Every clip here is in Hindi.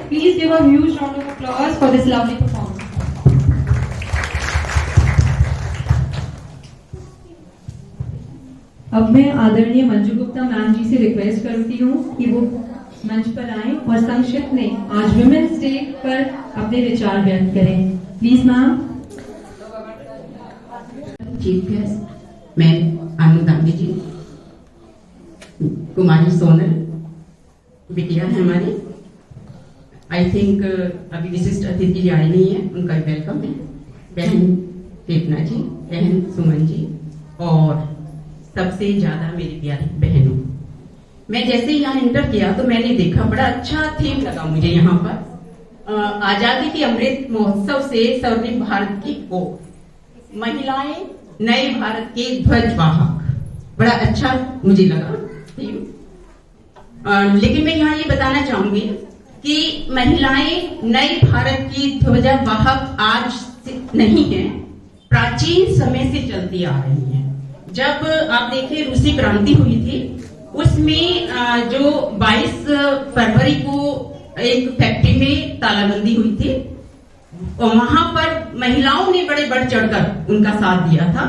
Please give a huge round of applause for this lovely performance. अब मैं आदरणीय मंजू गुप्ता मैम जी से रिक्वेस्ट करती हूँ कि वो मंच पर आएं और संक्षिप्त में आज विमेंस डे पर अपने विचार व्यक्त करें। Please ma'am. Chief guest ma'am Anand Gandhi ji, Kumari Sonal बिटिया है हमारी। आई थिंक अभी विशिष्ट अतिथि जी आई नहीं है, उनका वेलकम है। बहन देवना जी, बहन सुमन जी और सबसे ज्यादा मेरी प्यारी बहनों। मैं जैसे यहाँ इंटर किया तो मैंने देखा बड़ा अच्छा थीम लगा मुझे यहाँ पर। आजादी के अमृत महोत्सव से स्वर्णिम भारत की ओर, महिलाएं नए भारत के ध्वजवाहक, बड़ा अच्छा मुझे लगा थीम। लेकिन मैं यहाँ ये बताना चाहूंगी कि महिलाएं नए भारत की ध्वजवाहक आज से नहीं है, प्राचीन समय से चलती आ रही है। जब आप देखिए रूसी क्रांति हुई थी, उसमें जो 22 फरवरी को एक फैक्ट्री में तालाबंदी हुई थी, वहां पर महिलाओं ने बड़े बढ़ चढ़कर उनका साथ दिया था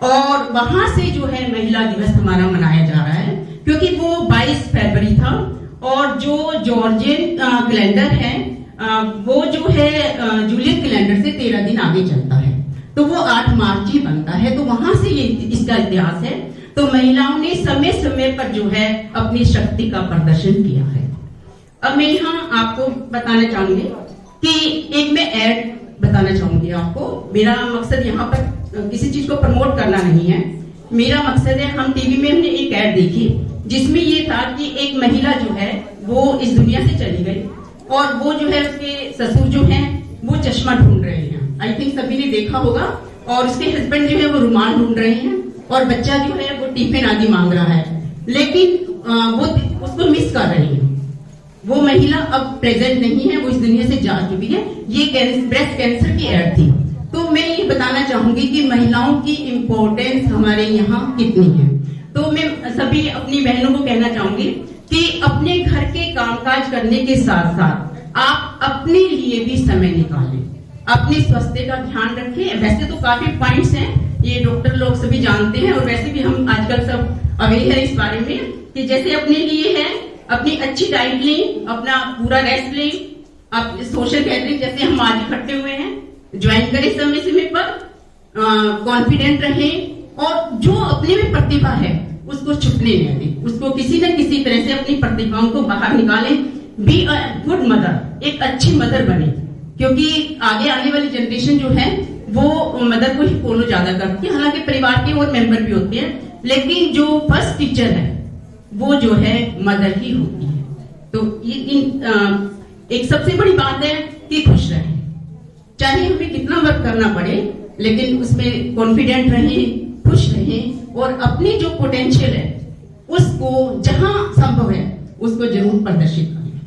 और वहां से जो है महिला दिवस हमारा मनाया जा रहा है, क्योंकि वो 22 फरवरी था। और जो जॉर्जियन कैलेंडर है वो जो है जूलियन कैलेंडर से 13 दिन आगे चलता है, तो वो 8 मार्च ही बनता है। तो वहां से ये इसका इतिहास है। तो महिलाओं ने समय समय पर जो है अपनी शक्ति का प्रदर्शन किया है। अब मैं यहाँ आपको बताना चाहूंगी कि एक मैं ऐड बताना चाहूंगी आपको। मेरा मकसद यहाँ पर किसी चीज को प्रमोट करना नहीं है, मेरा मकसद है, हम टीवी में हमने एक ऐड देखी जिसमें ये था कि एक महिला जो है वो इस दुनिया से चली गई और वो जो है उसके ससुर जो हैं वो चश्मा ढूंढ रहे हैं। आई थिंक सभी ने देखा होगा। और उसके हस्बैंड जो है वो रुमाल ढूंढ रहे हैं और बच्चा जो है वो टिफिन आदि मांग रहा है, लेकिन वो उसको मिस कर रही है। वो महिला अब प्रेजेंट नहीं है, वो इस दुनिया से जा चुकी है। ये ब्रेस्ट कैंसर की एड थी। तो मैं ये बताना चाहूंगी कि महिलाओं की इम्पोर्टेंस हमारे यहाँ कितनी है। तो मैं सभी अपनी बहनों को कहना चाहूंगी कि अपने घर के कामकाज करने के साथ साथ आप अपने लिए भी समय निकालें, अपने स्वास्थ्य का ध्यान रखें। वैसे तो काफी पॉइंट्स हैं, ये डॉक्टर लोग सभी जानते हैं और वैसे भी हम आजकल सब अवेयर है इस बारे में कि जैसे अपने लिए है, अपनी अच्छी डाइट लें, अपना पूरा रेस्ट लें, आप सोशल गैदरिंग जैसे हम आज इकट्ठे हुए हैं ज्वाइन करें समय समय पर, कॉन्फिडेंट रहें और जो अपने में प्रतिभा है उसको छुपने न दें, उसको किसी न किसी तरह से अपनी प्रतिभाओं को बाहर निकालें। बी अ गुड मदर, एक अच्छी मदर बने, क्योंकि आगे आने वाली जनरेशन जो है वो मदर को ही फॉलो ज्यादा करती है। हालांकि परिवार के और मेंबर भी होते हैं, लेकिन जो फर्स्ट टीचर है वो जो है मदर ही होती है। तो एक सबसे बड़ी बात है कि खुश रहें, चाहे हमें कितना वर्क करना पड़े, लेकिन उसमें कॉन्फिडेंट रहें, खुश रहें और अपनी जो पोटेंशियल है उसको जहां संभव है उसको जरूर प्रदर्शित करें।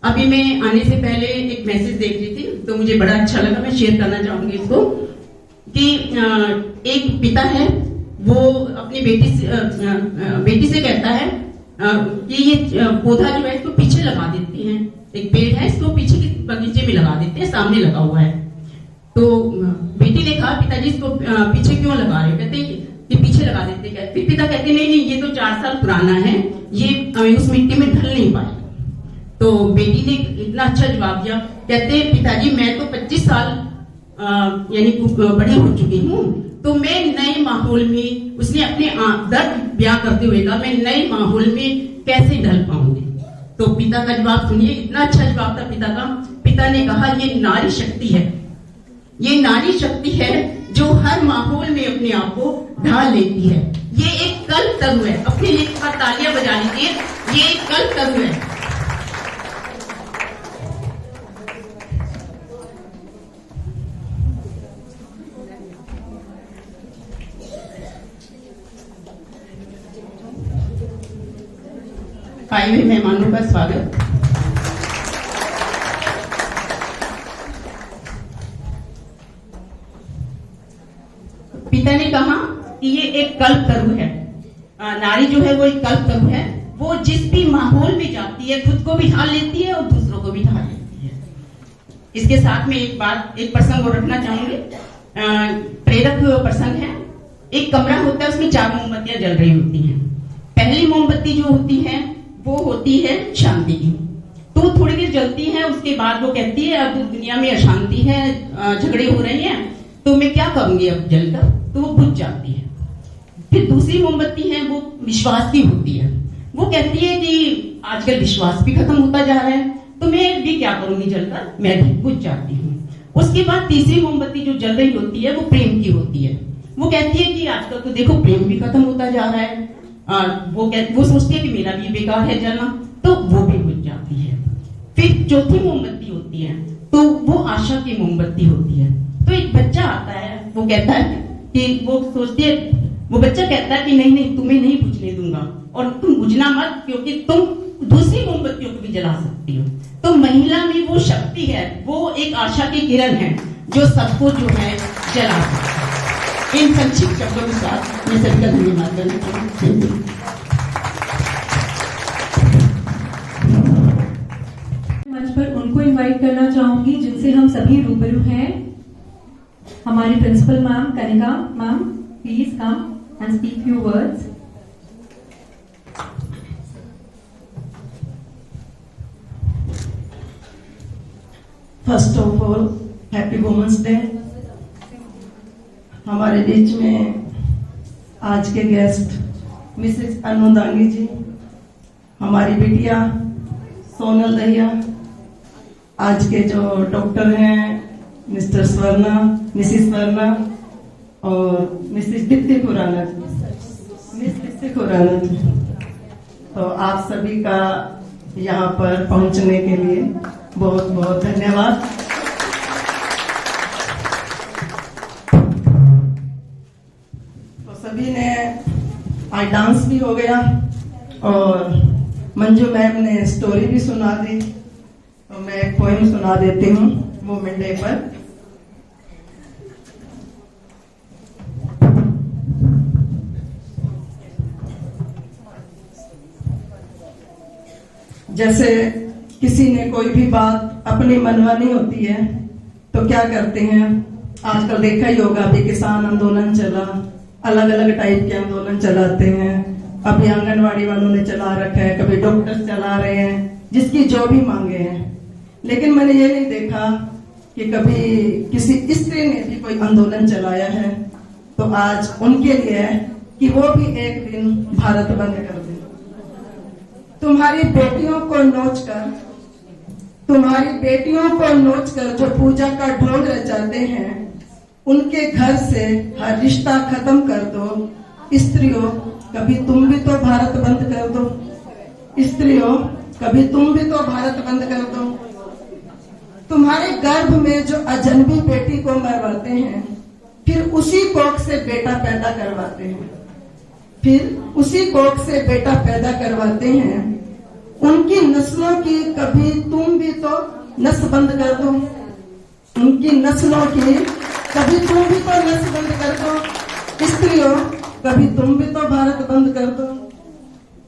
अभी मैं आने से पहले एक मैसेज देख रही थी तो मुझे बड़ा अच्छा लगा, मैं शेयर करना चाहूंगी इसको कि एक पिता है वो अपनी बेटी से कहता है कि ये पौधा जो है इसको पीछे लगा देते हैं, एक पेड़ है इसको पीछे के बगीचे में लगा देते हैं, सामने लगा हुआ है। तो बेटी ने कहा पिताजी इसको पीछे क्यों लगा रहे हो? कहते कि पीछे लगा देते हैं। फिर पिता कहते नहीं ये तो 4 साल पुराना है, ये उस मिट्टी में ढल नहीं पाए। तो बेटी ने इतना अच्छा जवाब दिया, कहते पिताजी मैं तो 25 साल यानी बड़ी हो चुकी हूँ, तो मैं नए माहौल में, उसने अपने दर्द ब्याह करते हुए कहा, मैं नए माहौल में कैसे ढल पाऊंगी। तो पिता का जवाब सुनिए, इतना अच्छा जवाब था पिता का। पिता ने कहा ये नारी शक्ति है, ये नारी शक्ति है जो हर माहौल में अपने आप को ढाल लेती है। ये एक कल्प तरू है, अपने लिए एक बार तालियां बजा लीजिए, ये एक कल्प तरू है। आए हुए मेहमानों का स्वागत। पिता ने कहा कि ये एक कल्प तरु है, नारी जो है वो एक कल्प तरु है, वो जिस भी माहौल में जाती है खुद को भी ढाल लेती है और दूसरों को भी ढाल लेती है। इसके साथ में एक प्रसंग और रखना चाहूंगी। प्रेरक प्रसंग है। एक कमरा होता है, उसमें 4 मोमबत्तियां जल रही होती हैं। पहली मोमबत्ती जो होती है वो होती है शांति की, तो थोड़ी देर जलती है। उसके बाद वो कहती है अब दुनिया में अशांति है, झगड़े हो रहे हैं, तो मैं क्या करूंगी अब जलकर, तो वो बुझ जाती है। फिर दूसरी मोमबत्ती है, वो विश्वास की होती है। वो कहती है कि आजकल विश्वास भी खत्म होता जा रहा है, तो मैं भी क्या करूंगी जलकर, मैं भी बुझ जाती हूँ। उसके बाद तीसरी मोमबत्ती जो जल रही होती है वो प्रेम की होती है। वो कहती है कि आजकल तो देखो प्रेम भी खत्म होता जा रहा है, वो सोचती है कि मेरा भी बेकार है जलना, तो वो भी बुझ जाती है। फिर चौथी मोमबत्ती होती है, तो वो आशा की मोमबत्ती होती है। तो एक बच्चा आता है, वो कहता है कि वो सोचती है, वो बच्चा कहता है कि नहीं नहीं तुम्हें नहीं बुझने दूंगा, और तुम बुझना मत, क्योंकि तुम दूसरी मोमबत्तियों को भी जला सकती हो। तो महिला में वो शक्ति है, वो एक आशा की किरण है जो सबको जो है जला सकती है। इन संक्षिप्त शब्दों के साथ मैं सभी का धन्यवाद करना चाहूँगी। मंच पर उनको इनवाइट करना चाहूंगी जिनसे हम सभी रूबरू हैं। हमारी principal ma'am Kanika ma'am, please come and speak few words. First of all happy women's day. हमारे बीच में आज के गेस्ट मिसेस अनु दांगी जी, हमारी बिटिया सोनल दहिया, आज के जो डॉक्टर हैं मिस्टर स्वर्णा, मिसिस स्वर्णा और मिसिस दीप्ति खुराना जी। तो आप सभी का यहाँ पर पहुंचने के लिए बहुत बहुत धन्यवाद। तो सभी ने आज डांस भी हो गया और मंजू मैम ने स्टोरी भी सुना दी, तो मैं एक पोएम सुना देती हूँ वुमेन डे पर। जैसे किसी ने कोई भी बात अपनी मनमानी होती है तो क्या करते हैं, आजकल देखा ही होगा, अभी किसान आंदोलन चला, अलग अलग टाइप के आंदोलन चलाते हैं। अभी आंगनवाड़ी वालों ने चला रखा है, कभी डॉक्टर्स चला रहे हैं, जिसकी जो भी मांगे हैं। लेकिन मैंने ये नहीं देखा कि कभी किसी स्त्री ने भी कोई आंदोलन चलाया है। तो आज उनके लिए है कि वो भी एक दिन भारत बंद कर दे। तुम्हारी बेटियों को नोच कर जो पूजा का ढोंग रचाते हैं, उनके घर से हर रिश्ता खत्म कर दो। स्त्रियों कभी तुम भी तो भारत बंद कर दो। स्त्रियों कभी तुम भी तो भारत बंद कर दो। तुम्हारे गर्भ में जो अजनबी बेटी को मरवाते हैं, फिर उसी कोख से बेटा पैदा करवाते हैं। उनकी नस्लों की कभी तुम भी तो नस बंद कर दो। स्त्रियों कभी तुम भी तो भारत बंद कर दो।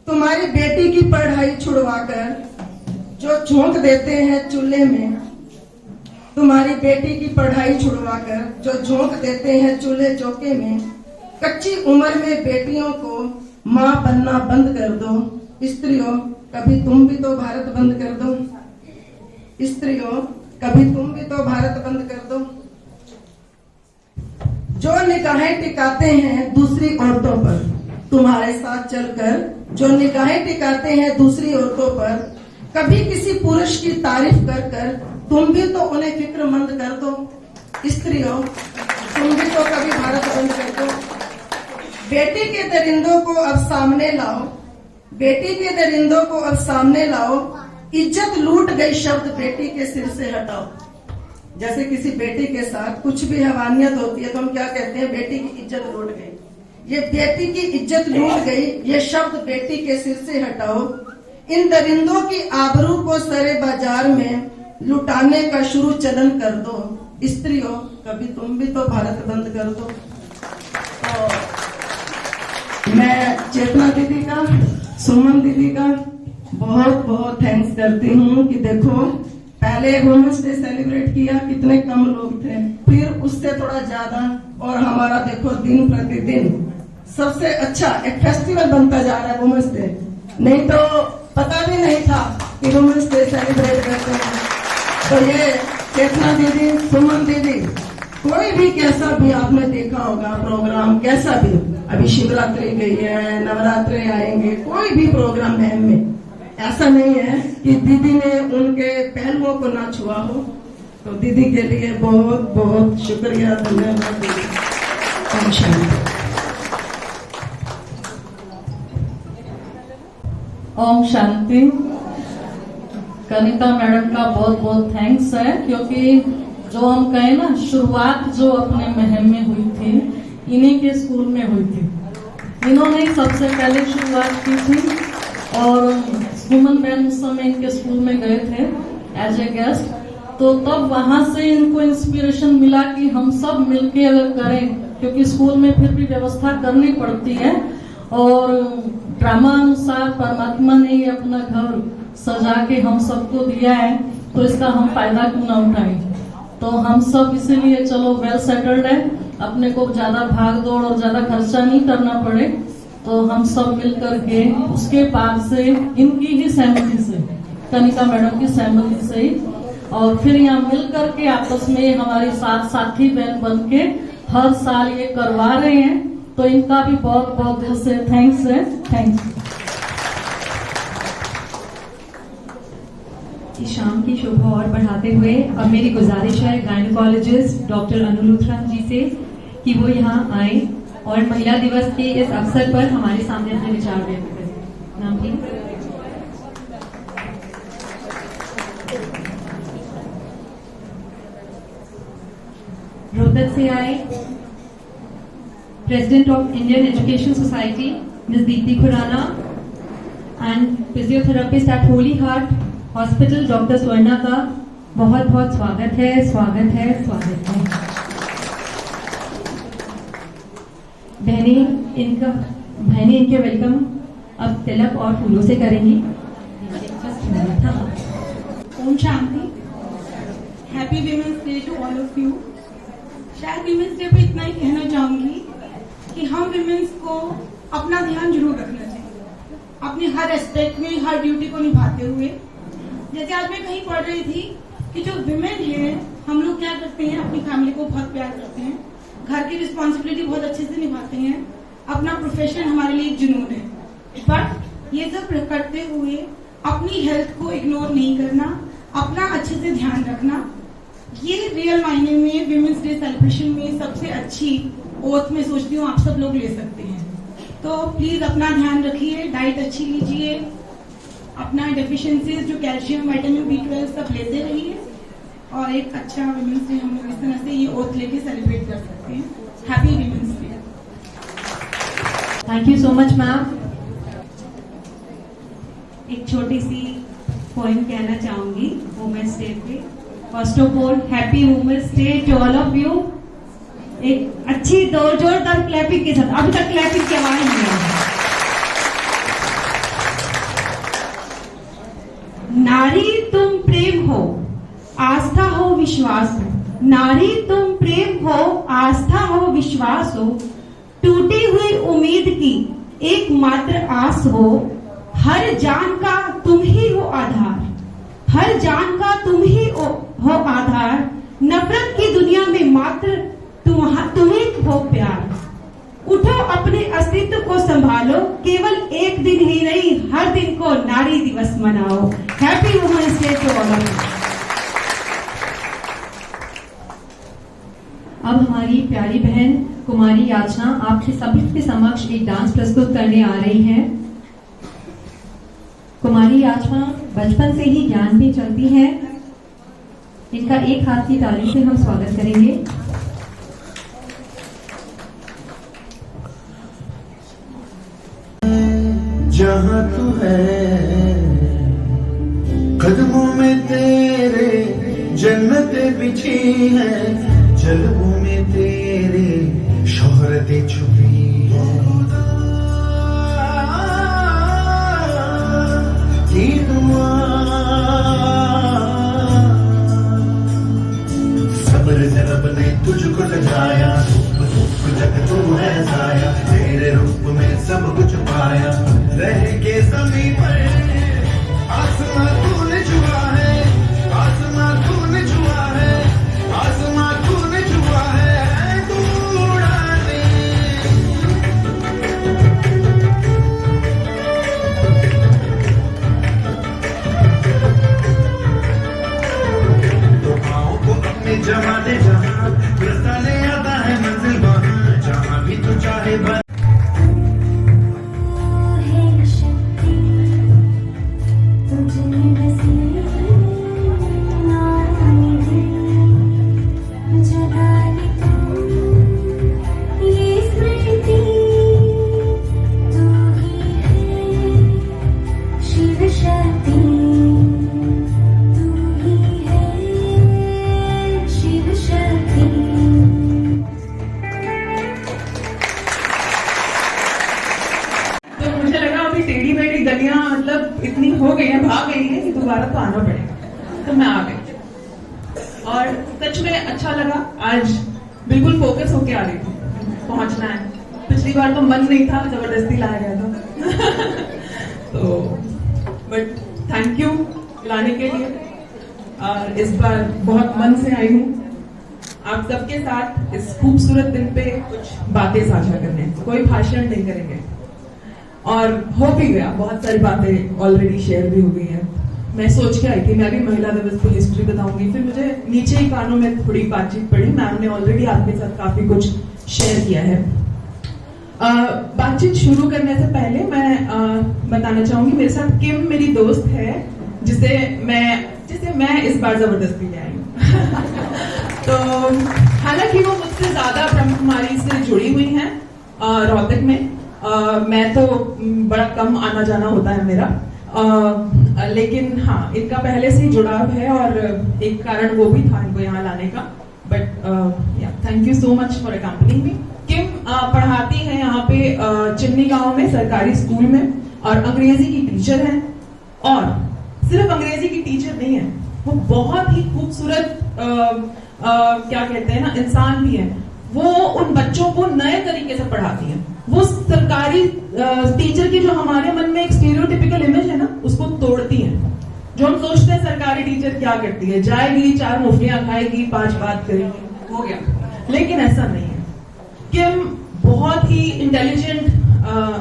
तुम्हारी बेटी की पढ़ाई छुड़वाकर जो झोंक देते हैं चूल्हे में, चौके में, कच्ची उम्र में बेटियों को माँ बनना बंद कर दो। स्त्रियों कभी तुम भी तो भारत बंद कर दो। जो निगाहें टिकाते हैं दूसरी औरतों पर, तुम्हारे साथ चलकर जो निगाहें टिकाते हैं दूसरी औरतों पर, कभी किसी पुरुष की तारीफ कर तुम भी तो उन्हें फिक्रमंद कर दो। स्त्रियों तुम भी तो कभी भारत बंद कर दो। बेटी के दरिंदों को अब सामने लाओ। इज्जत लूट गई शब्द बेटी के सिर से हटाओ। जैसे किसी बेटी के साथ कुछ भी हैवानियत होती है तो हम क्या कहते हैं, बेटी की इज्जत लूट गई। ये बेटी की इज्जत लूट गई, ये शब्द बेटी के सिर से हटाओ। इन दरिंदों की आबरू को सरे बाजार में लुटाने का शुरू चलन कर दो। स्त्रियों कभी तुम भी तो भारत बंद कर दो। तो मैं चेतना दीदी का, सुमन दीदी का बहुत बहुत थैंक्स करती हूँ कि देखो पहले वुमेन्स डे सेलिब्रेट किया, कितने कम लोग थे, फिर उससे थोड़ा ज्यादा, और हमारा देखो दिन प्रतिदिन सबसे अच्छा एक फेस्टिवल बनता जा रहा है वुमेन्स डे। नहीं तो पता भी नहीं था कि वुमेन्स डे सेलिब्रेट करते हैं। तो ये चेतना दीदी, सुमन दीदी, कोई भी कैसा भी आपने देखा होगा प्रोग्राम, कैसा भी, अभी शिवरात्रि गई है, नवरात्रि आएंगे, कोई भी प्रोग्राम है में ऐसा नहीं है कि दीदी ने उनके पहलुओं को ना छुआ हो। तो दीदी के लिए बहुत बहुत शुक्रिया, धन्यवाद दीदी। ओम शांति। ओम शांति। कनिता मैडम का बहुत बहुत थैंक्स है, क्योंकि जो हम कहें ना, शुरुआत जो अपने महम में हुई थी, इन्हीं के स्कूल में हुई थी। इन्होंने सबसे पहले शुरुआत की थी, और सुमन बहन उस समय इनके स्कूल में गए थे एज ए गेस्ट। तो तब वहां से इनको इंस्पिरेशन मिला कि हम सब मिलके अगर करें, क्योंकि स्कूल में फिर भी व्यवस्था करनी पड़ती है, और ड्रामा अनुसार परमात्मा ने ये अपना घर सजा के हम सबको दिया है, तो इसका हम फायदा क्यों ना उठाएं। तो हम सब इसीलिए चलो वेल सेटल्ड है, अपने को ज्यादा भाग दौड़ और ज्यादा खर्चा नहीं करना पड़े, तो हम सब मिल करके उसके बाद से इनकी ही सहमति से, कनिका मैडम की सहमति से ही, और फिर यहाँ मिल करके आपस में हमारी साथ साथी बहन बन के हर साल ये करवा रहे हैं। तो इनका भी बहुत बहुत दिल से थैंक्स है। थैंक्स। इस शाम की शोभा और बढ़ाते हुए अब मेरी गुजारिश है गायनोकोलॉजिस्ट डॉक्टर अनु लूथरान जी से कि वो यहाँ आए और महिला दिवस के इस अवसर पर हमारे सामने अपने विचार व्यक्त करें। नाम प्लीज। रोहतक से आए president of Indian education society Miss Deepti Khurana and physiotherapist at Holy Heart Hospital doctor Swarna का बहुत बहुत स्वागत है, स्वागत है, स्वागत है। बहनें इनके वेलकम अब तिलक और फूलों से करेंगी। ओम शांति। Happy women's day to all of you. शायद विमेंस डे पे इतना ही कहना चाहूंगी कि हम विमेंस को अपना ध्यान जरूर रखना चाहिए, अपने हर एस्पेक्ट में, हर ड्यूटी को निभाते हुए। जैसे आज मैं कहीं पढ़ रही थी कि जो विमेन है, हम लोग क्या करते हैं, अपनी फैमिली को बहुत प्यार करते हैं, घर की रिस्पॉन्सिबिलिटी बहुत अच्छे से निभाते हैं, अपना प्रोफेशन हमारे लिए एक जुनून है, बट ये सब करते हुए अपनी हेल्थ को इग्नोर नहीं करना, अपना अच्छे से ध्यान रखना, ये रियल मायने में विमेंस डे सेलिब्रेशन में सबसे अच्छी ओथ में सोचती हूँ आप सब लोग ले सकते हैं। तो प्लीज अपना ध्यान रखिए, डाइट अच्छी लीजिए, अपना डेफिशिएंसीज जो कैल्शियम, विटामिन B12 सब लेते रहिए, और एक अच्छा विमेंस डे हम लोग इस तरह से ये ओथ लेके सेलिब्रेट कर सकते हैं। Happy women's day. Thank you so much ma'am. एक छोटी सी पोइम कहना चाहूंगी वुमेन्स डे पे। First of all happy women's day to all of you. एक अच्छी जोरदार क्लैपिंग के साथ, अभी तक क्लैपिंग की आवाज नहीं आई। नारी तुम प्रेम हो, आस्था हो, विश्वास हो। नारी तुम प्रेम हो, आस्था हो, विश्वास हो। टूटी हुई उम्मीद की एकमात्र आस हो। हर जान का तुम ही हो आधार, हर जान का तुम ही हो आधार। नफरत की दुनिया में मात्र तुम्हें हो प्यार। उठो अपने अस्तित्व को संभालो, केवल एक दिन ही नहीं हर दिन को नारी दिवस मनाओ। Happy women's day to all of you. अब हमारी प्यारी बहन कुमारी याचना आपके सभी के समक्ष एक डांस प्रस्तुत करने आ रही है। कुमारी याचना बचपन से ही ज्ञान में चलती है। इनका एक हाथ की ताली से हम स्वागत करेंगे। जहाँ तू है कदमों में तेरे जन्नतें बिछी है, जलवों में तेरे शोहरतें छुपी है। की दुआ से रब ने तुझको सजाया, रूप जग तू है साया, तेरे रूप में सब कुछ पाया, रह के ज़मीं पर आसमां तूने छुआ है, आसमां तूने छुआ है, आसमां तूने छुआ है, तू उड़ाने। तो पाँव को अपने जमा दे जहाँ, रास्ता ले आता है मंजिल वहाँ, जहाँ भी तू चाहे बस। तो मुझे लगा अभी टेढ़ी मेढ़ी गलियां मतलब इतनी हो गई हैं, भाग गई हैं कि दोबारा तो आना पड़ेगा, तो मैं आ गई और सच में अच्छा लगा। आज बिल्कुल फोकस होके आ रही थी, पहुंचना है। पिछली बार तो मन नहीं था, जबरदस्ती लाया गया था तो बट थैंक यू लाने के लिए, और इस बार बहुत मन से आई हूँ आप सबके साथ इस खूबसूरत दिन पे कुछ बातें साझा करने। कोई भाषण नहीं करेंगे और हो भी गया, बहुत सारी बातें ऑलरेडी शेयर भी हो गई हैं। मैं सोच के आई थी मैं भी महिला दिवस की हिस्ट्री बताऊंगी, फिर मुझे नीचे ही कानों में थोड़ी बातचीत पड़ी, मैम ने ऑलरेडी आपके साथ काफी कुछ शेयर किया है। बातचीत शुरू करने से पहले मैं बताना चाहूंगी, मेरे साथ किम मेरी दोस्त है जिसे मैं इस बार जबरदस्ती ले आई हूँ तो हालांकि वो मुझसे ज्यादा ब्रह्म कुमारी से जुड़ी हुई हैं रोहतक में। मैं तो बड़ा कम आना जाना होता है मेरा, लेकिन हाँ इनका पहले से ही जुड़ाव है और एक कारण वो भी था इनको यहाँ लाने का। But thank you so much for accompanying me. किम पढ़ाती है यहाँ पे चिमनी गांव में सरकारी स्कूल में और अंग्रेजी की टीचर है, और सिर्फ अंग्रेजी की टीचर नहीं है, वो बहुत ही खूबसूरत क्या कहते हैं ना इंसान भी है। वो उन बच्चों को नए तरीके से पढ़ाती है। वो सरकारी टीचर की जो हमारे मन में एक स्टीरियोटिपिकल इमेज है ना, उसको तोड़ती है। जो हम सोचते हैं सरकारी टीचर क्या करती है, जाएगी 4 मुफ्तियां खाएगी 5 बात करेगी हो गया, लेकिन ऐसा नहीं है। किम बहुत ही इंटेलिजेंट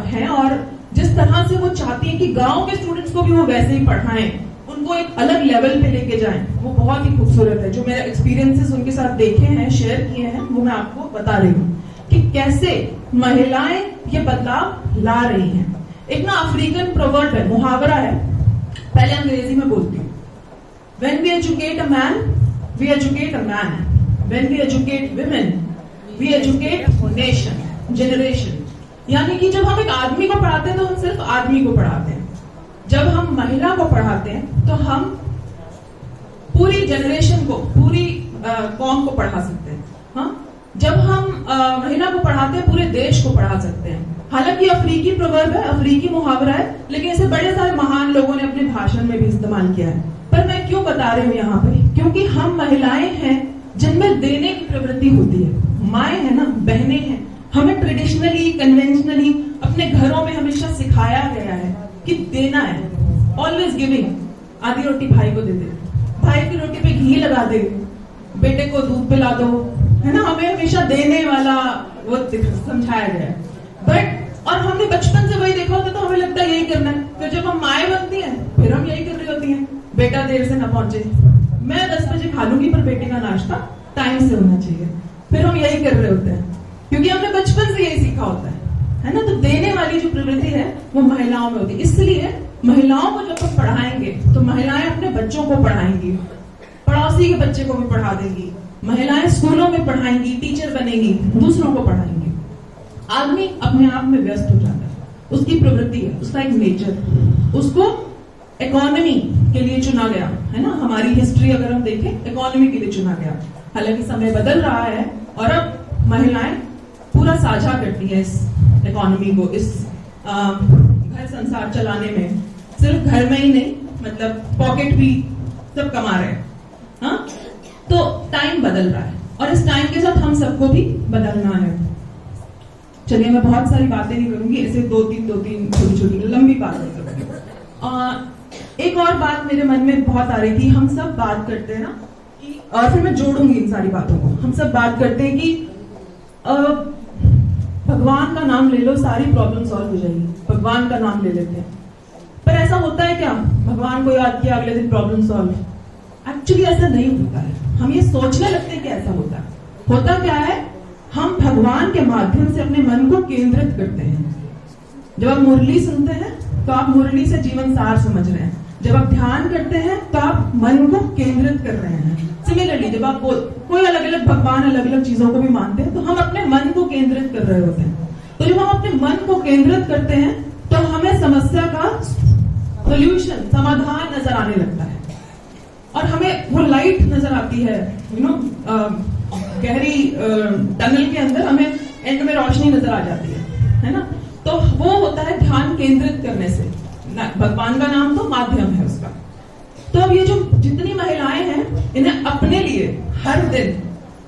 है और जिस तरह से वो चाहती है कि गांव के स्टूडेंट्स को भी वो वैसे ही पढ़ाएं, उनको एक अलग लेवल पे लेके जाएं, वो बहुत ही खूबसूरत है। जो मेरे एक्सपीरियंसेस उनके साथ देखे हैं, शेयर किए हैं, वो मैं आपको बता रही हूँ कि कैसे महिलाएं ये बदलाव ला रही हैं। एक ना अफ्रीकन प्रोवर्ब है, मुहावरा है, पहले अंग्रेजी में बोलती हूँ। When we educate a man, we educate a man. When we educate women, we educate nation, generation. यानी कि जब हम एक आदमी को पढ़ाते हैं तो हम सिर्फ आदमी को पढ़ाते हैं, जब हम महिला को पढ़ाते हैं तो हम पूरी जनरेशन को, पूरी कौम को पढ़ा सकते हैं। हाँ, जब हम महिला को पढ़ाते हैं पूरे देश को पढ़ा सकते हैं। हालांकि अफ्रीकी प्रोवर्ब है, अफ्रीकी मुहावरा है, लेकिन इसे बड़े सारे महान लोगों ने अपने भाषण में भी इस्तेमाल किया है। पर मैं क्यों बता रही हूँ यहाँ पे, क्योंकि हम महिलाएं हैं जिनमें देने की प्रवृत्ति होती है। माएं है ना, बहनें हैं, हमें ट्रेडिशनली कन्वेंशनली अपने घरों में हमेशा सिखाया गया है कि देना है, ऑलवेज गिविंग। आधी रोटी भाई को दे दे, भाई की रोटी पे घी लगा दे, बेटे को दूध पिला दो, है ना, हमें हमेशा देने वाला वो समझाया गया है। बट और हमने बचपन से वही देखा होता, तो हमें लगता है यही करना है। फिर जब हम माएं बनती हैं फिर हम यही कर रही होती हैं, बेटा देर से ना पहुंचे, मैं 10 बजे खा लूंगी पर बेटे का नाश्ता टाइम से होना चाहिए। फिर हम यही कर रहे होते हैं क्योंकि हमने बचपन से यही सीखा होता है ना। तो देने वाली जो प्रवृत्ति है वो महिलाओं में होती है। इसलिए महिलाओं को जब हम पढ़ाएंगे तो महिलाएं अपने बच्चों को पढ़ाएंगी, पड़ोसी के बच्चे को भी पढ़ा देंगी, महिलाएं स्कूलों में पढ़ाएंगी, टीचर बनेगी, दूसरों को पढ़ाएंगी। आदमी अपने आप में व्यस्त हो जाता है, उसकी प्रवृत्ति है, उसका एक नेचर, उसको इकोनॉमी के लिए चुना गया है ना। हमारी हिस्ट्री अगर हम देखें, इकोनॉमी के लिए चुना गया। हालांकि समय बदल रहा है और अब महिलाएं पूरा साझा करती है इस इकोनॉमी को, इस घर संसार चलाने में। सिर्फ घर में ही नहीं, मतलब पॉकेट भी सब कमा रहे हैं। हाँ, तो टाइम बदल रहा है। और इस टाइम के साथ हम सबको भी बदलना है। चलिए मैं बहुत सारी बातें नहीं करूंगी, ऐसे दो तीन छोटी छोटी लंबी बातें करूंगी। एक और बात मेरे मन में बहुत आ रही थी, हम सब बात करते हैं ना कि, और फिर मैं जोड़ूंगी इन सारी बातों को, हम सब बात करते हैं कि भगवान का नाम ले लो सारी प्रॉब्लम सॉल्व हो जाएगी, भगवान का नाम ले लेते हैं। पर ऐसा होता है क्या? भगवान को याद किया अगले दिन प्रॉब्लम सॉल्व? एक्चुअली ऐसा नहीं होता है। हम ये सोचने लगते हैं कि ऐसा होता है। होता क्या है, हम भगवान के माध्यम से अपने मन को केंद्रित करते हैं। जब आप मुरली सुनते हैं तो आप मुरली से जीवन सार समझ रहे हैं। जब आप ध्यान करते हैं तो आप मन को केंद्रित कर रहे हैं। सिमिलरली जब आप कोई अलग अलग भगवान अलग अलग चीजों को भी मानते हैं तो हम अपने मन को केंद्रित कर रहे होते हैं। तो जब हम अपने मन को केंद्रित करते हैं तो हमें समस्या का सोल्यूशन, समाधान नजर आने लगता है और हमें वो लाइट नजर आती है, गहरी टनल के अंदर हमें एंड में रोशनी नजर आ जाती है ना। तो वो होता है ध्यान केंद्रित करने से। भगवान का नाम तो माध्यम है उसका। तो अब ये जो जितनी महिलाएं हैं इन्हें अपने लिए हर दिन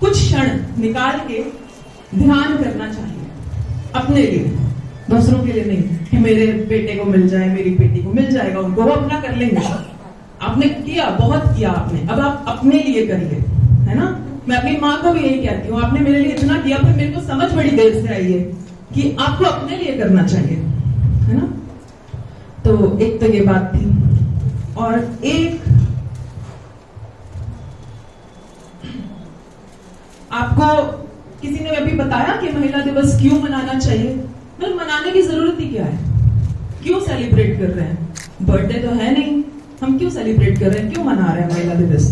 कुछ क्षण निकाल के ध्यान करना चाहिए, अपने लिए, दूसरों के लिए नहीं कि मेरे बेटे को मिल जाए, मेरी बेटी को मिल जाएगा, उनको वो अपना कर लेंगे। आपने किया, बहुत किया आपने, अब आप अपने लिए करिए, है ना। मैं अपनी माँ को भी यही कहती हूँ, आपने मेरे लिए इतना किया, फिर मेरे को समझ बड़ी देर से आई है कि आपको अपने लिए करना चाहिए, है ना। तो एक तो ये बात थी। और एक आपको किसी ने अभी बताया कि महिला दिवस क्यों मनाना चाहिए। मतलब मनाने की जरूरत ही क्या है, क्यों सेलिब्रेट कर रहे हैं? बर्थडे तो है नहीं, हम क्यों सेलिब्रेट कर रहे हैं, क्यों मना रहे हैं महिला दिवस?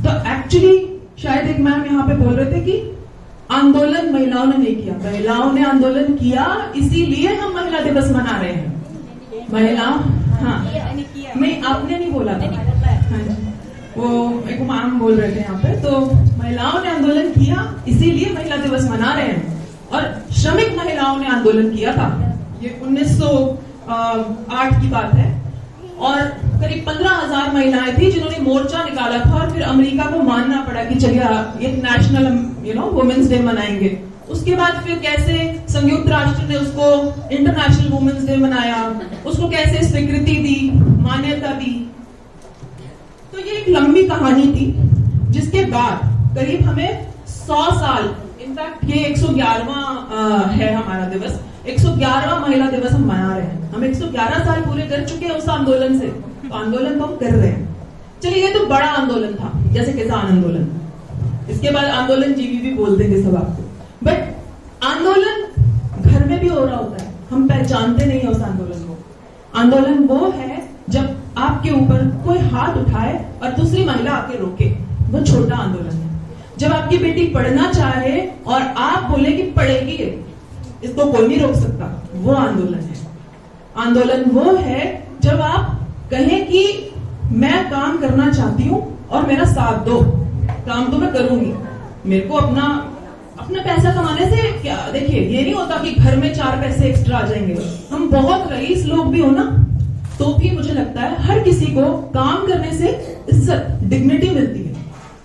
तो एक्चुअली शायद एक मैम यहाँ पे बोल रहे थे कि आंदोलन महिलाओं ने नहीं किया, महिलाओं ने आंदोलन किया, इसीलिए हम महिला दिवस मना रहे हैं। महिला, हाँ नहीं, आपने नहीं बोला था, हाँ जी, वो एक मैम बोल रहे थे यहाँ पे। तो महिलाओं ने आंदोलन किया इसीलिए महिला दिवस मना रहे हैं। और श्रमिक महिलाओं ने आंदोलन किया था, ये 1908 की बात है, और करीब 15,000 महिलाएं थी जिन्होंने मोर्चा निकाला था और फिर अमेरिका को मानना पड़ा कि चलिए एक नेशनल वुमेन्स डे मनाएंगे। उसके बाद फिर कैसे संयुक्त राष्ट्र ने उसको इंटरनेशनल वुमेन्स डे मनाया, उसको कैसे स्वीकृति दी, मान्यता दी। तो ये एक लंबी कहानी थी जिसके बाद करीब हमें 100 साल, इनफैक्ट ये 111वां है हमारा दिवस, 111वां महिला दिवस हम मना रहे हैं। हम 111 साल पूरे कर चुके हैं उस आंदोलन से, तो आंदोलन तो हम कर रहे हैं। चलिए ये तो बड़ा आंदोलन था, जैसे किसान आंदोलन, इसके बाद आंदोलन जीबीबी बोल देंगे सब आपको। बट आंदोलन घर में भी हो रहा होता है, हम पहचानते नहीं है उस आंदोलन को। आंदोलन वो है जब आपके ऊपर कोई हाथ उठाए और दूसरी महिला आके रोके, वो छोटा आंदोलन है। जब आपकी बेटी पढ़ना चाहे और आप बोले कि पढ़ेगी, इसको कोई नहीं रोक सकता, वो आंदोलन है। आंदोलन वो है जब आप कहें कि मैं काम करना चाहती हूं और मेरा साथ दो, काम तो मैं करूंगी, मेरे को अपना पैसा कमाने से क्या, देखिए ये नहीं होता कि घर में 4 पैसे एक्स्ट्रा आ जाएंगे। हम बहुत रईस लोग भी हो ना, तो भी मुझे लगता है हर किसी को काम करने से इज्जत, डिग्निटी मिलती है,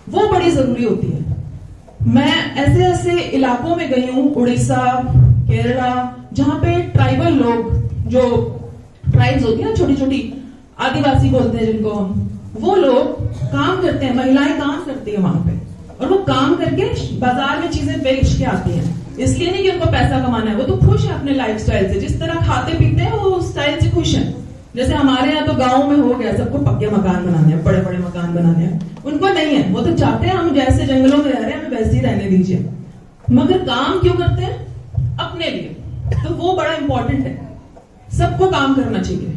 वो बड़ी जरूरी होती है। मैं ऐसे ऐसे इलाकों में गई हूँ, उड़ीसा, केरला, जहां पे ट्राइबल लोग, जो ट्राइब्स होती है ना, छोटी छोटी आदिवासी बोलते हैं जिनको हम, वो लोग काम करते हैं, महिलाएं काम करती है वहां पे, और वो काम करके बाजार में चीजें बेच के आती हैं। इसलिए नहीं कि उनको पैसा कमाना है, वो तो खुश है अपने लाइफस्टाइल से, जिस तरह खाते पीते हैं वो स्टाइल से खुश है। जैसे हमारे यहाँ तो गाँव में हो गया, सबको पक्के मकान बनाने हैं, बड़े बड़े मकान बनाने हैं, उनको नहीं है, वो तो चाहते हैं हम जैसे जंगलों में रह रहे हैं हमें वैसे ही रहने दीजिए। मगर काम क्यों करते हैं? अपने लिए। तो वो बड़ा इंपॉर्टेंट है, सबको काम करना चाहिए,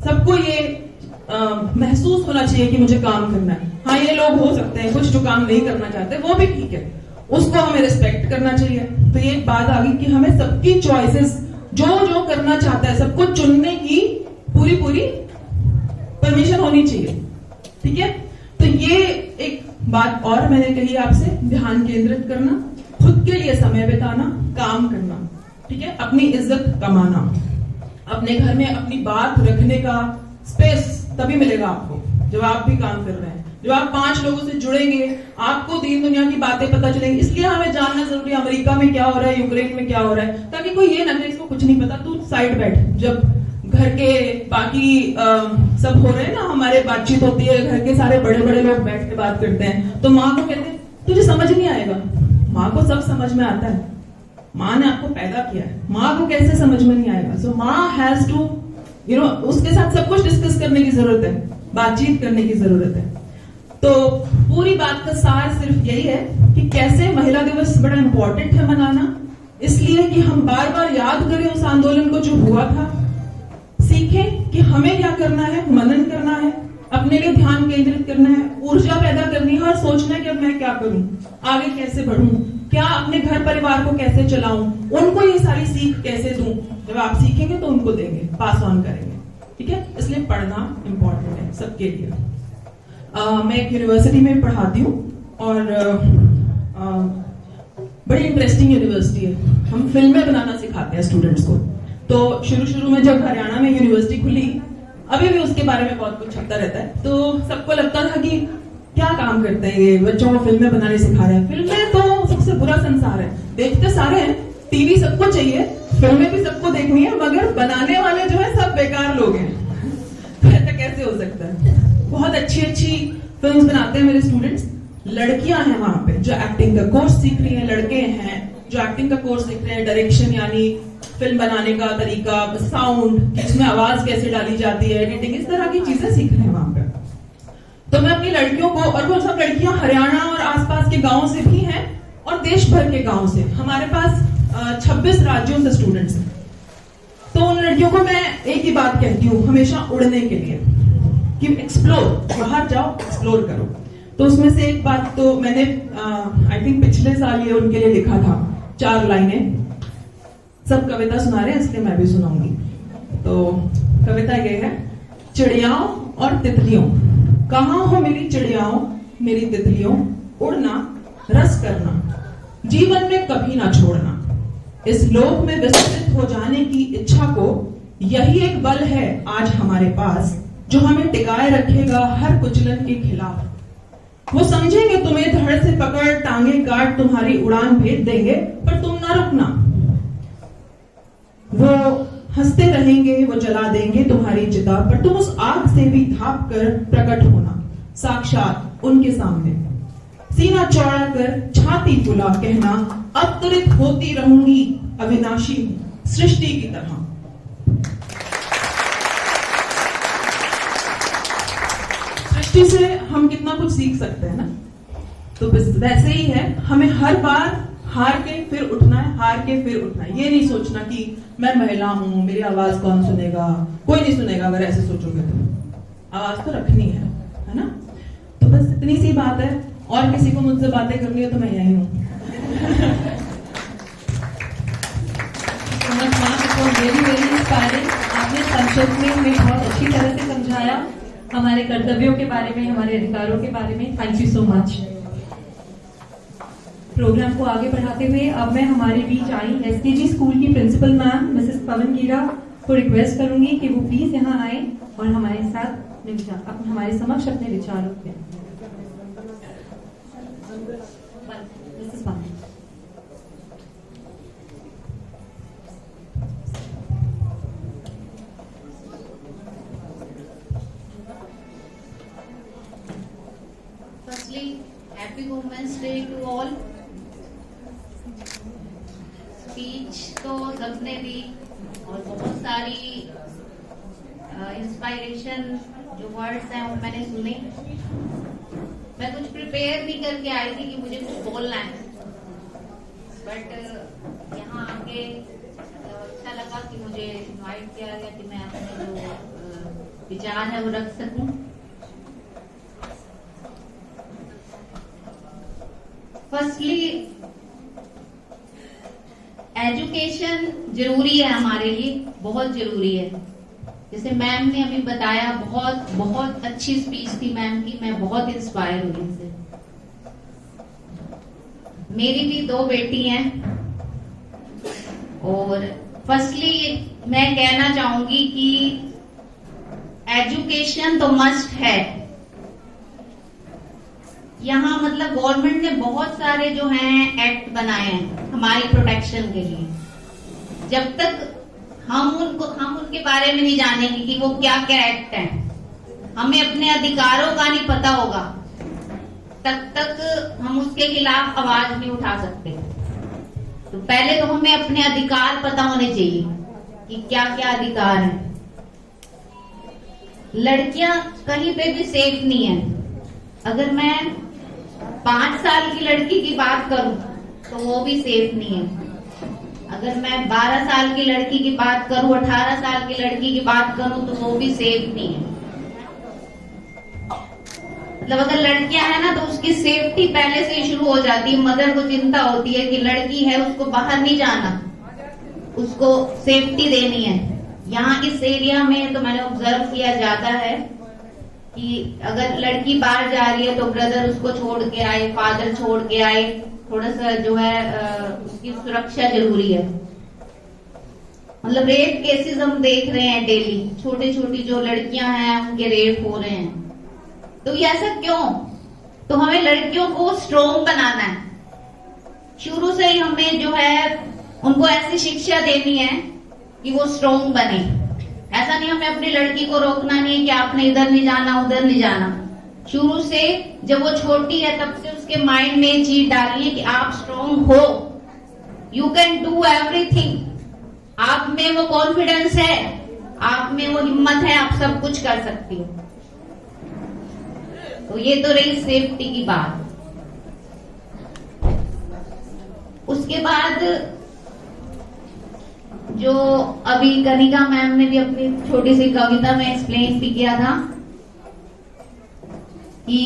सबको ये महसूस होना चाहिए कि मुझे काम करना है। हाँ ये लोग हो सकते हैं कुछ जो काम नहीं करना चाहते, वो भी ठीक है, उसको हमें रिस्पेक्ट करना चाहिए। तो ये बात आ गई कि हमें सबकी चॉइसेस, जो जो करना चाहता है सबको चुनने की पूरी परमिशन होनी चाहिए, ठीक है। तो ये एक बात और मैंने कही आपसे, ध्यान केंद्रित करना, खुद के लिए समय बिताना, काम करना, ठीक है, अपनी इज्जत कमाना, अपने घर में अपनी बात रखने का स्पेस तभी मिलेगा आपको जब आप भी काम कर रहे हैं। जब आप 5 लोगों से जुड़ेंगे आपको दीन दुनिया की बातें पता चलेंगी। इसलिए हमें जानना जरूरी है अमेरिका में क्या हो रहा है, यूक्रेन में क्या हो रहा है, ताकि कोई ये ना कहे इसको कुछ नहीं पता, तू साइड बैठ। जब घर के बाकी सब हो रहे हैं ना, हमारे बातचीत होती है, घर के सारे बड़े बड़े लोग बैठ के बात करते हैं, तो माँ को कहते हैं तुझे समझ नहीं आएगा। माँ को सब समझ में आता है, माँ ने आपको पैदा किया है, माँ को कैसे समझ में नहीं आएगा। सो माँ हैज टू उसके साथ सब कुछ डिस्कस करने की जरूरत है, बातचीत करने की जरूरत है। तो पूरी बात का सार सिर्फ यही है कि कैसे महिला दिवस बड़ा इंपॉर्टेंट है मनाना, इसलिए कि हम बार बार याद करें उस आंदोलन को जो हुआ था, सीखें कि हमें क्या करना है, मनन करना है, अपने लिए ध्यान केंद्रित करना है, ऊर्जा पैदा करनी है और सोचना है कि अब मैं क्या करूं, आगे कैसे बढ़ूं, क्या अपने घर परिवार को कैसे चलाऊं, उनको ये सारी सीख कैसे दूं। जब आप सीखेंगे तो उनको देंगे, पास ऑन करेंगे, ठीक है। इसलिए पढ़ना इंपॉर्टेंट है सबके लिए। मैं एक यूनिवर्सिटी में पढ़ाती हूँ और बड़ी इंटरेस्टिंग यूनिवर्सिटी है। हम फिल्में बनाना सिखाते हैं स्टूडेंट्स को। तो शुरू में जब हरियाणा में यूनिवर्सिटी खुली, अभी भी उसके बारे में बहुत कुछ छपता रहता है, तो सबको लगता था कि क्या काम करते हैं ये, बच्चों को फिल्में बनाने सिखा रहे हैं। फिल्में तो सबसे बुरा संसार है, देखते सारे हैं, टीवी सबको चाहिए, फिल्में भी सबको देखनी है, मगर बनाने वाले जो है सब बेकार लोग हैं। तो ऐसा कैसे हो सकता है? बहुत अच्छी अच्छी फिल्म्स बनाते हैं मेरे स्टूडेंट्स। लड़कियां हैं वहां पे जो एक्टिंग का कोर्स सीख रही हैं, लड़के हैं जो एक्टिंग का कोर्स सीख रहे हैं, डायरेक्शन यानी फिल्म बनाने का तरीका, साउंड, इसमें आवाज कैसे डाली जाती है, एडिटिंग, इस तरह की चीजें सीख रहे हैं वहां पे। तो मैं अपनी लड़कियों को, और वो सब लड़कियां हरियाणा और आसपास के गांव से भी हैं और देश भर के गांव से, हमारे पास 26 राज्यों से स्टूडेंट्स हैं। तो उन लड़कियों को मैं एक ही बात कहती हूँ हमेशा उड़ने के लिए कि एक्सप्लोर, बाहर जाओ, एक्सप्लोर करो। तो उसमें से एक बात तो मैंने आई थिंक पिछले साल ये उनके लिए लिखा था, 4 लाइनें। सब कविता सुना रहे हैं इसलिए मैं भी सुनाऊंगी। तो कविता ये है, चिड़ियाओं और तितलियों, कहाँ हो मेरी चिड़ियाओं मेरी तितलियों, उड़ना रस करना जीवन में कभी ना छोड़ना, इस लोक में विस्तृत हो जाने की इच्छा को, यही एक बल है आज हमारे पास जो हमें टिकाए रखेगा हर कुचलन के खिलाफ। वो समझेंगे तुम्हें धड़ से पकड़, टांगे काट तुम्हारी उड़ान भेज देंगे, पर तुम ना रुकना। वो हंसते रहेंगे, वो जला देंगे तुम्हारी चिता, पर तुम उस आग से भी धाप कर प्रकट होना साक्षात उनके सामने। सीना चौड़ा कर छाती फुला कहना, अवतरित होती रहूंगी अविनाशी सृष्टि की तरह। सृष्टि से हम कितना कुछ सीख सकते हैं ना। तो बस वैसे ही है, हमें हर बार हार के फिर उठना है, हार के फिर उठना है। ये नहीं सोचना कि मैं महिला हूं, मेरी आवाज कौन सुनेगा, कोई नहीं सुनेगा। अगर ऐसे सोचोगे तो आवाज तो रखनी है ना। तो बस इतनी सी बात है, और किसी को मुझसे बातें करनी है तो मैं यही हूँ। Very very inspiring. आपने संक्षिप्त में हमें बहुत अच्छी तरह से समझाया हमारे कर्तव्यों के बारे में, हमारे अधिकारों के बारे में। Thank you so much. Program को आगे बढ़ाते हुए अब मैं हमारे बीच आई एसकेजी स्कूल की principal ma'am Mrs Pawan Kira को रिक्वेस्ट करूंगी कि वो प्लीज यहाँ आए और हमारे साथ हमारे समक्ष अपने विचार रखें। Mrs Pawan. Firstly, Happy Women's Day to all. Speech तो सबने दी और बहुत सारी इंस्पायरेशन जो वर्ड्स हैं वो मैंने सुने। मैं कुछ प्रिपेयर नहीं करके आई थी कि मुझे कुछ बोलना है, बट यहाँ आके अच्छा लगा कि मुझे इनवाइट किया गया कि मैं अपने जो विचार है वो रख सकूं। फर्स्टली, एजुकेशन जरूरी है हमारे लिए, बहुत जरूरी है। जैसे मैम ने अभी बताया, बहुत बहुत अच्छी स्पीच थी मैम की, मैं बहुत इंस्पायर हुई इनसे। मेरी भी 2 बेटी हैं और फर्स्टली मैं कहना चाहूंगी कि एजुकेशन तो मस्ट है, यहाँ मतलब गवर्नमेंट ने बहुत सारे जो हैं एक्ट बनाए हैं हमारी प्रोटेक्शन के लिए। जब तक हम उनके बारे में नहीं जानेंगे कि वो क्या क्या एक्ट हैं, हमें अपने अधिकारों का नहीं पता होगा, तब तक हम उसके खिलाफ आवाज नहीं उठा सकते। तो पहले तो हमें अपने अधिकार पता होने चाहिए कि क्या क्या अधिकार हैं। लड़कियां कहीं पे भी सेफ नहीं है। अगर मैं 5 साल की लड़की की बात करूं तो वो भी सेफ नहीं है। अगर मैं 12 साल की लड़की की बात करूं, 18 साल की लड़की की बात करूं तो वो भी सेफ नहीं है। मतलब अगर लड़कियां है ना तो उसकी सेफ्टी पहले से ही शुरू हो जाती है। मदर को चिंता होती है कि लड़की है, उसको बाहर नहीं जाना, उसको सेफ्टी देनी है। यहाँ इस एरिया में तो मैंने ऑब्जर्व किया जाता है कि अगर लड़की बाहर जा रही है तो ब्रदर उसको छोड़ के आए, फादर छोड़ के आए। थोड़ा सा जो है उसकी सुरक्षा जरूरी है। मतलब रेप केसेस हम देख रहे हैं डेली, छोटी छोटी जो लड़कियां हैं उनके रेप हो रहे हैं। तो ये ऐसा क्यों? तो हमें लड़कियों को स्ट्रोंग बनाना है। शुरू से ही हमें जो है उनको ऐसी शिक्षा देनी है कि वो स्ट्रोंग बने। ऐसा नहीं हमें अपनी लड़की को रोकना नहीं है कि आपने इधर नहीं जाना, उधर नहीं जाना। शुरू से जब वो छोटी है तब से उसके माइंड में ये चीज डालिए कि आप स्ट्रोंग हो, यू कैन डू एवरीथिंग। आप में वो कॉन्फिडेंस है, आप में वो हिम्मत है, आप सब कुछ कर सकती हो। तो ये तो रही सेफ्टी की बात। उसके बाद जो अभी कनिका मैम ने भी अपनी छोटी सी कविता में एक्सप्लेन भी किया था कि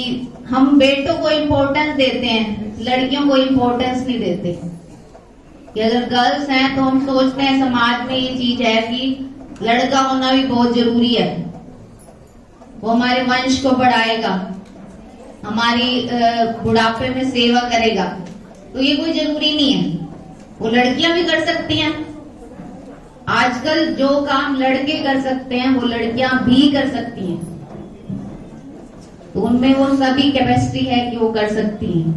हम बेटों को इम्पोर्टेंस देते हैं, लड़कियों को इम्पोर्टेंस नहीं देते। कि अगर गर्ल्स हैं तो हम सोचते हैं समाज में ये चीज है कि लड़का होना भी बहुत जरूरी है, वो हमारे वंश को बढ़ाएगा, हमारी बुढ़ापे में सेवा करेगा। तो ये कोई जरूरी नहीं है, वो लड़कियां भी कर सकती हैं। आजकल जो काम लड़के कर सकते हैं वो लड़कियां भी कर सकती हैं। तो उनमें वो सभी कैपेसिटी है कि वो कर सकती हैं।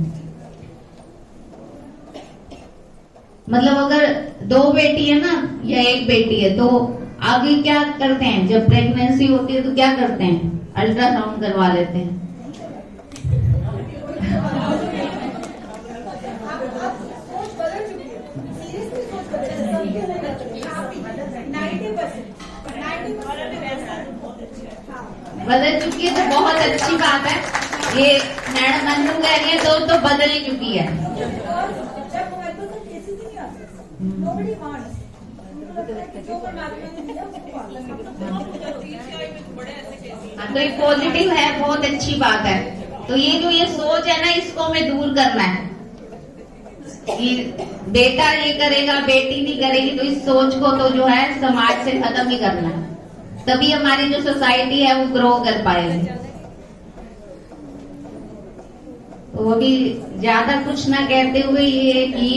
मतलब अगर 2 बेटी है ना या 1 बेटी है तो आगे क्या करते हैं? जब प्रेगनेंसी होती है तो क्या करते हैं? अल्ट्रासाउंड करवा लेते हैं। बदल चुकी है तो बहुत अच्छी बात है। ये मैडम अनु कह रही है तो बदल ही चुकी है। हाँ, तो ये पॉजिटिव है, बहुत अच्छी बात है। तो ये जो ये सोच है ना, इसको हमें दूर करना है कि बेटा ये करेगा बेटी नहीं करेगी। तो इस सोच को तो जो है समाज से खत्म ही करना है, तभी हमारी जो सोसाइटी है वो ग्रो कर पाएगी। तो अभी ज्यादा कुछ ना कहते हुए ये कि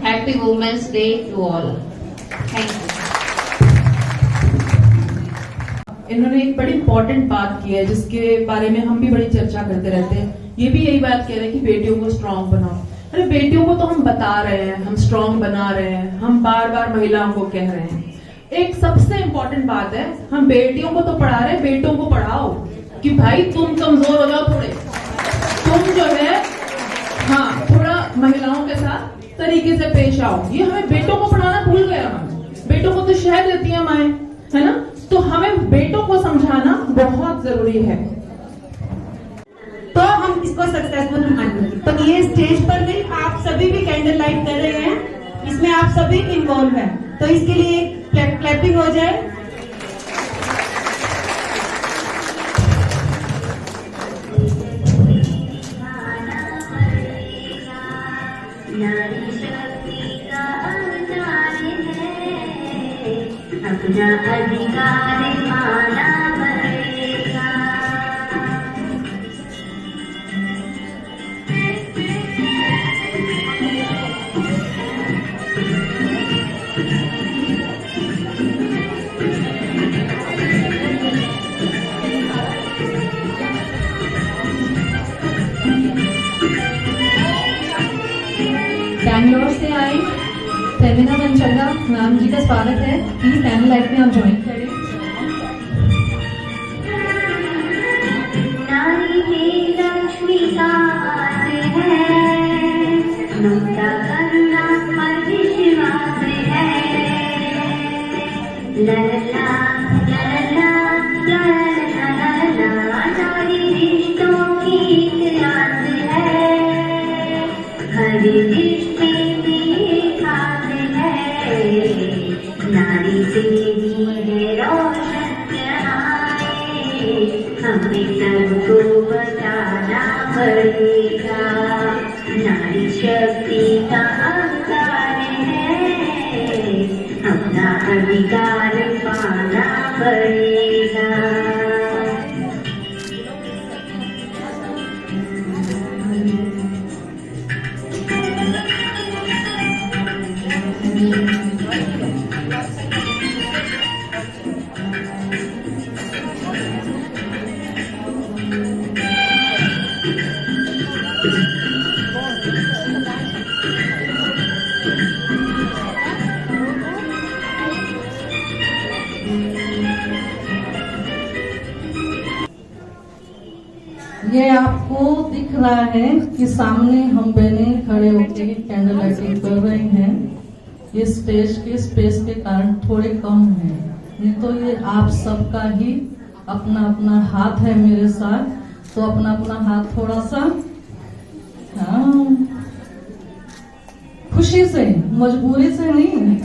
happy women's day to all. Thank you. इन्होंने एक बड़ी इंपॉर्टेंट बात की है जिसके बारे में हम भी बड़ी चर्चा करते रहते हैं। ये भी यही बात कह रहे हैं कि बेटियों को स्ट्रांग बनाओ। अरे बेटियों को तो हम बता रहे हैं, हम स्ट्रांग बना रहे हैं, हम बार बार महिलाओं को कह रहे हैं। एक सबसे इम्पोर्टेंट बात है, हम बेटियों को तो पढ़ा रहे हैं, बेटों को पढ़ाओ कि भाई तुम कमजोर हो जाओ थोड़े, तुम जो है हाँ थोड़ा महिलाओं के साथ तरीके से पेश आओ। ये हमें बेटों को पढ़ाना भूल गया हम। बेटों को तो शहद देती है माए, है ना? तो हमें बेटों को समझाना बहुत जरूरी है, तो हम इसको सक्सेसफुल मानेंगे। तो ये स्टेज पर नहीं, आप सभी भी कैंडल लाइट कर रहे हैं, इसमें आप सभी इन्वॉल्व हैं। तो इसके लिए क्लैपिंग हो जाए। अपना अधिकार माना पड़ेगा। बैंगलोर से आए फेमिना मंचंदा मैम जी का स्वागत है। प्लीज कैंडल लाइट में आप ज्वाइन करें। नारी में लक्ष्मी साथ है, ममता करुणा पर विश्वास है। लला लला लला लला, नारी रिश्तों की इतिहास है। हर रिश्ते में खास है, नारी तेरी है रोशन जहाए। हमें सबको बचाना पड़ेगा, नारी शक्ति का अवतार है। अपना अधिकार पाना पड़ेगा। ये आपको दिख रहा है कि सामने हम बहनें खड़े होकर कैंडल लाइटिंग कर रहे हैं। ये स्टेज के स्पेस के कारण थोड़े कम है, नहीं तो ये आप सबका ही अपना अपना हाथ है मेरे साथ। तो अपना अपना हाथ थोड़ा सा खुशी से, मजबूरी से नहीं,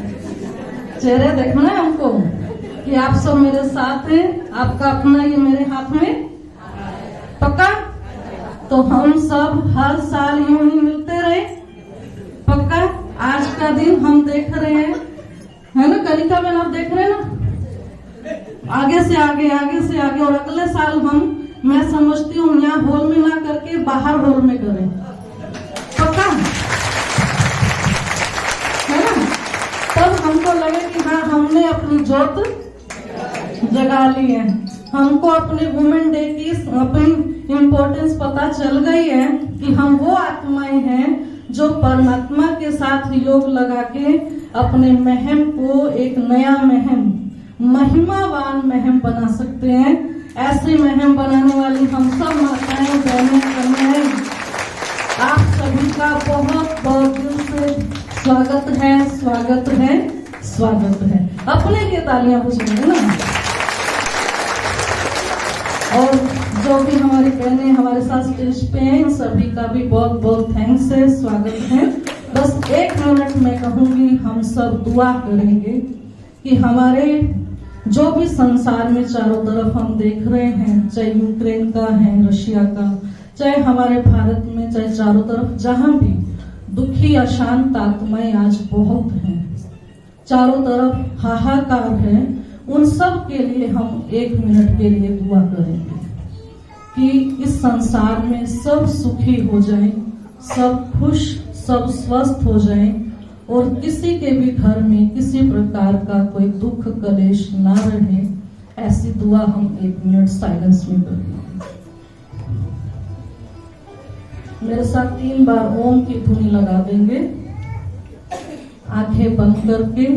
चेहरे देखना है हमको कि आप सब मेरे साथ हैं। आपका अपना ये मेरे हाथ में पक्का। तो हम सब हर साल यूं ही मिलते रहे पक्का। आज का दिन हम देख रहे हैं, है ना कनिका बहन, आप देख रहे हैं ना, आगे से आगे, आगे से आगे। और अगले साल हम, मैं समझती हूँ यहाँ हॉल में ना करके बाहर हॉल में करें पक्का, है ना। तब हमको लगे कि हाँ हमने अपनी जोत जगा ली है। हमको अपने वुमेन डे की अपनी इम्पोर्टेंस पता चल गई है कि हम वो आत्माएं हैं जो परमात्मा के साथ योग लगा के अपने महम को एक नया महम, महिमावान महम बना सकते हैं। ऐसे महम बनाने वाली हम सब माताएं बहनें कन्याएं, आप सभी का बहुत बहुत दिल से स्वागत है, स्वागत है, स्वागत है। अपने लिए तालियां बजाएंगे ना। और जो भी हमारी बहनें हमारे साथ स्टेज पे हैं, इन सभी का भी बहुत बहुत थैंक्स है, स्वागत है। बस 1 मिनट में कहूंगी, हम सब दुआ करेंगे कि हमारे जो भी संसार में चारों तरफ हम देख रहे हैं, चाहे यूक्रेन का है, रशिया का, चाहे हमारे भारत में, चाहे चारों तरफ जहां भी दुखी अशांत आत्माएं आज बहुत हैं, चारों तरफ हाहाकार है, उन सब के लिए हम 1 मिनट के लिए दुआ करेंगे कि इस संसार में सब सुखी हो जाएं, सब खुश, सब स्वस्थ हो जाएं और किसी के भी घर में किसी प्रकार का कोई दुख कलेश ना रहे। ऐसी दुआ हम 1 मिनट साइलेंस में करेंगे। मेरे साथ 3 बार ओम की धुनी लगा देंगे, आंखें बंद करके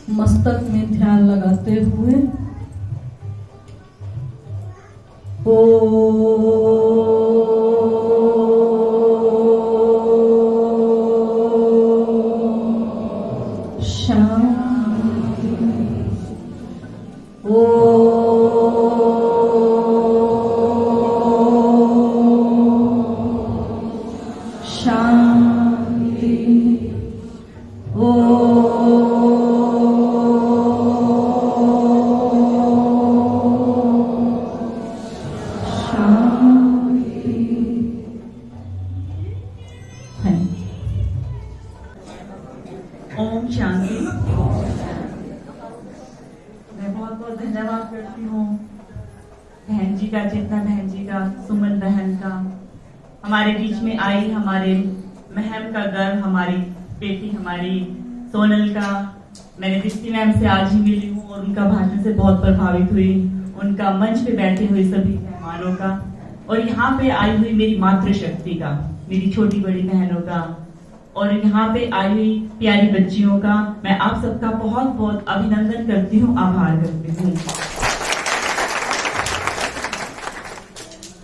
मस्तक में ध्यान लगाते हुए। शांति। शांति। ओम शांति। मैं बहुत बहुत धन्यवाद करती हूँ बहन जी का, चेतना बहन जी का, सुमन बहन का, हमारे बीच में आई, हमारे महम का गर्व, हमारी बेटी हमारी सोनल का। मैंने दृष्टि मैम से आज ही मिली हूँ और उनका भाषण से बहुत प्रभावित हुई, उनका मंच पे बैठे हुए सभी मेहमानों का, और यहाँ पे आई हुई मेरी मातृशक्ति का, मेरी छोटी बड़ी बहनों का, और यहाँ पे आई हुई प्यारी बच्चियों का मैं आप सबका बहुत बहुत अभिनंदन करती हूँ, आभार करती हूँ।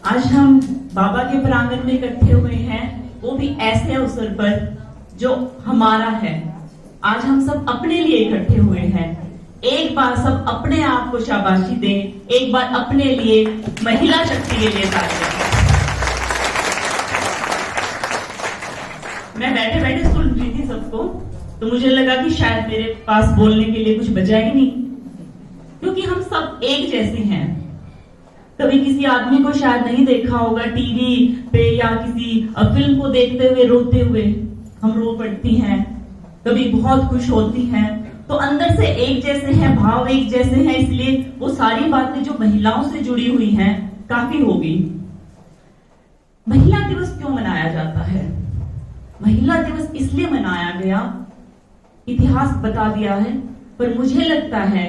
आज हम बाबा के प्रांगण में इकट्ठे हुए हैं, वो भी ऐसे अवसर पर जो हमारा है। आज हम सब अपने लिए इकट्ठे हुए हैं। एक बार सब अपने आप को शाबाशी दें, एक बार अपने लिए महिला शक्ति के लिए तालियां। मैं बैठे बैठे सुन रही थी सबको, तो मुझे लगा कि शायद मेरे पास बोलने के लिए कुछ बचा ही नहीं, क्योंकि हम सब एक जैसे हैं। कभी किसी आदमी को शायद नहीं देखा होगा टीवी पे या किसी फिल्म को देखते हुए रोते हुए, हम रो पड़ती हैं, कभी बहुत खुश होती हैं, तो अंदर से एक जैसे हैं, भाव एक जैसे हैं, इसलिए वो सारी बातें जो महिलाओं से जुड़ी हुई हैं काफी होगी। महिला दिवस क्यों मनाया जाता है? महिला दिवस इसलिए मनाया गया, इतिहास बता दिया है, पर मुझे लगता है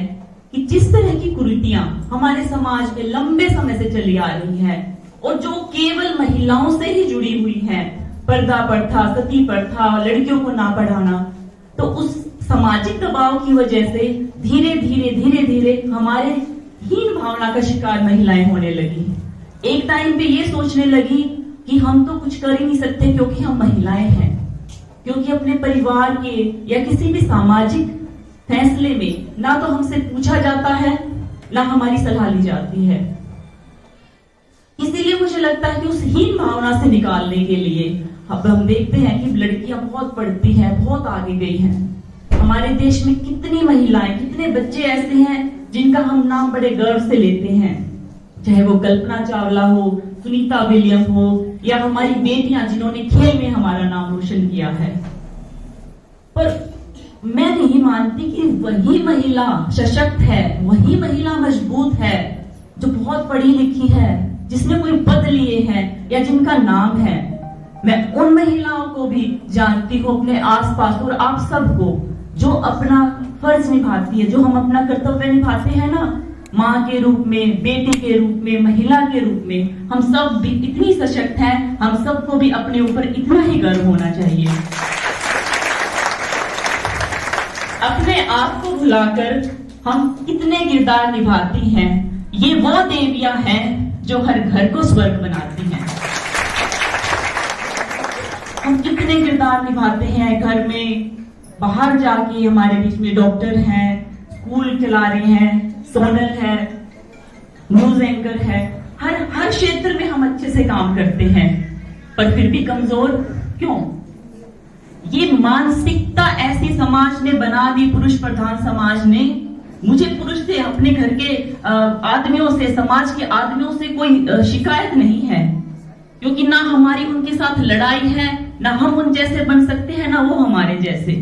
कि जिस तरह की कुरीतियां हमारे समाज में लंबे समय से चली आ रही हैं और जो केवल महिलाओं से ही जुड़ी हुई हैं, पर्दा प्रथा, सती प्रथा, लड़कियों को ना पढ़ाना, तो उस सामाजिक दबाव की वजह से धीरे धीरे हमारे हीन भावना का शिकार महिलाएं होने लगी। एक टाइम पे ये सोचने लगी कि हम तो कुछ कर ही नहीं सकते क्योंकि हम महिलाएं हैं, क्योंकि अपने परिवार के या किसी भी सामाजिक फैसले में ना तो हमसे पूछा जाता है, ना हमारी सलाह ली जाती है। इसीलिए मुझे लगता है कि उस हीन भावना से निकालने के लिए अब हम देखते हैं कि लड़कियां बहुत पढ़ती हैं, बहुत आगे गई हैं। हमारे देश में कितनी महिलाएं, कितने बच्चे ऐसे हैं जिनका हम नाम बड़े गर्व से लेते हैं, चाहे वो कल्पना चावला हो, सुनीता विलियम हो, या हमारी बेटियां जिन्होंने खेल में हमारा नाम रोशन किया है। पर मैं नहीं मानती कि वही महिला सशक्त है, वही महिला मजबूत है जो बहुत पढ़ी लिखी है, जिसने कोई पद लिए हैं या जिनका नाम है। मैं उन महिलाओं को भी जानती हूँ अपने आसपास, और आप सबको, जो अपना फर्ज निभाती है, जो हम अपना कर्तव्य निभाते हैं ना, माँ के रूप में, बेटी के रूप में, महिला के रूप में, हम सब भी इतनी सशक्त हैं, हम सबको भी अपने ऊपर इतना ही गर्व होना चाहिए। अपने आप को भुलाकर हम कितने किरदार निभाती हैं। ये वो देवियां हैं जो हर घर को स्वर्ग बनाती हैं। हम कितने किरदार निभाते हैं घर में, बाहर जाके हमारे बीच में डॉक्टर हैं, स्कूल चला रहे हैं, सोनल है, न्यूज एंकर है, हर क्षेत्र में हम अच्छे से काम करते हैं, पर फिर भी कमजोर क्यों? ये मानसिकता ऐसी समाज ने बना दी, पुरुष प्रधान समाज ने। मुझे पुरुष से, अपने घर के आदमियों से, समाज के आदमियों से कोई शिकायत नहीं है, क्योंकि ना हमारी उनके साथ लड़ाई है, ना हम उन जैसे बन सकते हैं, ना वो हमारे जैसे।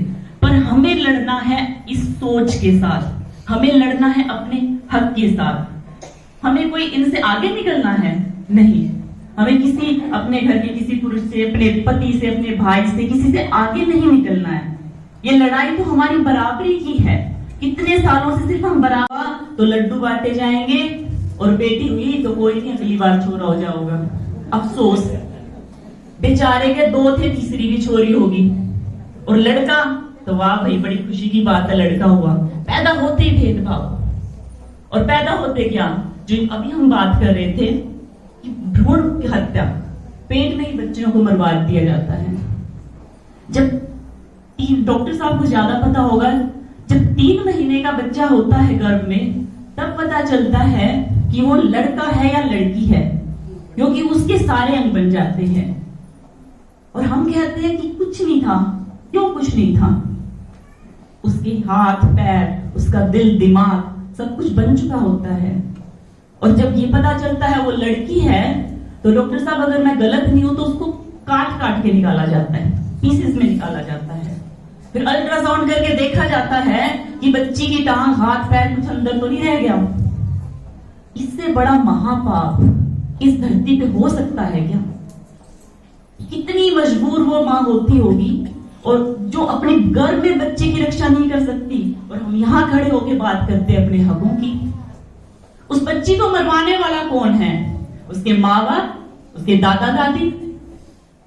पर हमें लड़ना है इस सोच के साथ, हमें लड़ना है अपने हक के साथ। हमें कोई इनसे आगे निकलना है नहीं, हमें किसी अपने घर के किसी पुरुष से, अपने पति से, अपने भाई से, किसी से आगे नहीं निकलना है। ये लड़ाई तो हमारी बराबरी की है। कितने सालों से सिर्फ हम बराबर, तो लड्डू बांटे जाएंगे, और बेटी हुई तो कोई नहीं, अगली बार छोरा हो जाओगा। अफसोस, बेचारे के 2 थे, तीसरी भी छोरी होगी। और लड़का तो वाह भाई, बड़ी खुशी की बात है, लड़का हुआ। पैदा होते ही भेदभाव, और पैदा होते क्या, जो अभी हम बात कर रहे थे कि भ्रूण की हत्या, पेट में ही बच्चों को मरवा दिया जाता है। जब डॉक्टर साहब को ज्यादा पता होगा, जब 3 महीने का बच्चा होता है गर्भ में, तब पता चलता है कि वो लड़का है या लड़की है, क्योंकि उसके सारे अंग बन जाते हैं। और हम कहते हैं कि कुछ नहीं था। क्यों कुछ नहीं था? उसके हाथ पैर, उसका दिल दिमाग सब कुछ बन चुका होता है। और जब ये पता चलता है वो लड़की है, तो डॉक्टर साहब, अगर मैं गलत नहीं हूं, तो उसको काट काट के निकाला जाता है, पीसेस में निकाला जाता है। फिर अल्ट्रासाउंड करके देखा जाता है कि बच्ची की टांग, हाथ पैर कुछ अंदर तो नहीं रह गया। इससे बड़ा महापाप इस धरती पे हो सकता है क्या? कितनी मजबूर वो माँ होती होगी, और जो अपने गर्भ में बच्चे की रक्षा नहीं कर सकती, और हम यहाँ खड़े होकर बात करते हैं अपने हकों की। उस बच्ची को मरवाने वाला कौन है? उसके माँ बाप, उसके दादा दादी,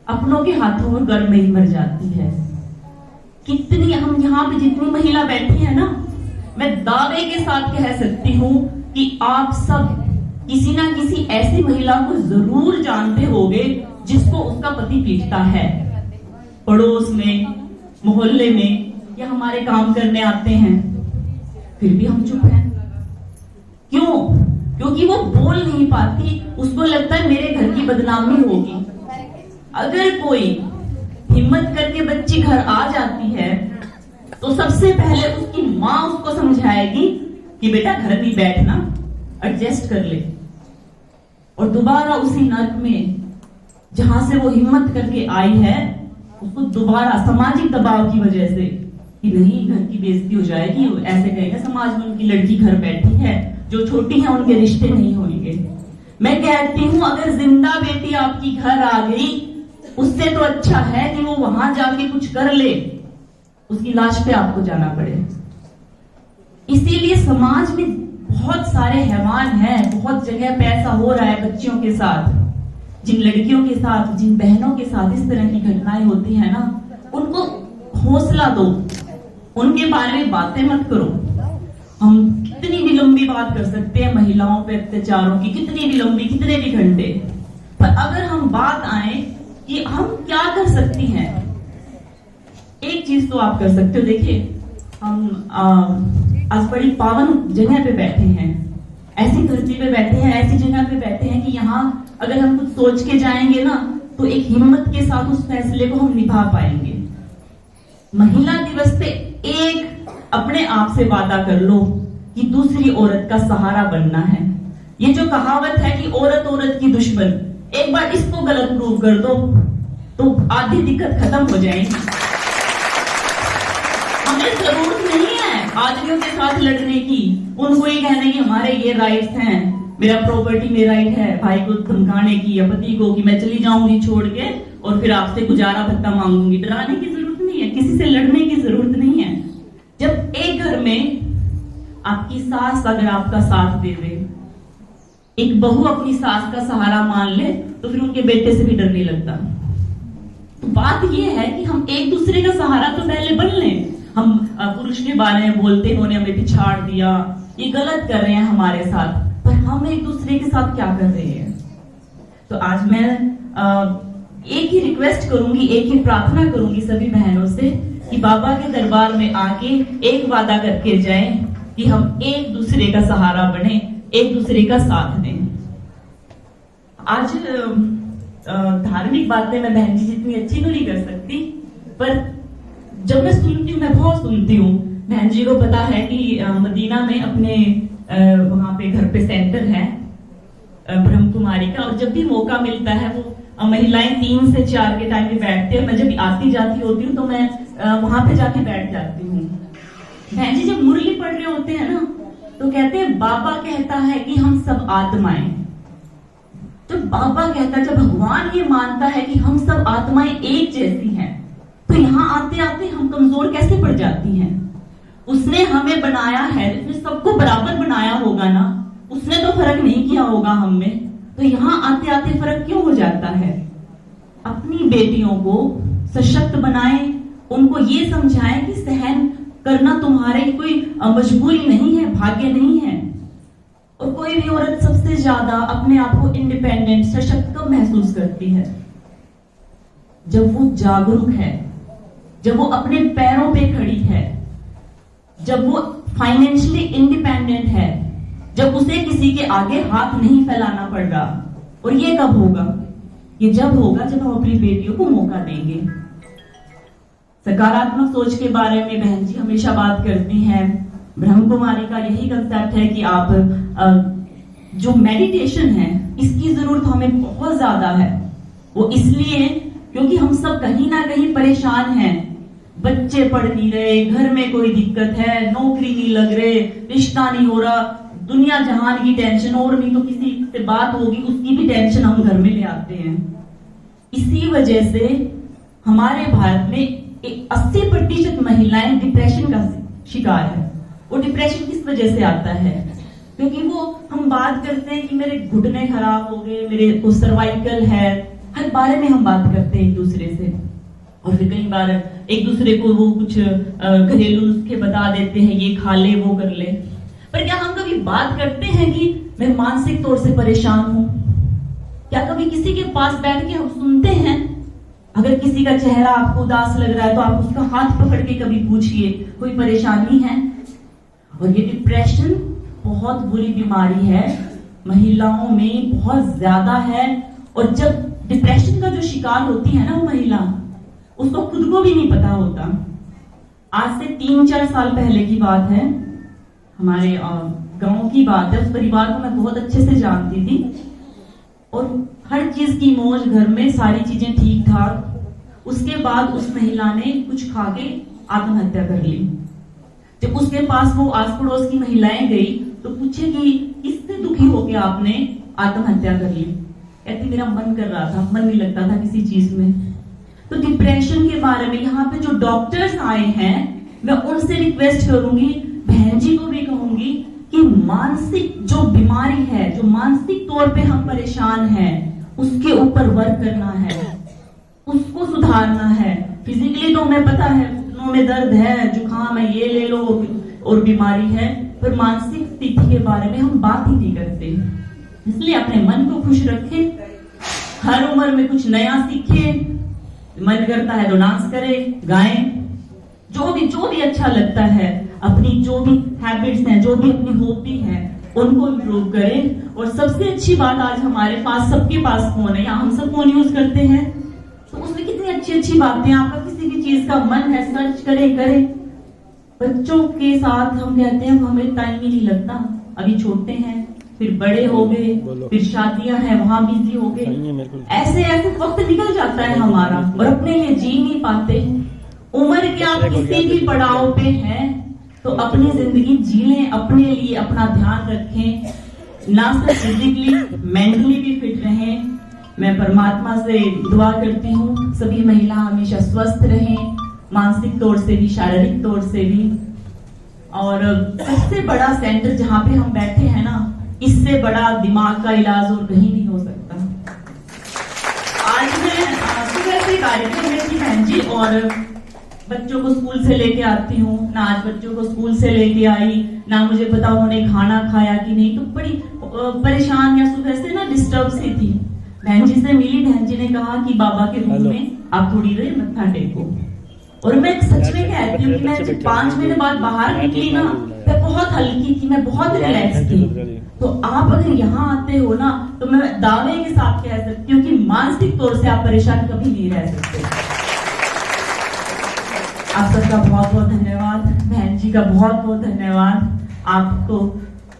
अपनों के हाथों में गर्भ में ही मर जाती है। कितनी हम यहाँ पे जितनी महिला बैठी है ना, मैं दावे के साथ कह सकती हूँ कि आप सब किसी ना किसी ऐसी महिला को जरूर जानते होंगे जिसको उसका पति पीटता है, पड़ोस में, मोहल्ले में, या हमारे काम करने आते हैं, फिर भी हम चुप हैं। क्यों? क्योंकि वो बोल नहीं पाती, उसको लगता है मेरे घर की बदनामी होगी। अगर कोई हिम्मत करके बच्ची घर आ जाती है तो सबसे पहले उसकी माँ उसको समझाएगी कि बेटा घर नहीं बैठना, एडजस्ट कर ले, और दोबारा उसी नर्क में जहां से वो हिम्मत करके आई है उसको दोबारा सामाजिक दबाव की वजह से कि नहीं घर की बेइज्जती हो जाएगी, ऐसे कहेगा समाज में उनकी लड़की घर बैठी है, जो छोटी है उनके रिश्ते नहीं होंगे। मैं कहती हूँ अगर जिंदा बेटी आपकी घर आ गई उससे तो अच्छा है कि वो वहां जाके कुछ कर ले, उसकी लाश पे आपको जाना पड़े। इसीलिए समाज में बहुत सारे हैवान हैं, बहुत जगह पे ऐसा हो रहा है बच्चियों के साथ, जिन लड़कियों के साथ, जिन बहनों के साथ इस तरह की घटनाएं होती है ना, उनको हौसला दो, उनके बारे में बातें मत करो। हम कितनी भी लंबी बात कर सकते हैं महिलाओं पे अत्याचारों की, कितनी भी लंबी, कितने भी घंटे, पर अगर हम बात आए कि हम क्या कर सकती हैं, एक चीज तो आप कर सकते हो। देखिए हम आज बड़ी पावन जगह पे बैठे हैं, ऐसी धरती पे बैठे हैं, ऐसी जगह पे बैठे हैं कि यहाँ अगर हम कुछ सोच के जाएंगे ना तो एक हिम्मत के साथ उस फैसले को हम निभा पाएंगे। महिला दिवस पे एक अपने आप से वादा कर लो कि दूसरी औरत का सहारा बनना है। ये जो कहावत है कि औरत औरत की दुश्मन, एक बार इसको गलत प्रूव कर दो तो आधी दिक्कत खत्म हो जाएगी। हमें जरूरत नहीं है आदमियों के साथ लड़ने की, उनको ये कहने की हमारे ये राइट्स हैं, मेरा प्रॉपर्टी में राइट है, भाई को धमकाने की या पति को कि मैं चली जाऊंगी छोड़ के और फिर आपसे गुजारा भत्ता मांगूंगी। डराने की जरूरत नहीं है, किसी से लड़ने की जरूरत नहीं है। जब एक घर में आपकी सास अगर आपका साथ दे दे, एक बहू अपनी सास का सहारा मान ले, तो फिर उनके बेटे से भी डर नहीं लगता। तो बात यह है कि हम एक दूसरे का सहारा तो पहले बन लें। हम पुरुष के बारे में बोलते हैं उन्होंने हमें पिछाड़ दिया, ये गलत कर रहे हैं हमारे साथ, पर हम एक दूसरे के साथ क्या कर रहे हैं? तो आज मैं एक ही रिक्वेस्ट करूंगी, एक ही प्रार्थना करूंगी सभी बहनों से कि बाबा के दरबार में आके एक वादा करके जाएं कि हम एक दूसरे का सहारा बने, एक दूसरे का साथ दें। आज धार्मिक बातें मैं बहन जी जितनी अच्छी तो नहीं कर सकती, पर जब मैं सुनती हूँ, मैं बहुत सुनती हूँ। बहन जी को पता है कि मदीना में अपने वहां पे घर पे सेंटर है ब्रह्म कुमारी का, और जब भी मौका मिलता है वो महिलाएं 3 से 4 के टाइम पे बैठते हैं। मैं जब आती जाती होती हूँ तो मैं वहां पे जाके बैठ जाती हूँ। बहन जी जब मुरली पढ़ रहे होते हैं ना तो कहते हैं बाबा कहता है कि हम सब आत्माएं, जब बाबा कहता है, जब भगवान ये मानता है कि हम सब आत्माएं एक जैसी हैं, तो यहाँ आते आते हम कमजोर कैसे पड़ जाती हैं? उसने हमें बनाया है, उसने सबको बराबर बनाया होगा ना, उसने तो फर्क नहीं किया होगा हम में, तो यहाँ आते आते फर्क क्यों हो जाता है? अपनी बेटियों को सशक्त बनाएं, उनको ये समझाएं कि सहन करना तुम्हारे कोई मजबूरी नहीं है, भाग्य नहीं है। और कोई भी औरत सबसे ज्यादा अपने आप को इंडिपेंडेंट, सशक्त कब महसूस करती है? जब वो जागरूक है, जब वो अपने पैरों पे खड़ी है, जब वो फाइनेंशियली इंडिपेंडेंट है, जब उसे किसी के आगे हाथ नहीं फैलाना पड़ रहा। और ये कब होगा? ये जब होगा जब हम अपनी बेटियों को मौका देंगे। सकारात्मक सोच के बारे में बहन जी हमेशा बात करती हैं। ब्रह्म कुमारी का यही कंसेप्ट है कि आप जो मेडिटेशन है इसकी जरूरत हमें बहुत ज्यादा है। वो इसलिए क्योंकि हम सब कहीं ना कहीं परेशान हैं, बच्चे पढ़ नहीं रहे, घर में कोई दिक्कत है, नौकरी नहीं लग रहे, रिश्ता नहीं हो रहा, दुनिया जहान की टेंशन, और नहीं तो किसी से बात होगी उसकी भी टेंशन हम घर में ले आते हैं। इसी वजह से हमारे भारत में 80% महिलाएं डिप्रेशन का शिकार है। वो डिप्रेशन किस वजह से आता है? क्योंकि वो हम बात करते हैं कि मेरे घुटने खराब हो गए, मेरे को सर्वाइकल है, हर बारे में हम बात करते हैं एक दूसरे से, और फिर कई बार एक दूसरे को वो कुछ घरेलू नुस्खे बता देते हैं, ये खा ले वो कर ले। पर क्या हम कभी बात करते हैं कि मैं मानसिक तौर से परेशान हूं? क्या कभी किसी के पास बैठ के हम सुनते हैं? अगर किसी का चेहरा आपको उदास लग रहा है तो आप उसका हाथ पकड़ के कभी पूछिए कोई परेशानी है। और ये डिप्रेशन बहुत बुरी बीमारी है, महिलाओं में बहुत ज्यादा है। और जब डिप्रेशन का जो शिकार होती है ना वो महिला, उसको खुद को भी नहीं पता होता। आज से 3-4 साल पहले की बात है, हमारे गांव की बात है। उस परिवार को मैं बहुत अच्छे से जानती थी और हर चीज की मौज, घर में सारी चीजें ठीक ठाक। उसके बाद उस महिला ने कुछ खा के आत्महत्या कर ली। जब उसके पास वो आस पड़ोस की महिलाएं गई तो पूछे कि किससे दुखी होकर आपने आत्महत्या कर ली? कहती मेरा मन कर रहा था, मन नहीं लगता था किसी चीज में। तो डिप्रेशन के बारे में यहाँ पे जो डॉक्टर्स आए हैं, मैं उनसे रिक्वेस्ट करूंगी, बहन जी को भी कहूंगी कि मानसिक जो बीमारी है, जो मानसिक तौर पे हम परेशान हैं, उसके ऊपर वर्क करना है, उसको सुधारना है। फिजिकली तो हमें पता है घुटनों में दर्द है, जुकाम है, ये ले लो और बीमारी है, पर मानसिक स्थिति के बारे में हम बात ही नहीं करते। इसलिए अपने मन को खुश रखें, हर उम्र में कुछ नया सीखें। मन करता है तो डांस करें, गाएं, जो भी अच्छा लगता है। अपनी जो भी हैबिट्स हैं, जो भी अपनी हॉबी है, उनको इम्प्रूव करें। और सबसे अच्छी बात, आज हमारे पास सबके पास फोन है, या हम सब फोन यूज करते हैं, तो उसमें कितनी अच्छी अच्छी बातें, आपका किसी भी चीज का मन है सर्च करें। बच्चों के साथ हम कहते हैं हमें टाइम ही नहीं लगता, अभी छोटे हैं, फिर बड़े हो गए, फिर शादियां हैं, वहां बिजी हो गए, ऐसे ऐसे वक्त निकल जाता है हमारा और अपने लिए जी नहीं पाते। उम्र के आप किसी भी पड़ाव पे हैं तो अपनी जिंदगी जी लें, अपने लिए अपना ध्यान रखें, ना सिर्फ फिजिकली मेंटली भी फिट रहें। मैं परमात्मा से दुआ करती हूँ सभी महिला हमेशा स्वस्थ रहें, मानसिक तौर से भी, शारीरिक तौर से भी। और सबसे बड़ा सेंटर जहाँ पे हम बैठे हैं ना, इससे बड़ा दिमाग का इलाज और कहीं नहीं हो सकता। आज मैं सुबह से कार्यक्रम में थी बहन जी, और बच्चों को स्कूल से लेके आती हूँ ना, आज बच्चों को स्कूल से लेके आई ना, मुझे पता उन्होंने खाना खाया कि नहीं, तो बड़ी परेशान या सुबह से ना डिस्टर्ब सी थी। बहन जी से मिली, बहन जी ने कहा कि बाबा के रूम में आप थोड़ी देर मत्था टेको। और मैं सच में कहती हूँ कि मैं जब 5 महीने बाद बाहर निकली ना, मैं बहुत हल्की थी, मैं बहुत रिलैक्स थी। तो आप अगर यहाँ आते हो ना, तो मैं दावे के साथ कह सकती हूँ कि मानसिक तौर से आप परेशान कभी नहीं रह सकते। आप सबका बहुत बहुत धन्यवाद, बहन जी का बहुत बहुत धन्यवाद। आपको,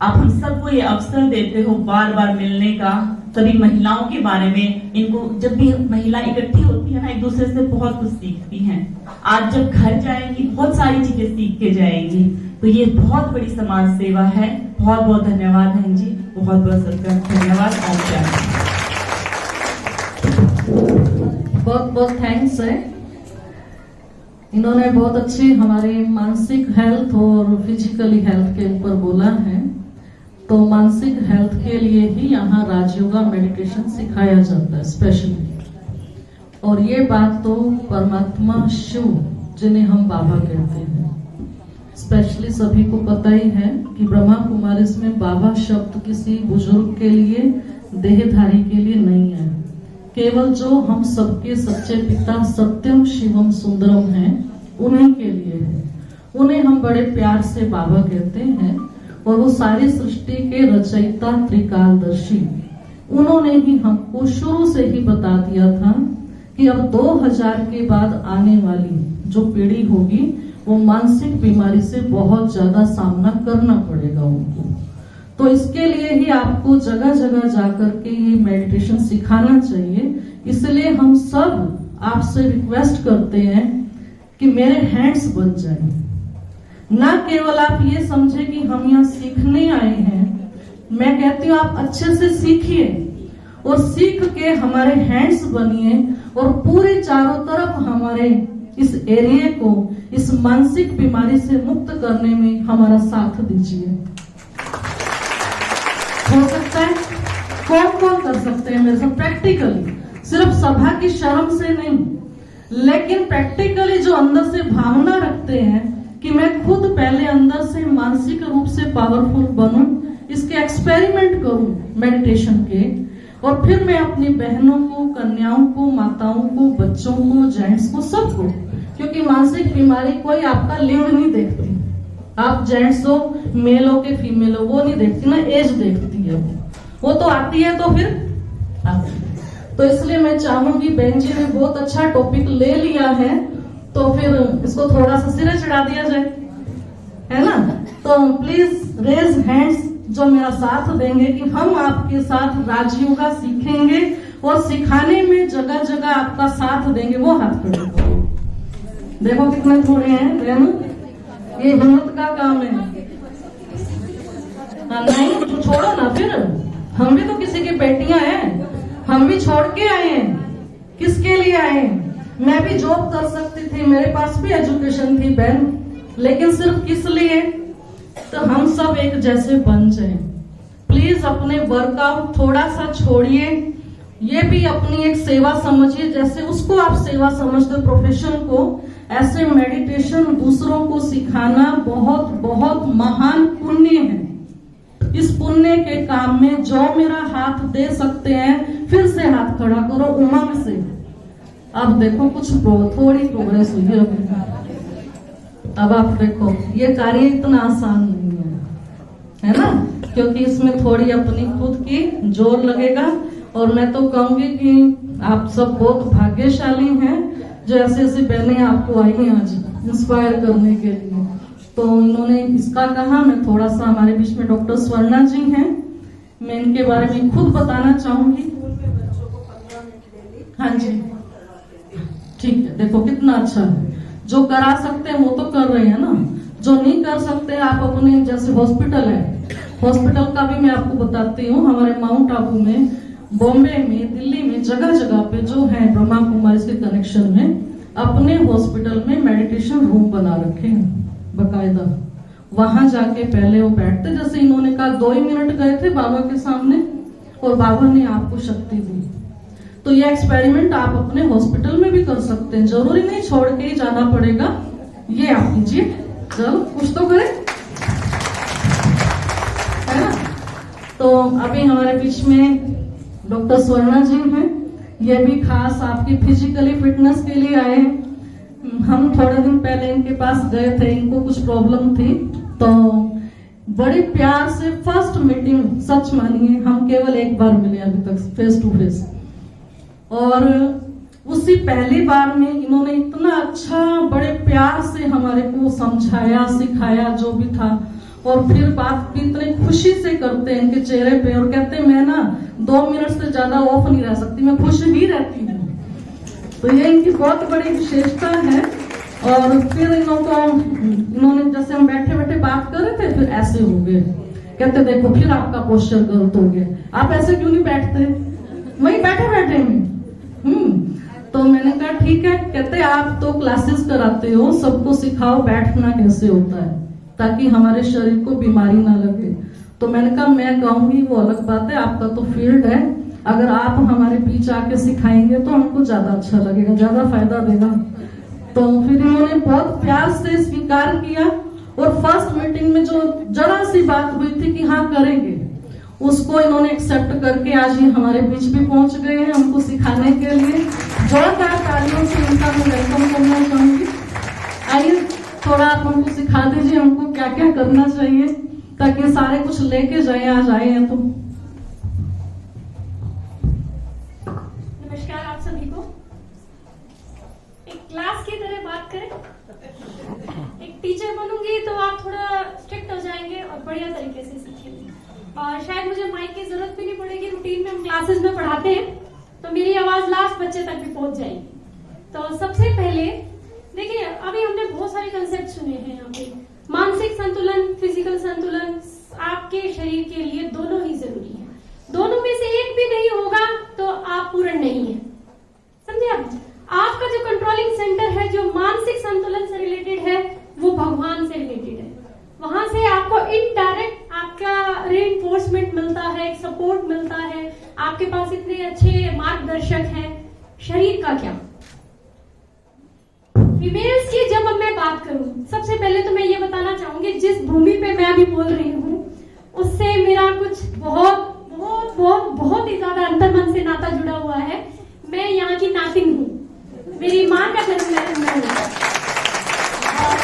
आप हम सबको ये अवसर देते हो बार बार मिलने का, सभी महिलाओं के बारे में। इनको जब भी महिला इकट्ठी होती है ना, एक दूसरे से बहुत कुछ सीखती हैं। आज जब घर जाएंगी बहुत सारी चीजें सीख के जाएंगी, तो ये बहुत बड़ी समाज सेवा है। बहुत बहुत धन्यवाद बहन जी, बहुत बहुत सबका धन्यवाद। बहुत बहुत थैंक्स है, इन्होंने बहुत अच्छी हमारे मानसिक हेल्थ और फिजिकली हेल्थ के ऊपर बोला है। तो मानसिक हेल्थ के लिए ही यहाँ राजयोगा मेडिटेशन सिखाया जाता है स्पेशली। और ये बात तो परमात्मा शिव जिन्हें हम बाबा कहते हैं, स्पेशली सभी को पता ही है कि ब्रह्मा कुमारिस में बाबा शब्द किसी बुजुर्ग के लिए, देहधारी के लिए नहीं है, केवल जो हम सबके सच्चे पिता सत्यम शिवम सुंदरम हैं उन्हीं के लिए है। उन्हें हम बड़े प्यार से बाबा कहते हैं। और वो सारी सृष्टि के रचयिता, त्रिकालदर्शी, उन्होंने ही हमको शुरू से ही बता दिया था कि अब 2000 के बाद आने वाली जो पीढ़ी होगी वो मानसिक बीमारी से बहुत ज्यादा सामना करना पड़ेगा उनको। तो इसके लिए ही आपको जगह जगह जाकर के ये मेडिटेशन सिखाना चाहिए। इसलिए हम सब आपसे रिक्वेस्ट करते हैं कि मेरे हैंड्स बन जाएं। ना केवल आप ये समझे कि हम यहाँ सीखने आए हैं, मैं कहती हूँ आप अच्छे से सीखिए और सीख के हमारे हैंड्स बनिए और पूरे चारों तरफ हमारे इस एरिया को इस मानसिक बीमारी से मुक्त करने में हमारा साथ दीजिए। हो सकता है, कौन कौन कर सकते हैं मेरे साथ प्रैक्टिकली? सिर्फ सभा की शर्म से नहीं, लेकिन प्रैक्टिकली जो अंदर से भावना रखते हैं कि मैं खुद पहले अंदर से मानसिक रूप से पावरफुल बनूं, इसके एक्सपेरिमेंट करूं मेडिटेशन के, और फिर मैं अपनी बहनों को, कन्याओं को, माताओं को, बच्चों को, जेंट्स को, सबको, क्योंकि मानसिक बीमारी कोई आपका लिंग नहीं देखती, आप जेंट्स हो, मेल हो के फीमेल हो, वो नहीं देखती ना, एज देखती है वो तो आती है तो फिर आती है। तो इसलिए मैं चाहूंगी, बहन जी ने बहुत अच्छा टॉपिक ले लिया है, तो फिर इसको थोड़ा सा सिरे चढ़ा दिया जाए, है ना। तो प्लीज रेज हैंड्स जो मेरा साथ देंगे कि हम आपके साथ राजयोगा सीखेंगे और सिखाने में जगह जगह आपका साथ देंगे, वो हाथ खड़े करो। देखो कितने थोड़े हैं बहन, ये हिम्मत का काम है। नहीं तो छोड़ो ना, फिर हम भी तो किसी की बेटियां हैं, हम भी छोड़ के आए हैं, किसके लिए आए हैं। मैं भी जॉब कर सकती थी, मेरे पास भी एजुकेशन थी बहन, लेकिन सिर्फ किस लिए, तो हम सब एक जैसे बन जाए। प्लीज अपने वर्कआउट थोड़ा सा छोड़िए, ये भी अपनी एक सेवा समझिए, जैसे उसको आप सेवा समझते प्रोफेशन को, ऐसे मेडिटेशन दूसरों को सिखाना बहुत बहुत महान पुण्य है। इस पुण्य के काम में जो मेरा हाथ दे सकते हैं, फिर से हाथ खड़ा करो उमंग से। अब देखो कुछ थोड़ी प्रोग्रेस हुई है अब आप देखो, ये कार्य इतना आसान नहीं है ना, क्योंकि इसमें थोड़ी अपनी खुद की जोर लगेगा। और मैं तो कहूंगी कि आप सब बहुत भाग्यशाली हैं जो ऐसी ऐसी बहनें आपको आई हैं आज इंस्पायर करने के लिए। तो इन्होंने इसका कहा, मैं थोड़ा सा, हमारे बीच में डॉक्टर स्वर्णा जी हैं, मैं इनके बारे में खुद बताना चाहूंगी। हाँ जी ठीक है, देखो कितना अच्छा है, जो करा सकते हैं वो तो कर रहे हैं ना, जो नहीं कर सकते आप अपने, जैसे हॉस्पिटल है, हॉस्पिटल का भी मैं आपको बताती हूँ, हमारे माउंट आबू में, बॉम्बे में, दिल्ली में, जगह जगह पे जो है ब्रह्मा कुमारी के कनेक्शन में अपने हॉस्पिटल में मेडिटेशन रूम बना रखे हैं बकायदा। वहां जाके पहले वो बैठते, जैसे इन्होंने कहा 2 ही मिनट गए थे बाबा के सामने और बाबा ने आपको शक्ति दी। तो ये एक्सपेरिमेंट आप अपने हॉस्पिटल में भी कर सकते हैं, जरूरी नहीं छोड़ के ही जाना पड़ेगा। ये आप कीजिए, चलो कुछ तो करें, है ना। तो अभी हमारे बीच में डॉक्टर स्वर्णा जी हैं, ये भी खास आपकी फिजिकली फिटनेस के लिए आए हैं। हम थोड़े दिन पहले इनके पास गए थे, इनको कुछ प्रॉब्लम थी, तो बड़े प्यार से फर्स्ट मीटिंग, सच मानिए हम केवल एक बार मिले अभी तक फेस टू फेस, और उसी पहली बार में इन्होंने इतना अच्छा बड़े प्यार से हमारे को समझाया, सिखाया जो भी था, और फिर बात भी इतने खुशी से करते हैं इनके चेहरे पे, और कहते हैं मैं ना 2 मिनट से ज्यादा ऑफ नहीं रह सकती, मैं खुश ही रहती हूँ। तो ये इनकी बहुत बड़ी विशेषता है। और फिर इन्होंने जैसे हम बैठे बैठे बात कर रहे थे, फिर ऐसे हो गए, कहते देखो फिर आपका पोस्चर गलत हो गया, आप ऐसे क्यों नहीं बैठते, वहीं बैठे बैठे में। तो मैंने कहा ठीक है, कहते आप तो क्लासेस कराते हो, सबको सिखाओ बैठना कैसे होता है ताकि हमारे शरीर को बीमारी ना लगे। तो मैंने कहा मैं कहूंगी वो अलग बात है, आपका तो फील्ड है, अगर आप हमारे बीच आके सिखाएंगे तो हमको ज्यादा अच्छा लगेगा, ज्यादा फायदा देगा। तो फिर इन्होंने बहुत प्यार से स्वीकार किया, और फर्स्ट मीटिंग में जो जरा सी बात हुई थी कि हाँ करेंगे, उसको इन्होंने एक्सेप्ट करके आज ये हमारे बीच भी पहुंच गए हैं हमको सिखाने के लिए। जोरदार तालियों से इनका मैं वेलकम करना चाहूंगी। आइए थोड़ा आप हमको सिखा दीजिए हमको क्या क्या करना चाहिए ताकि सारे कुछ लेके जाए, आज आए हैं तो। नमस्कार आप सभी को। एक क्लास की तरह बात करें, एक टीचर बनूंगी तो आप थोड़ा स्ट्रिक्ट हो जाएंगे और बढ़िया तरीके से सीखेंगे, और शायद मुझे माइक की जरूरत भी नहीं पड़ेगी। रूटीन में हम क्लासेस में पढ़ाते हैं तो मेरी आवाज लास्ट बच्चे तक भी पहुंच जाएगी। तो सबसे पहले देखिए, अभी हमने बहुत सारे कंसेप्ट सुने हैं यहाँ पे। मानसिक संतुलन, फिजिकल संतुलन आपके शरीर के लिए दोनों ही जरूरी है। दोनों में से एक भी नहीं होगा तो आप पूर्ण नहीं है, समझे आप। आपका जो कंट्रोलिंग सेंटर है, जो मानसिक संतुलन से रिलेटेड है, वो भगवान से रिलेटेड है। वहां से आपको इनडायरेक्ट आपका रीइंफोर्समेंट मिलता है, एक सपोर्ट मिलता है, आपके पास इतने अच्छे मार्गदर्शक हैं, शरीर का क्या? फीमेल्स की जब मैं बात करूं, सबसे पहले तो मैं ये बताना चाहूंगी, जिस भूमि पे मैं अभी बोल रही हूँ उससे मेरा कुछ बहुत बहुत बहुत बहुत ही ज्यादा अंतर्मन से नाता जुड़ा हुआ है। मैं यहाँ की नातिन हूँ, मेरी माँ का जन्म मैं हुआ और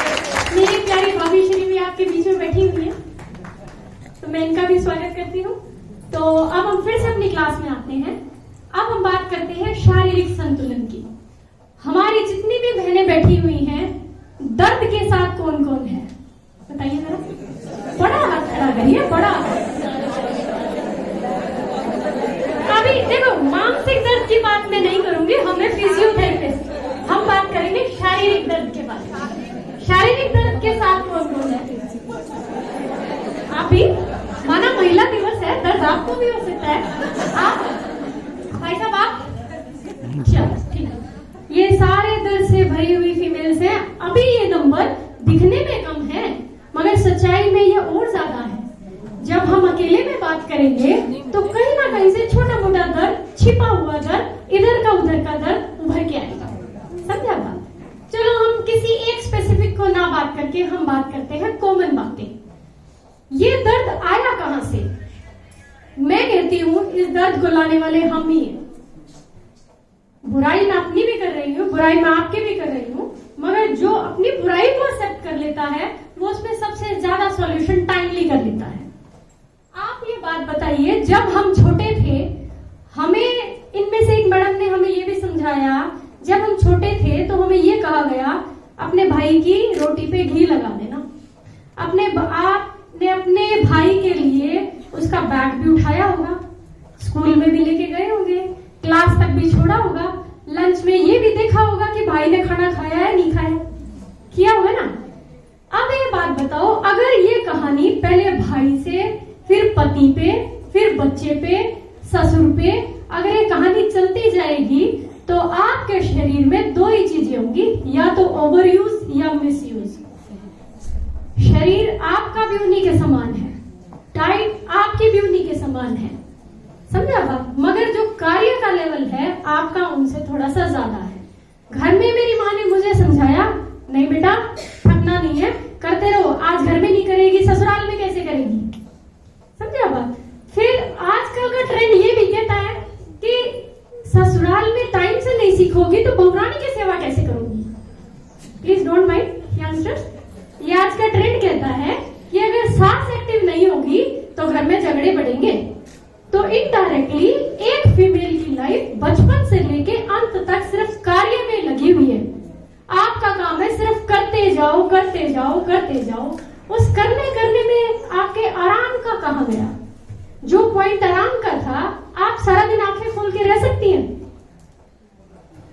मेरी प्यारी भाभी श्री भी आपके बीच में बैठी हुई है, तो मैं इनका भी स्वागत करती हूँ। तो अब हम फिर से अपनी क्लास में आते हैं। अब हम बात करते हैं शारीरिक संतुलन की। हमारी जितनी भी बहनें बैठी हुई हैं, दर्द के साथ कौन कौन है बताइए जरा, बड़ा हाथ खड़ा करिए, बड़ा। अभी देखो, मानसिक दर्द की बात मैं नहीं करूंगी, हमें फिजियोथेरेपिस्ट, हम बात करेंगे शारीरिक दर्द के बारे में। शारीरिक दर्द के साथ कौन कौन है? आप भी माना महिला दिवस है, दर्द आपको भी हो सकता है। आप भाई साहब, आप चलो ठीक है। ये सारे दर्द से भरी हुई फीमेल्स हैं। अभी ये नंबर दिखने में कम है, मगर सच्चाई में ये और ज्यादा है। जब हम अकेले में बात करेंगे तो कहीं ना कहीं से छोटा मोटा दर्द, छिपा हुआ दर्द, इधर का उधर का दर्द उभर के आएगा। समझा बात? चलो हम किसी एक स्पेसिफिक को ना बात करके हम बात करते हैं कॉमन बातें। ये दर्द आया कहां से? मैं कहती हूं इस दर्द को लाने वाले हम ही हैं। बुराई मैं अपनी भी कर रही हूँ, बुराई मैं आपकी भी कर रही हूँ, मगर जो अपनी बुराई को एक्सेप्ट कर लेता है वो उसमें सबसे ज्यादा सॉल्यूशन टाइमली कर लेता है। आप ये बात बताइए, जब हम छोटे थे, हमें इनमें से एक मैडम ने हमें ये भी समझाया, जब हम छोटे थे तो हमें ये कहा गया अपने भाई की रोटी पे घी लगा देना। आपने अपने भाई के लिए उसका बैग भी उठाया होगा, स्कूल में भी लेके गए होंगे, क्लास तक भी छोड़ा होगा, लंच में ये भी देखा होगा कि भाई ने खाना खाया है नहीं खाया, किया होगा ना। अब ये बात बताओ, अगर ये कहानी पहले भाई से, फिर पति पे, फिर बच्चे पे, ससुर पे, अगर ये कहानी चलती जाएगी तो आपके शरीर में दो ही चीजें होंगी, या तो ओवर यूज या मिस यूज। शरीर आपका भी उन्हीं के समान है, डाइट आपकी भी उन्हीं के समान है, समझा बात? मगर जो कार्य का लेवल है आपका उनसे थोड़ा सा ज्यादा है। घर में मेरी माँ ने मुझे समझाया, नहीं बेटा थकना नहीं है, करते रहो, आज घर में नहीं करेगी ससुराल में कैसे करेगी, समझा बात? फिर आजकल का ट्रेंड ये भी कहता है कि ससुराल में टाइम से नहीं सीखोगी तो बहुरानी की सेवा कैसे करोगी। प्लीज डोंट माइंड यंगस्टर्स, ये आज का ट्रेंड कहता है कि अगर सास एक्टिव नहीं होगी तो घर में झगड़े बढ़ेंगे। तो इनडायरेक्टली एक फीमेल की लाइफ बचपन से लेके अंत तक सिर्फ कार्य में लगी हुई है। आपका काम है सिर्फ करते जाओ करते जाओ करते जाओ। उस करने में आपके आराम का कहाँ गया? जो पॉइंट आराम का था, आप सारा दिन आंखें खोल के रह सकती हैं।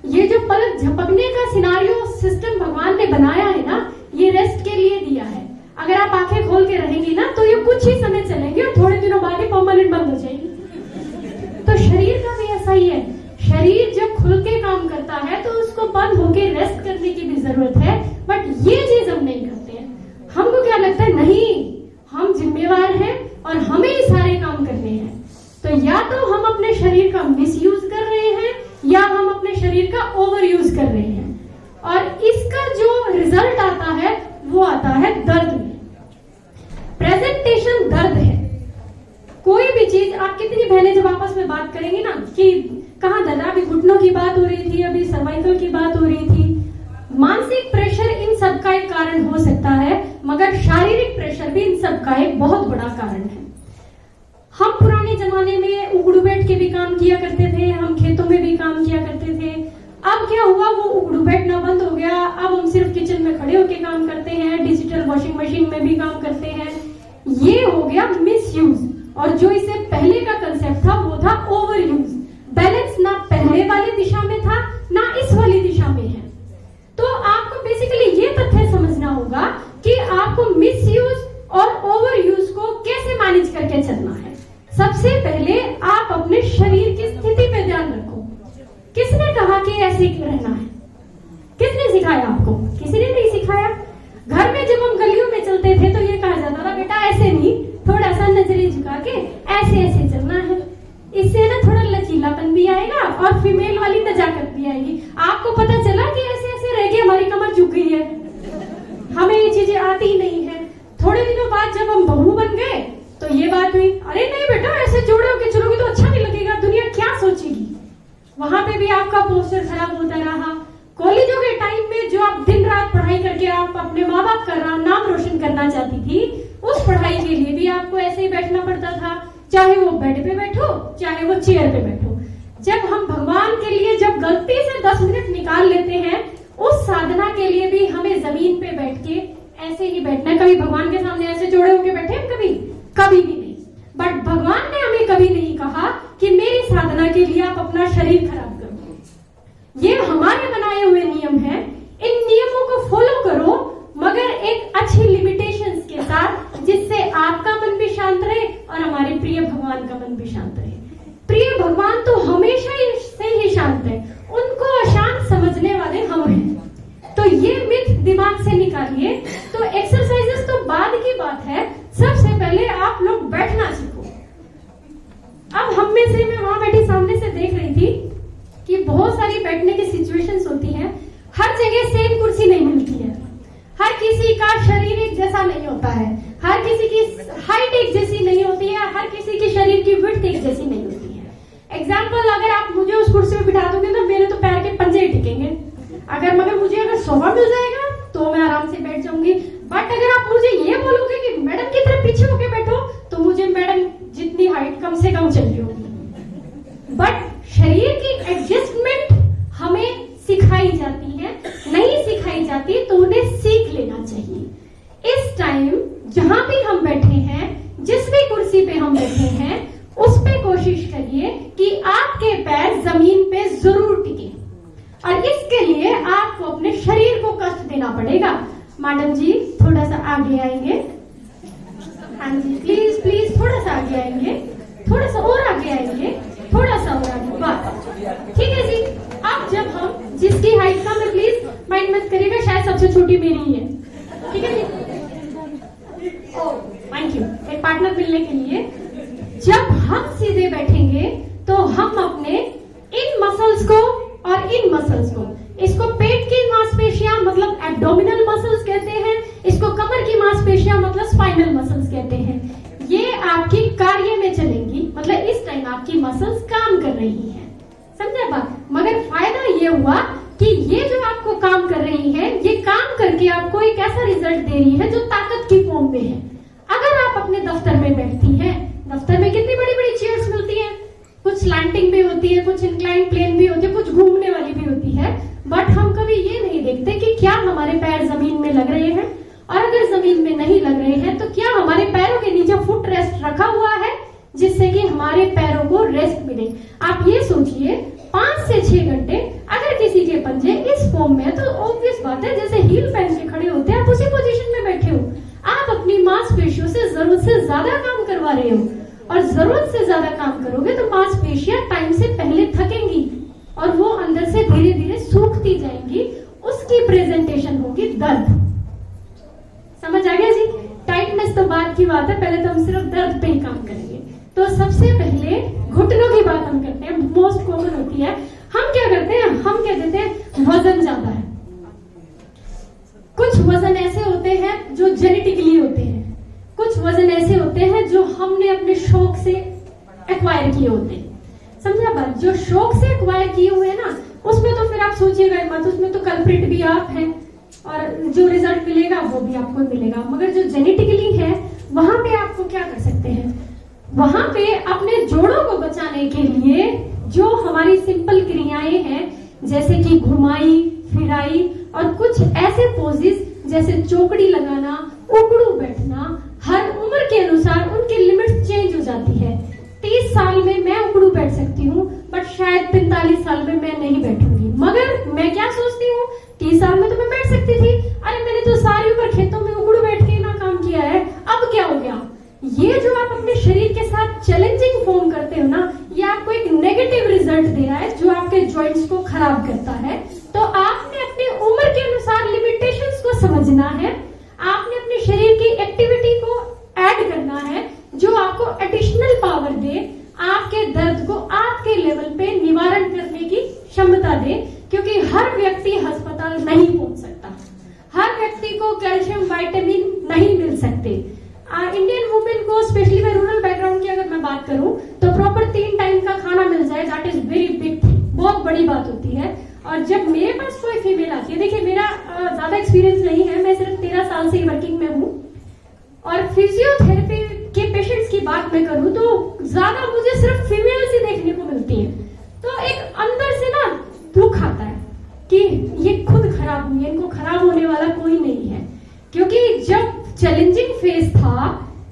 ये जो पलक झपकने का सिनारियो सिस्टम भगवान ने बनाया है ना, ये रेस्ट के लिए दिया है। अगर आप आंखें खोल के रहेंगी ना तो ये कुछ ही समय चलेंगे और थोड़े दिनों बाद ही परमानेंट बंद हो जाएगी। तो शरीर का भी ऐसा ही है, शरीर जब खुल के काम करता है तो उसको बंद होके रेस्ट करने की भी जरूरत है, बट ये चीज हम नहीं करते हैं। हमको क्या लगता है, नहीं हम जिम्मेवार हैं और हमें ही सारे काम करने हैं। तो या तो हम अपने शरीर का मिस यूज कर रहे हैं या हम अपने शरीर का ओवर यूज कर रहे हैं, और इसका जो रिजल्ट आता है वो आता है दर्द में। प्रेजेंटेशन दर्द है। कोई भी चीज, आप कितनी बहनें जब आपस में बात करेंगी ना कि कहाँ दर्द, अभी घुटनों की बात हो रही थी, अभी सर्वाइकल की बात हो रही थी। मानसिक प्रेशर इन सब का एक कारण हो सकता है, मगर शारीरिक प्रेशर भी इन सब का एक बहुत बड़ा कारण है। हम पुराने जमाने में उगड़ू बैठ के भी काम किया करते थे, हम खेतों में भी काम किया करते थे। अब क्या हुआ, वो उगड़ू बैठना बंद हो गया। अब हम सिर्फ किचन में खड़े होकर काम करते हैं, डिजिटल वॉशिंग मशीन में भी काम करते हैं। ये हो गया मिस यूज। और जो इससे पहले का कंसेप्ट था वो था ओवर यूज। बैलेंस ना पहले वाली दिशा में था ना इस वाली दिशा में है। तो आपको बेसिकली ये तथ्य समझना होगा कि आपको मिस यूज और ओवर यूज को कैसे मैनेज करके चलना है। सबसे पहले आप अपने शरीर की स्थिति पे ध्यान रखो। किसने कहा कि ऐसे रहना है? किसने सिखाया आपको? किसी ने नहीं सिखाया। घर में जब हम गलियों में चलते थे तो ये कहा जाता था, बेटा ऐसे नहीं, थोड़ा सा नजरें झुका के ऐसे ऐसे चलना है। इससे ना थोड़ा लचीलापन भी आएगा और फीमेल वाली नजाकत भी आएगी। आपको पता चला कि ऐसे ऐसे रह के हमारी कमर झुक गई है, हमें ये चीजें आती ही नहीं है। थोड़े दिनों बाद जब हम बहू बन गए तो ये बात हुई, अरे नहीं बेटा ऐसे जोड़े होके चलोगे तो अच्छा नहीं लगेगा, दुनिया क्या सोचेगी। वहां पे भी आपका पोस्टर खराब होता रहा। कॉलेजों के टाइम में जो आप दिन रात पढ़ाई करके आप अपने माँ बाप का नाम रोशन करना चाहती थी, उस पढ़ाई के लिए भी आपको ऐसे ही बैठना पड़ता था, चाहे वो बेड पे बैठो चाहे वो चेयर पे बैठो। जब हम भगवान के लिए जब गलती से 10 मिनट निकाल लेते हैं, उस साधना के लिए भी हमें जमीन पे बैठ के ऐसे ही बैठना है। कभी भगवान के सामने ऐसे जोड़े होके बैठे हम कभी भी नहीं। बट भगवान ने हमें कभी नहीं कहा कि मेरी साधना के लिए आप अपना शरीर खराब करो। ये हमारे बनाए हुए नियम हैं, इन नियमों को फॉलो करो, मगर एक अच्छी लिमिटेशंस के साथ, जिससे आपका मन भी शांत रहे और हमारे प्रिय भगवान का मन भी शांत रहे। प्रिय भगवान तो हमेशा से ही शांत है, उनको अशांत समझने वाले हम हैं। तो ये मिथ दिमाग से निकालिए। तो एक्सरसाइजेस तो बाद की बात है, सबसे पहले आप लोग बैठना सीखो। अब हम में से, मैं वहां बैठी सामने से देख रही थी कि बहुत सारी बैठने की सिचुएशंस होती हैं। हर जगह सेम कुर्सी नहीं मिलती है, हर किसी का शरीर एक जैसा नहीं होता है, हर किसी की हाइट एक जैसी नहीं होती है, हर किसी की शरीर की विड्थ एक जैसी नहीं होती है। एग्जाम्पल, अगर आप मुझे उस कुर्सी में बिठा दोगे तो मेरे तो पैर के पंजे ही टिकेंगे। मगर मुझे अगर सोफा मिल जाएगा तो मैं आराम से बैठ जाऊंगी। बट अगर आप मुझे ये बोलोगे कि मैडम की तरह पीछे होके बैठो, तो मुझे मैडम जितनी हाइट कम से कम चाहिए होगी। बट शरीर की एडजस्टमेंट हमें सिखाई जाती है, नहीं सिखाई जाती तो उन्हें सीख लेना चाहिए। इस टाइम जहां भी हम बैठे हैं, जिस भी कुर्सी पे हम बैठे हैं, उस पे कोशिश करिए कि आपके पैर जमीन पे जरूर टिके, और इसके लिए आपको अपने शरीर को कष्ट देना पड़ेगा। मैडम जी थोड़ा सा आगे आएंगे, हाँ जी प्लीज प्लीज थोड़ा सा आगे आएंगे, थोड़ा सा और आगे आएंगे, थोड़ा सा और आगे, बस ठीक है जी। अब जब हम जिसकी हाइट कम है प्लीज माइंड मत करिएगा, शायद सबसे छोटी मेरी ही है, ठीक है जी। Thank you. एक पार्टनर मिलने के लिए जब हम सीधे बैठेंगे तो हम अपने इन मसल्स को और इन मसल्स को, इसको पेट की मांसपेशियां मतलब एब्डोमिनल मसल्स कहते हैं, इसको कमर की मांसपेशियां मतलब स्पाइनल मसल्स कहते हैं। ये आपकी कार्य में चलेंगी, मतलब इस टाइम आपकी मसल्स काम कर रही हैं, समझे बात। मगर फायदा ये हुआ कि ये जो आपको काम कर रही है, ये काम करके आपको एक ऐसा रिजल्ट दे रही है जो ताकत की फॉर्म में है। अगर आप अपने दफ्तर में बैठती हैं, दफ्तर में कितनी बड़ी बड़ी चेयर्स मिलती हैं, कुछ स्लैंटिंग भी होती है, कुछ इंक्लाइन प्लेन भी होती है, कुछ घूमने वाली भी होती है। बट हम कभी ये नहीं देखते कि क्या हमारे पैर जमीन में लग रहे हैं, और अगर जमीन में नहीं लग रहे हैं तो क्या हमारे पैरों के नीचे फुट रेस्ट रखा हुआ है, जिससे कि हमारे पैरों को रेस्ट मिले। आप ये सोचिए 5 से 6 घंटे अगर किसी के पंजे इस फॉर्म में है, तो ऑब्वियस बात है जैसे हील पहन के खड़े होते हैं, आप उसी पोजीशन में बैठे हो। आप अपनी मांसपेशियों से जरूरत से ज्यादा काम करवा रहे हो, और जरूरत से ज्यादा काम करोगे तो मांसपेशियां टाइम से पहले थकेंगी और वो अंदर से धीरे धीरे सूखती जाएंगी, उसकी प्रेजेंटेशन होगी दर्द। समझ आ गया जी। टाइटनेस तो बाद की बात है, पहले तो हम सिर्फ दर्द पे ही काम करेंगे। तो सबसे पहले घुटनों की बात हम करते हैं, मोस्ट कॉमन होती है। हम क्या करते हैं, हम कह देते हैं वजन ज्यादा है। कुछ वजन ऐसे होते हैं जो जेनेटिकली होते हैं, कुछ वजन ऐसे होते हैं जो हमने अपने शौक से एक्वायर किए होते हैं। समझा बात। जो शौक से एक्वायर किए हुए हैं ना, उसमें तो फिर आप सोचिएगा मत, उसमें तो कल्प्रिट भी आप हैं, और जो रिजल्ट मिलेगा वो भी आपको मिलेगा। मगर जो जेनेटिकली है, वहां पे आपको क्या कर सकते हैं, वहां पे अपने जोड़ों को बचाने के लिए जो हमारी सिंपल क्रियाएं हैं, जैसे कि घुमाई फिराई और कुछ ऐसे पोजेस जैसे चौकड़ी लगाना, उकड़ू बैठना, हर उम्र के अनुसार उनकी लिमिट चेंज हो जाती है। 30 साल में मैं उकड़ू बैठ सकती हूँ, बट शायद 45 साल में मैं नहीं बैठूंगी। मगर मैं क्या सोचती हूँ, 30 साल में तो मैं बैठ सकती थी, अरे मैंने तो सारी उम्र खेतों में उकड़ू बैठ के ना काम किया है, अब क्या हो गया। ये जो आप अपने शरीर के साथ चैलेंजिंग फॉर्म करते हो ना, ये आपको एक नेगेटिव रिजल्ट दे रहा है जो आपके जॉइंट्स को खराब करता है। तो आपने अपनी उम्र के अनुसार लिमिटेशंस को समझना है, आपने अपने शरीर की एक्टिविटी को ऐड करना है जो आपको एडिशनल पावर दे, आपके दर्द को विटामिन नहीं मिल सकते। इंडियन वुमेन को स्पेशली मैं रूरल बैकग्राउंड की अगर मैं बात करूं तो प्रॉपर 3 टाइम का खाना मिल जाए, that is very big thing, बहुत बड़ी बात होती है। और जब मेरे पास कोई फीमेल आती है, देखिए मेरा ज्यादा एक्सपीरियंस नहीं है, मैं सिर्फ 13 साल से वर्किंग में हूँ, और फिजियोथेरेपी के पेशेंट्स की बात मैं करूं तो ज्यादा मुझे सिर्फ फीमेल्स ही देखने को मिलती है। तो एक अंदर से ना दुख आता है कि ये खुद खराब हुई है, इनको खराब होने वाला कोई नहीं है। क्योंकि जब चैलेंजिंग फेज था,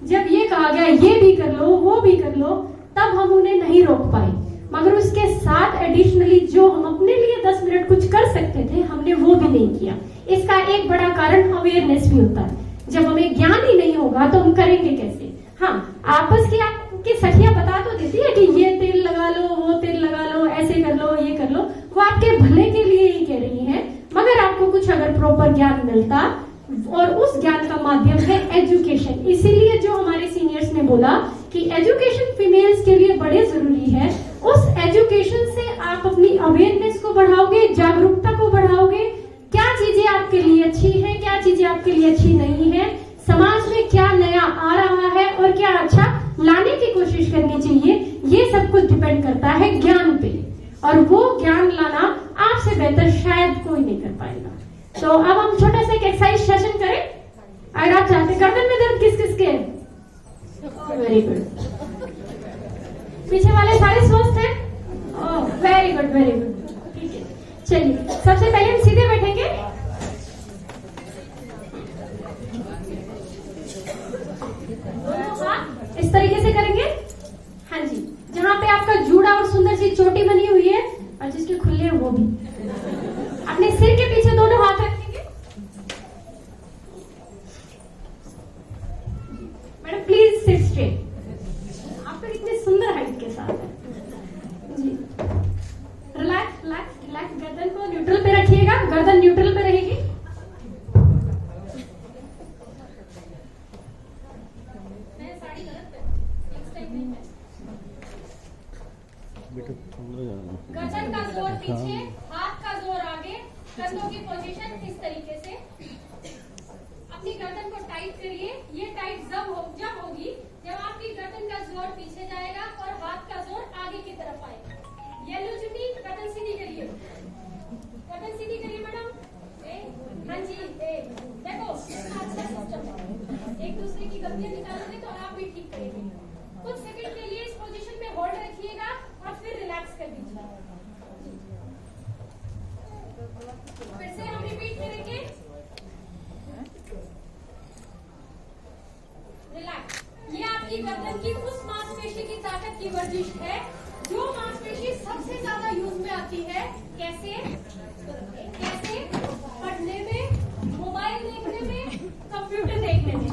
जब ये कहा गया ये भी कर लो वो भी कर लो, तब हम उन्हें नहीं रोक पाए। मगर उसके साथ एडिशनली जो हम अपने लिए 10 मिनट कुछ कर सकते थे, हमने वो भी नहीं किया। इसका एक बड़ा कारण अवेयरनेस भी होता है। जब हमें ज्ञान ही नहीं होगा तो हम करेंगे कैसे? हाँ, आपस की आपकी सखियां बता तो देती है कि ये तेल लगा लो, वो तेल लगा लो, ऐसे कर लो, ये कर लो, वो आपके भले के लिए ही कह रही है। मगर आपको कुछ अगर प्रॉपर ज्ञान मिलता, और उस ज्ञान का माध्यम है एजुकेशन। इसीलिए जो हमारे सीनियर्स ने बोला कि एजुकेशन फीमेल्स के लिए बड़े जरूरी है, उस एजुकेशन से आप अपनी अवेयरनेस को बढ़ाओगे, जागरूकता को बढ़ाओगे, क्या चीजें आपके लिए अच्छी है, क्या चीजें आपके लिए अच्छी नहीं है, समाज में क्या नया आ रहा है और क्या अच्छा लाने की कोशिश करनी चाहिए, ये सब कुछ डिपेंड करता है ज्ञान पे। और वो ज्ञान लाना आपसे बेहतर शायद कोई नहीं कर पाएगा। तो अब हम छोटा सा एक एक्सरसाइज सेशन करें। अगर आप चाहते, गर्दन में दर्द किस किस के? Very good. पीछे वाले सारे स्वस्थ हैं? Very good very good. ठीक है, चलिए सबसे पहले हम सीधे बैठेंगे। हाथ इस तरीके से करेंगे। हाँ जी, जहां पे आपका जूड़ा और सुंदर सी चोटी बनी हुई है और जिसके खुले हैं वो भी अपने सिर के पीछे दोनों हाथ रखेंगे। Madam please sit straight. आप तो इतने सुंदर हाइट के साथ हैं जी। Relax relax relax. गर्दन को न्यूट्रल पे रखिएगा, गर्दन न्यूट्रल पे रहेगी। गर्दन का जोर पीछे, हाथ का जोर आगे, कंधों की पोजीशन इस तरीके से। अपनी गर्दन को टाइट करिए। ये टाइट जब होगी जब आपकी गर्दन का जोर पीछे जाएगा और हाथ का जोर आगे की तरफ आएगा। येलो चुन्नी, गर्दन सीधी करिए, गर्दन सीधी करिए मैडम। हाँ जी, देखो अच्छा सिस्टम है। एक दूसरे की गलतियां निकालोगे तो आप भी ठीक करेंगे। कुछ सेकंड के लिए इस पोजीशन में होल्ड रखिएगा और फिर रिलैक्स कर दीजिए। फिर से हम रिपीट करेंगे। रिलैक्स। ये आपकी गर्दन की उस मांसपेशी की ताकत की वर्जिश है जो मांसपेशी सबसे ज्यादा यूज में आती है। कैसे? कैसे? पढ़ने में, मोबाइल देखने में, कंप्यूटर देखने में।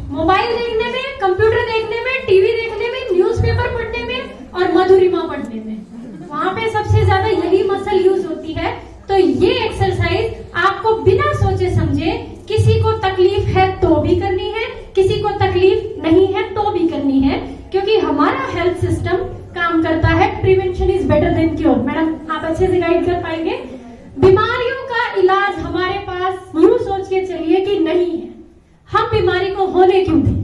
मोबाइल देखने में, कंप्यूटर देखने में, टीवी देखने में, न्यूज़पेपर पढ़ने में और मधुरिमा पढ़ने में, वहां पे सबसे ज्यादा यही मसल यूज होती है। तो ये एक्सरसाइज आपको बिना सोचे समझे, किसी को तकलीफ है तो भी करनी है, किसी को तकलीफ नहीं है तो भी करनी है, क्योंकि हमारा हेल्थ सिस्टम काम करता है prevention is better than cure. Madam आप अच्छे से गाइड कर पाएंगे। बीमारियों का इलाज हमारे पास यूं सोच के चलिए कि नहीं है, हम बीमारी को होने क्यों दें।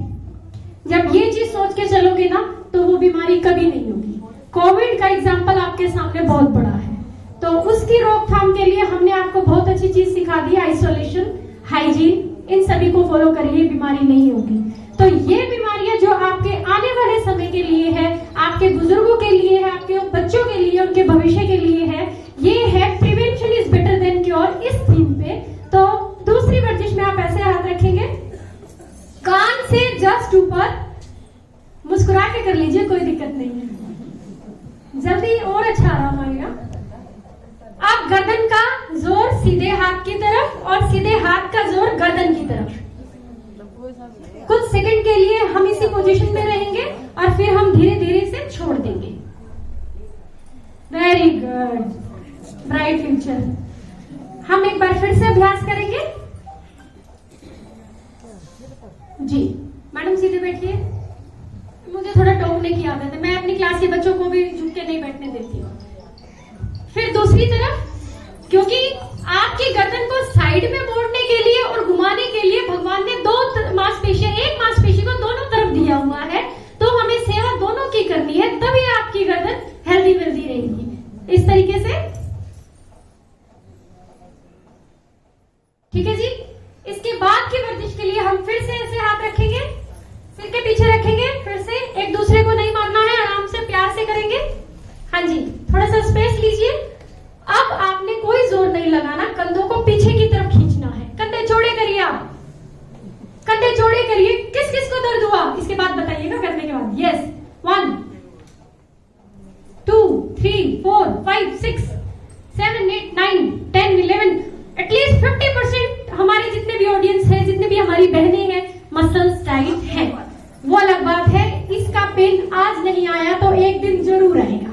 जब ये चीज सोच के चलोगे ना तो वो बीमारी कभी नहीं होगी। कोविड का एग्जाम्पल आपके सामने बहुत बड़ा है, तो उसकी रोकथाम के लिए हमने आपको बहुत अच्छी चीज सिखा दी, आइसोलेशन, हाइजीन, इन सभी को फॉलो करिए, बीमारी नहीं होगी। तो ये बीमारियां जो आपके आने वाले समय के लिए है, आपके बुजुर्गों के लिए है, आपके बच्चों के लिए, उनके भविष्य के लिए है, ये है prevention is better than cure, इस थीम पे। तो दूसरी वर्जिश में आप ऐसे हाथ रखेंगे, कान से जस्ट ऊपर, मुस्कुरा के कर लीजिए, कोई दिक्कत नहीं है, जल्दी और अच्छा आराम आएगा। आप गर्दन का जोर सीधे हाथ की तरफ और सीधे हाथ का जोर गर्दन की तरफ। कुछ सेकंड के लिए हम इसी पोजीशन में रहेंगे और फिर हम धीरे धीरे से छोड़ देंगे। Very good, bright future. हम एक बार फिर से अभ्यास करेंगे जी। मैडम सीधे बैठिए। मुझे थोड़ा टोकने की आदत है, मैं अपनी क्लास के बच्चों को भी झुक के नहीं बैठने देती हूँ। फिर दूसरी तरफ, क्योंकि आपकी गर्दन को साइड में मोड़ने के लिए और घुमाने के लिए भगवान ने करिए, किस किस को दर्द हुआ इसके बाद बताइएगा, करने के बाद। यस, 1 2 3 4 5 6 7 8 9 10 11 एटलीस्ट 50% हमारे जितने भी ऑडियंस है, जितने भी हमारी बहनें हैं, मसल्स टाइट है। वो अलग बात है, इसका पेन आज नहीं आया तो एक दिन जरूर आएगा।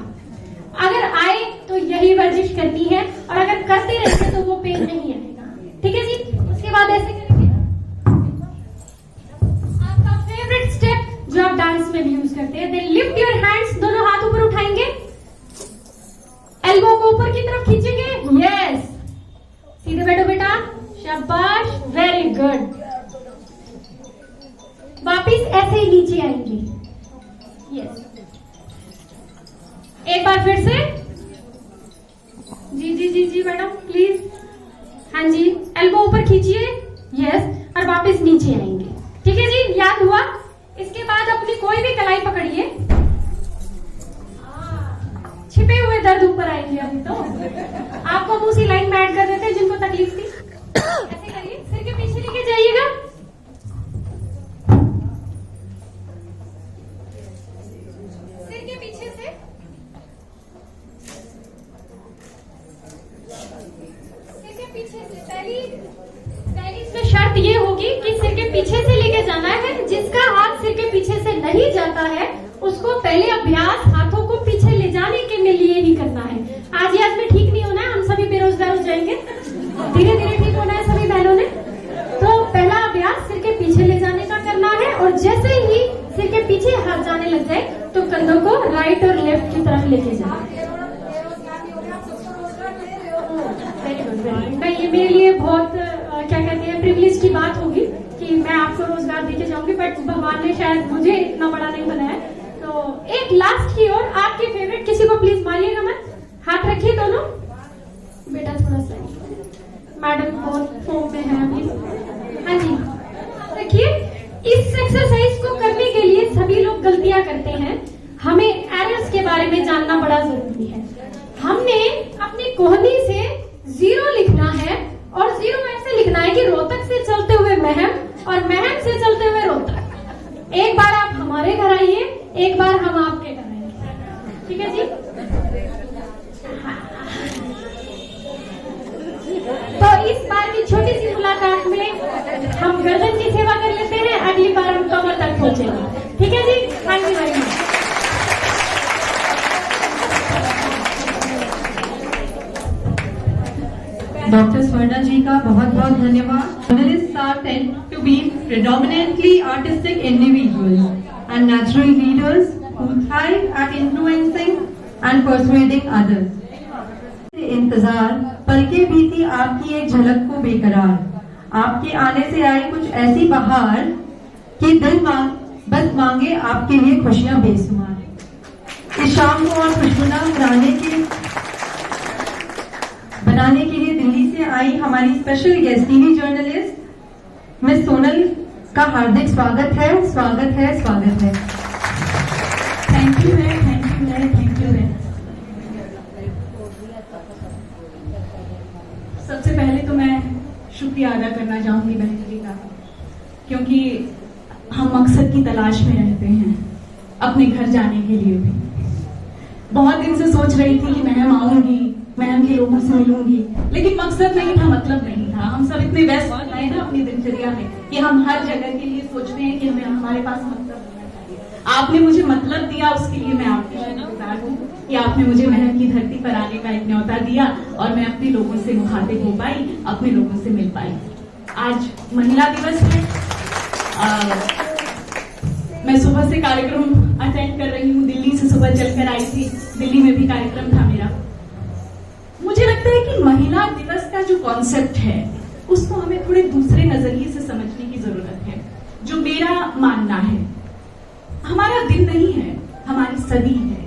अगर आए तो यही वर्जिश करनी है, और अगर करते रहेंगे तो वो पेन नहीं आएगा। ठीक है जी। उसके बाद ऐसे करेंगे, आपका फेवरेट स्टेप जो आप डांस में भी यूज करते हैं, देन लिफ्ट योर हैंड्स, दोनों हाथ ऊपर उठाएंगे, एल्बो को ऊपर की तरफ खींचेंगे। यस, सीधे बैठो बेटा, शाबाश, वेरी गुड। वापिस ऐसे ही नीचे आएंगे। यस, एक बार फिर से, जी जी जी जी मैडम प्लीज, हाँ जी, एल्बो ऊपर खींचिए। यस, और वापस नीचे आएंगे। ठीक है जी, याद हुआ। इसके बाद अपनी कोई भी कलाई पकड़िए, छिपे हुए दर्द ऊपर आएंगे। अभी तो आपको हम उसी लाइन में ऐड कर देते हैं जिनको तकलीफ थी। ऐसे करिए, सिर के पीछे लेके जाइएगा, सिर के पीछे से, सिर के पीछे से। पहली इसमें शर्त ये होगी कि सिर के पीछे से लेके जाना है। जिसका हाथ सिर के पीछे से नहीं जाता है उसको पहले अभ्यास हाथों को पीछे ले जाने के लिए ही करना है। आज ही आज में ठीक नहीं होना है, हम सभी बेरोजगार हो जाएंगे। धीरे धीरे ठीक होना है सभी बहनों ने। तो पहला अभ्यास सिर के पीछे ले जाने का करना है, और जैसे ही सिर के पीछे हाथ जाने लग जाए तो कंधों को राइट और लेफ्ट की तरफ लेके जाए। नहीं, ये मेरे लिए बहुत क्या कहते हैं प्रिविलेज की बात होगी कि मैं आपको रोजगार देके जाऊंगी, बट भगवान ने शायद मुझे इतना बड़ा नहीं बनाया। तो एक लास्ट की ओर, आपके फेवरेट किसी को प्लीज मारिएगा मत, हाथ रखिए दोनों। बेटा थोड़ा सा, मैडम बहुत फोम में है अभी। हाँ जी, देखिए, इस एक्सरसाइज को करने के लिए सभी लोग गलतियां करते हैं। हमें एरर्स के बारे में जानना बड़ा जरूरी है। हमने अपनी कोहनी से 0 लिखना है, और 0 ऐसे लिखना है कि रोहतक से चलते हुए महम, और महम से चलते हुए रोहतक। एक बार आप हमारे घर आइए, एक बार हम आपके घर आएंगे। ठीक है जी। तो इस बार की छोटी सी मुलाकात में हम गर्दन की सेवा कर लेते हैं, अगली बार हम कमर तक पहुंचेंगे। ठीक है जी। Thank you very much. Doctor Swarna ji का बहुत बहुत धन्यवाद। Journalists are tend to be predominantly artistic individuals and natural leaders who thrive at influencing and persuading others. इंतजार पलके भी थी आपकी एक झलक को बेकरार, आपके आने से आई कुछ ऐसी बहार कि दिल बस मांगे आपके लिए खुशियां बेसुमार। इस शाम को और खुशबुदार बनाने के लिए दिल्ली से आई हमारी special guest TV journalist miss Sonal का हार्दिक स्वागत है, स्वागत है, स्वागत है। थैंक यू है, थैंक यू है, थैंक यू है। सबसे पहले तो मैं शुक्रिया अदा करना चाहूंगी बहन जी का, क्योंकि हम मकसद की तलाश में रहते हैं अपने घर जाने के लिए भी। बहुत दिन से सोच रही थी कि मैं आऊंगी, मैं उनके लोगों से मिलूंगी, लेकिन मकसद नहीं था, मतलब नहीं था। हम सब इतने व्यस्त हो गए ना अपनी दिनचर्या में कि हम हर जगह के लिए सोचते हैं कि हमारे पास मतलब होना चाहिए। आपने मुझे मतलब दिया, उसके लिए मैं आपकी शुक्रगुजार हूँ कि आपने मुझे महम की धरती पर आने का एक न्योता दिया और मैं अपने लोगों से मुखातिब हो पाई, अपने लोगों से मिल पाई। आज महिला दिवस है, मैं सुबह से कार्यक्रम अटेंड कर रही हूँ, दिल्ली से सुबह चलकर आई थी, दिल्ली में भी कार्यक्रम था मेरा। मुझे लगता है कि महिला दिवस का जो कॉन्सेप्ट है उसको हमें थोड़े दूसरे नजरिए से समझने की जरूरत है। जो मेरा मानना है, हमारा दिन नहीं है, हमारी सदी है।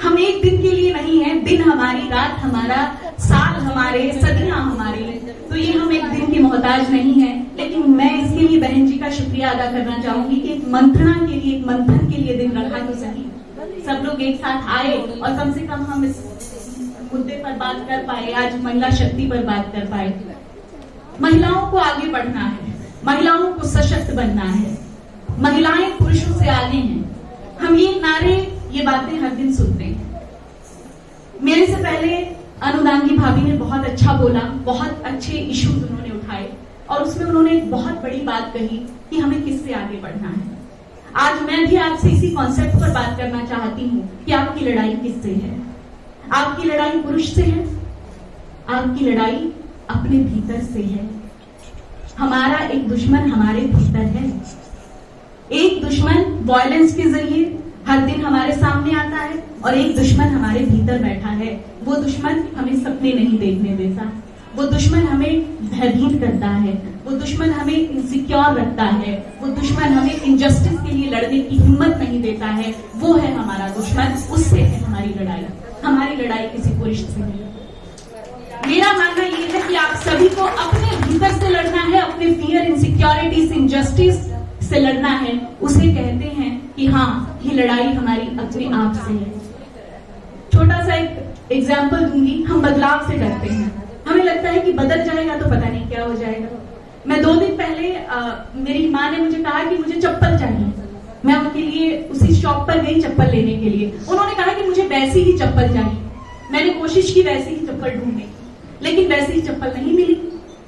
हम एक दिन के लिए नहीं है, दिन हमारी, रात हमारा, साल हमारे, सदियां हमारी। तो ये हम एक दिन की मोहताज नहीं है। लेकिन मैं इसके लिए बहन जी का शुक्रिया अदा करना चाहूंगी कि एक मंथना के लिए, एक मंथन के लिए दिन रखा तो सही, सब लोग एक साथ आए और कम से कम हम इस मुद्दे पर बात कर पाए, आज महिला शक्ति पर बात कर पाए। महिलाओं को आगे बढ़ना है, महिलाओं को सशक्त बनना है, महिलाएं पुरुषों से आगे हैं। हम ये नारे, ये बातें हर दिन सुनते हैं। मेरे से पहले अनुदांगी भाभी ने बहुत अच्छा बोला, बहुत अच्छे इश्यूज उन्होंने उठाए और उसमें उन्होंने एक बहुत बड़ी बात कही कि हमें किससे आगे बढ़ना है। आज मैं भी आपसे इसी कॉन्सेप्ट पर बात करना चाहती हूँ कि आपकी लड़ाई किससे है। आपकी लड़ाई पुरुष से है, आपकी लड़ाई अपने भीतर से है। हमारा एक दुश्मन हमारे भीतर है। एक दुश्मन वायलेंस के जरिए हर दिन हमारे सामने आता है और एक दुश्मन हमारे भीतर बैठा है। वो दुश्मन हमें सपने नहीं देखने देता, वो दुश्मन हमें भयभीत करता है, वो दुश्मन हमें इनसिक्योर रखता है, वो दुश्मन हमें इनजस्टिस के लिए लड़ने की हिम्मत नहीं देता है। वो है हमारा दुश्मन, उससे है हमारी लड़ाई। हमारी लड़ाई किसी पुरुष से नहीं। मेरा मानना ये है कि आप सभी को अपने भीतर से लड़ना है, अपने फियर, इनसिक्योरिटीज, इनजस्टिस से लड़ना है। उसे कहते हैं कि हाँ, ये लड़ाई हमारी अपने आप से है। छोटा सा एक एग्जाम्पल दूंगी। हम बदलाव से डरते हैं, हमें लगता है कि बदल जाएगा तो पता नहीं क्या हो जाएगा। मैं 2 दिन पहले मेरी माँ ने मुझे कहा कि मुझे चप्पल चाहिए। मैं उनके लिए उसी शॉप पर गई चप्पल लेने के लिए। उन्होंने कहा कि मुझे वैसी ही चप्पल चाहिए। मैंने कोशिश की वैसी ही चप्पल ढूंढने की, लेकिन वैसी ही चप्पल नहीं मिली।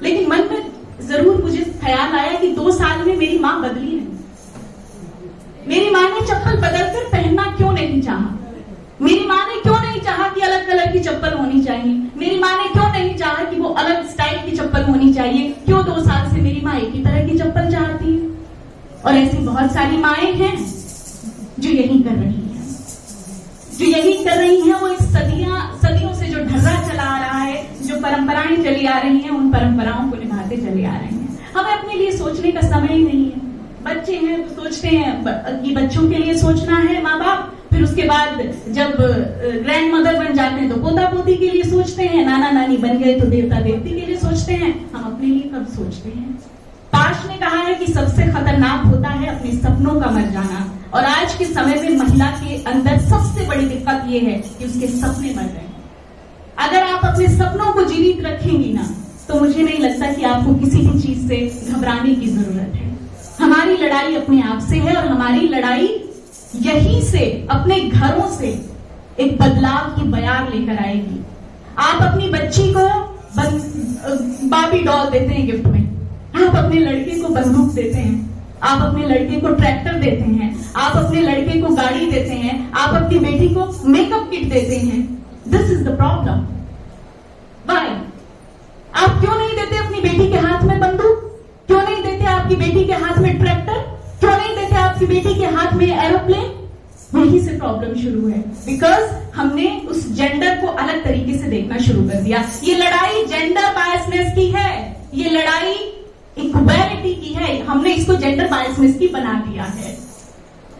लेकिन मन में जरूर मुझे ख्याल आया कि 2 साल में मेरी माँ बदली नहीं। मेरी माँ ने चप्पल बदलकर पहनना क्यों नहीं चाहा? मेरी माँ ने क्यों नहीं चाहा कि अलग कलर की चप्पल होनी चाहिए? मेरी माँ ने क्यों नहीं चाहा कि वो अलग स्टाइल की चप्पल होनी चाहिए? क्यों 2 साल से मेरी माँ एक ही तरह की चप्पल चाहती है? और ऐसी बहुत सारी माएं हैं जो यही कर रही हैं, जो यही कर रही हैं। वो एक सदियों से जो ढर्रा चला आ रहा है, जो परंपराएं चली आ रही हैं, उन परंपराओं को निभाते चले आ रहे हैं। हमें अपने लिए सोचने का समय ही नहीं है। बच्चे हैं तो सोचते हैं कि बच्चों के लिए सोचना है माँ बाप, फिर उसके बाद जब ग्रैंड मदर बन जाते हैं तो पोता पोती के लिए सोचते हैं, नाना नानी बन गए तो देवता देवती के लिए सोचते हैं। हम अपने लिए कब सोचते हैं? पाश ने कहा है कि सबसे खतरनाक होता है अपने सपनों का मर जाना। और आज के समय में महिला के अंदर सबसे बड़ी दिक्कत ये है कि उसके सपने मर गए। अगर आप अपने सपनों को जीवित रखेंगी ना, तो मुझे नहीं लगता कि आपको किसी भी चीज से घबराने की जरूरत है। हमारी लड़ाई अपने आप से है और हमारी लड़ाई यहीं से, अपने घरों से एक बदलाव की बयार लेकर आएगी। आप अपनी बच्ची को बाबी डॉल देते हैं गिफ्ट में, आप अपने लड़के को बंदूक देते हैं, आप अपने लड़के को ट्रैक्टर देते हैं, आप अपने लड़के को गाड़ी देते हैं, आप अपनी बेटी को मेकअप किट देते हैं। This is the problem. Why? आप क्यों नहीं देते अपनी बेटी के हाथ में बंदूक? क्यों नहीं देते आपकी बेटी के हाथ में ट्रैक्टर? क्यों नहीं देते आपकी बेटी के हाथ में एरोप्लेन? यही से प्रॉब्लम शुरू है, बिकॉज हमने उस जेंडर को अलग तरीके से देखना शुरू कर दिया। ये लड़ाई जेंडर बायसनेस की है, ये लड़ाई इक्वालिटी की है। हमने इसको जेंडर बायसनेस की बना दिया है।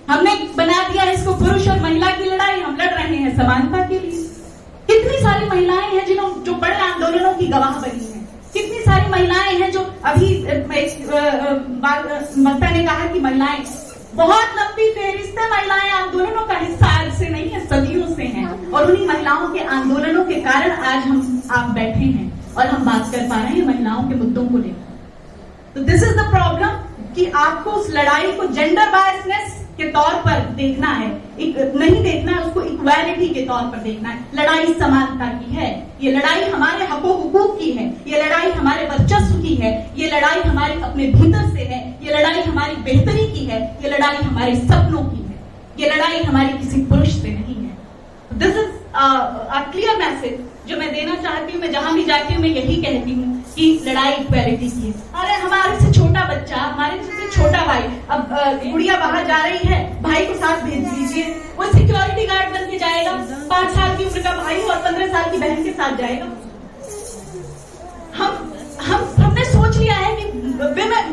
हमने बना दिया है इसको पुरुष और महिला की लड़ाई। हम लड़ रहे हैं समानता के लिए। कितनी सारी महिलाएं हैं जो बड़े आंदोलनों की गवाह बनी हैं। कितनी सारी महिलाएं हैं जो अभी वक्ता ने कहा कि महिलाएं, बहुत लंबी फेहरिस्त है। महिलाएं आंदोलनों का हिस्सा आज से नहीं है, सदियों से हैं। और उन्हीं महिलाओं के आंदोलनों के कारण आज आप बैठे हैं और हम बात कर पा रहे हैं महिलाओं के मुद्दों को लेकर। तो दिस इज द प्रॉब्लम कि आपको उस लड़ाई को जेंडर बायसनेस के तौर पर देखना है, नहीं देखना, उसको इक्वालिटी के तौर पर देखना है। लड़ाई समानता की है, ये लड़ाई हमारे हकों हुकूक की है, ये लड़ाई हमारे वर्चस्व की है, ये लड़ाई हमारे अपने भीतर से है, ये लड़ाई हमारी बेहतरी की है, ये लड़ाई हमारे सपनों की है, ये लड़ाई हमारी किसी पुरुष से नहीं है। This is a clear message जो मैं देना चाहती हूँ। मैं जहां भी जाती हूँ मैं यही कहती हूँ कि लड़ाई इक्वालिटी की है। अरे हमारे से छोटा बच्चा, हमारे से छोटा भाई, अब गुड़िया बाहर जा रही है, भाई को साथ भेज दीजिए, वो सिक्योरिटी गार्ड बन के जाएगा। 5 साल की उम्र का भाई और 15 साल की बहन के साथ जाएगा। हमने सोच लिया है कि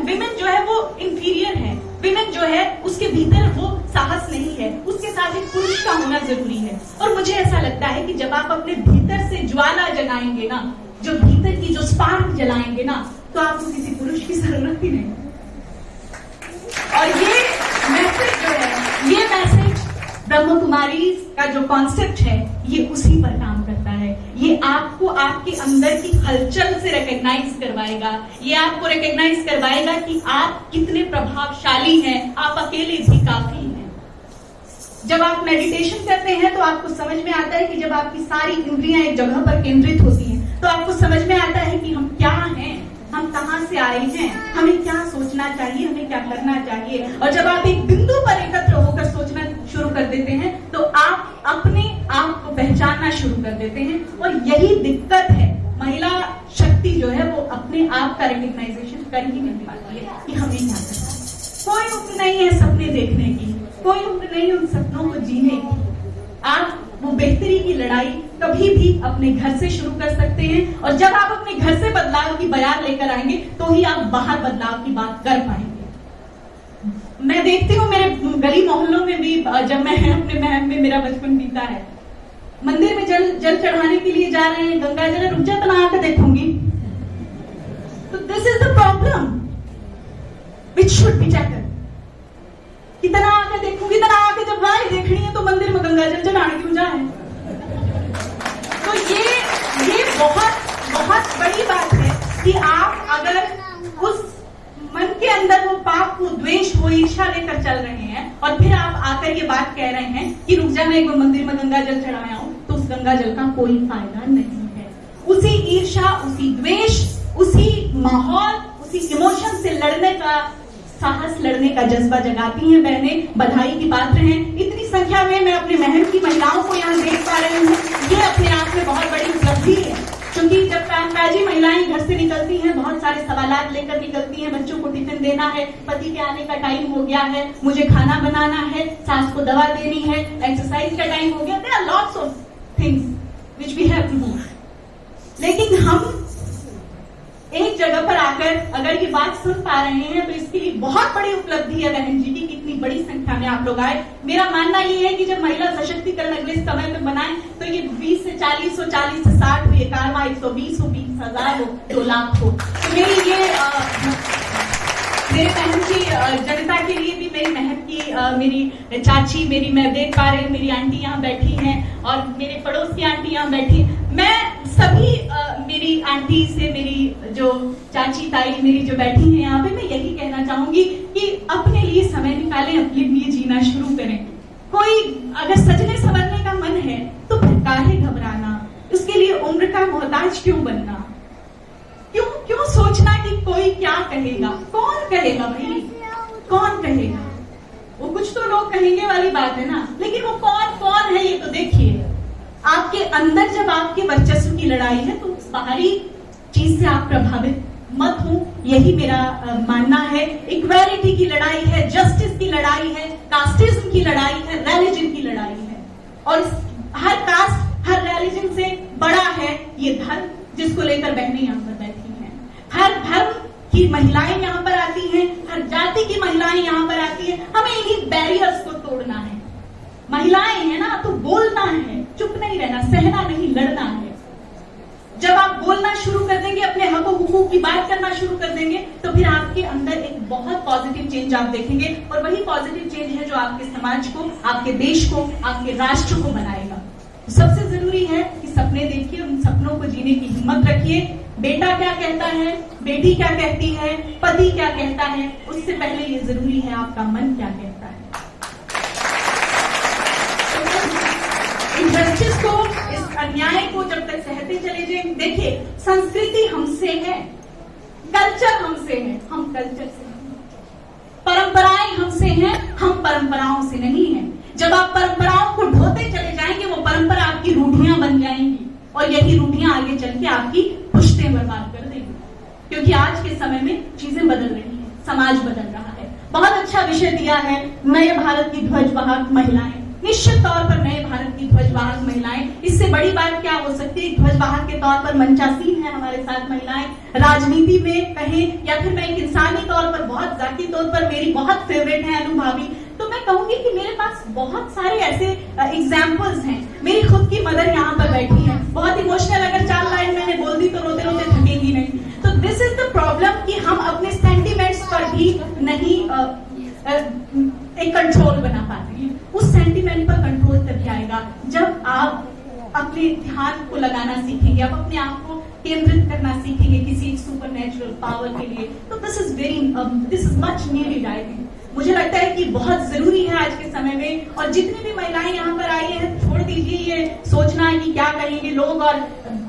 विमेन जो है वो इंफीरियर है, विमेन जो है उसके भीतर वो साहस नहीं है, उसके साथ एक पुरुष का होना जरूरी है। और मुझे ऐसा लगता है कि जब आप अपने भीतर से ज्वाला जलाएंगे ना, जो भीतर की जो स्पार्क जलाएंगे ना, तो आपको किसी पुरुष की जरूरत ही नहीं। और ये मैसेज जो है, ये मैसेज ब्रह्म कुमारी का जो कॉन्सेप्ट है, ये उसी पर काम करता है। ये ये आपको आपके अंदर की हलचल से रिकॉग्नाइज करवाएगा, ये आपको रिकॉग्नाइज करवाएगा कि आप कितने प्रभावशाली हैं, आप अकेले भी काफी हैं। जब आप मेडिटेशन करते हैं तो आपको समझ में आता है कि जब आपकी सारी इंद्रियां एक जगह पर केंद्रित होती हैं तो आपको समझ में आता है कि हम क्या हैं, हम कहां से आए हैं, हमें क्या सोचना चाहिए, हमें क्या करना चाहिए। और जब आप एक बिंदु पर एकत्र होकर सोचना शुरू कर देते हैं तो आप अपने आप को पहचानना शुरू कर देते हैं। और यही दिक्कत है, महिला शक्ति जो है वो अपने आप का रिकग्नाइजेशन कर ही नहीं पाती है कि हमें क्या करना है। कोई उम्र नहीं है सपने देखने की, कोई उम्र नहीं उन सपनों को जीने की। आप वो बेहतरी की लड़ाई कभी भी अपने घर से शुरू कर सकते हैं, और जब आप अपने घर से बदलाव की बयान लेकर आएंगे तो ही आप बाहर बदलाव की बात कर पाएंगे। मैं देखती हूँ मेरे गली मोहल्लों में भी, जब मैं अपने महल में मेरा बचपन बीता है, मंदिर में जल चढ़ाने के लिए जा रहे हैं, गंगा जल रुक जा तना आकर देखूंगी। तो this is the problem which should be tackled. कितना आके देखूंगी, इतना आके जब राय देखनी है तो मंदिर में गंगा जल चढ़ाने क्यों जाए। तो ये बहुत बड़ी बात है कि आप अगर उस मन के अंदर वो पाप, वो द्वेष, वो ईर्ष्या लेकर चल रहे हैं और फिर आप आकर ये बात कह रहे हैं कि रुक जा मैं एक बार मंदिर में गंगा जल चढ़ाया हूं, तो उस गंगा जल का कोई फायदा नहीं है। उसी ईर्ष्या, उसी द्वेष, उसी माहौल, उसी इमोशन से लड़ने का साहस, लड़ने का जज्बा जगाती हैं बहनें, बधाई की पात्र हैं। इतनी संख्या में मैं अपने महल की महिलाओं को यहाँ देख पा रही हूँ, ये अपने आप में बहुत बड़ी उपलब्धि है। क्योंकि जब कामकाजी महिलाएं घर से निकलती हैं, बहुत सारे सवालात लेकर निकलती हैं, बच्चों को टिफिन देना है, पति के आने का टाइम हो गया है, मुझे खाना बनाना है, सास को दवा देनी है, एक्सरसाइज का टाइम हो गया, there are lots of things which we have to do. लेकिन हम एक जगह पर आकर अगर ये बात सुन पा रहे हैं तो इसके लिए बहुत बड़ी उपलब्धि है बहन जी की, कितनी बड़ी संख्या में आप लोग आए। मेरा मानना ये है कि जब महिला सशक्तिकरण अगले समय में बनाए तो ये 20 से 40 हो, 40 से 60 हो, ये कारवा 120 हो, 20,000 हो, 2 लाख हो। तो मेरी ये मेरे बहन की जनता के लिए भी, मेरी बहन की, मेरी चाची, मेरी, मैं देख पा रही हूँ मेरी आंटी यहाँ बैठी हैं और मेरे पड़ोस की आंटी यहाँ बैठी। मैं सभी मेरी आंटी से, मेरी जो चाची ताई मेरी जो बैठी हैं यहाँ पे, मैं यही कहना चाहूंगी कि अपने लिए समय निकालें, अपने लिए जीना शुरू करें। कोई अगर सजने संवरने का मन है तो फिर काहे घबराना, उसके लिए उम्र का मोहताज क्यों बनना, क्यों सोचना कि कोई क्या कहेगा। कौन कहेगा भाई, कौन कहेगा? वो कुछ तो लोग कहेंगे वाली बात है ना, लेकिन वो कौन है ये तो देखिए। आपके अंदर जब आपके वर्चस्व की लड़ाई है तो बाहरी चीज से आप प्रभावित मत हो, यही मेरा मानना है। इक्वालिटी की लड़ाई है, जस्टिस की लड़ाई है, कास्टिज्म की लड़ाई है, रिलीजन की लड़ाई है। और हर कास्ट, हर रिलीजन से बड़ा है ये धर्म, जिसको लेकर बहनें यहाँ पर बैठी हैं। हर धर्म की महिलाएं यहाँ पर आती हैं, हर जाति की महिलाएं यहाँ पर आती हैं। हमें इन्हीं बैरियर्स को तोड़ना है। महिलाएं हैं ना, तो बोलना है, चुप नहीं रहना, सहना नहीं, लड़ना है। जब आप बोलना शुरू कर देंगे, अपने हक हुकूक की बात करना शुरू कर देंगे, तो फिर आपके अंदर एक बहुत पॉजिटिव चेंज आप देखेंगे, और वही पॉजिटिव चेंज है जो आपके समाज को, आपके देश को, आपके राष्ट्र को बनाएगा। सबसे जरूरी है कि सपने देखिए, उन सपनों को जीने की हिम्मत रखिए। बेटा क्या कहता है, बेटी क्या कहती है, पति क्या कहता है, उससे पहले ये जरूरी है आपका मन क्या कहता है। इनजस्टिस को, इस अन्याय को जब तक सहते चले जाएंगे, देखिए संस्कृति हमसे है, कल्चर हमसे है, हम कल्चर से नहीं, परंपराएं हमसे हैं, हम परंपराओं से नहीं हैं। जब आप परंपराओं को ढोते चले जाएंगे, वो परंपरा आपकी रूढ़ियां बन जाएंगी, और यही रूढ़ियां आगे चल के आपकी पुश्तें बर्बाद कर देंगी। क्योंकि आज के समय में चीजें बदल रही हैं, समाज बदल रहा है। बहुत अच्छा विषय दिया है, नए भारत की ध्वजवाहक महिलाएं। निश्चित तौर पर नए भारत की ध्वजवाहक महिलाएं, इससे बड़ी बात क्या हो सकती है। ध्वजवाहक के तौर पर मंचासीन है हमारे साथ महिलाएं, राजनीति में कहें या फिर मैं एक इंसानी तौर पर, बहुत जाती तौर पर मेरी बहुत फेवरेट है अनु भाभी। तो मैं कहूंगी कि मेरे पास बहुत सारे ऐसे एग्जाम्पल्स हैं। मेरी खुद की मदर यहाँ पर बैठी है, बहुत इमोशनल, अगर 4 लाइन मैंने बोल दी तो रोते रोते थकेंगी नहीं। तो दिस इज द प्रॉब्लम कि हम अपने सेंटिमेंट्स पर भी नहीं एक कंट्रोल बना पाते हैं। उस सेंटिमेंट पर कंट्रोल तभी आएगा जब आप अपने ध्यान को लगाना सीखेंगे, आप अपने आप को केंद्रित करना सीखेंगे किसी सुपर नेचुरल पावर के लिए, तो this is much needed I think. मुझे लगता है कि बहुत जरूरी है आज के समय में। और जितनी भी महिलाएं यहाँ पर आई हैं, छोड़ दीजिए ये सोचना कि क्या कहेंगे लोग, और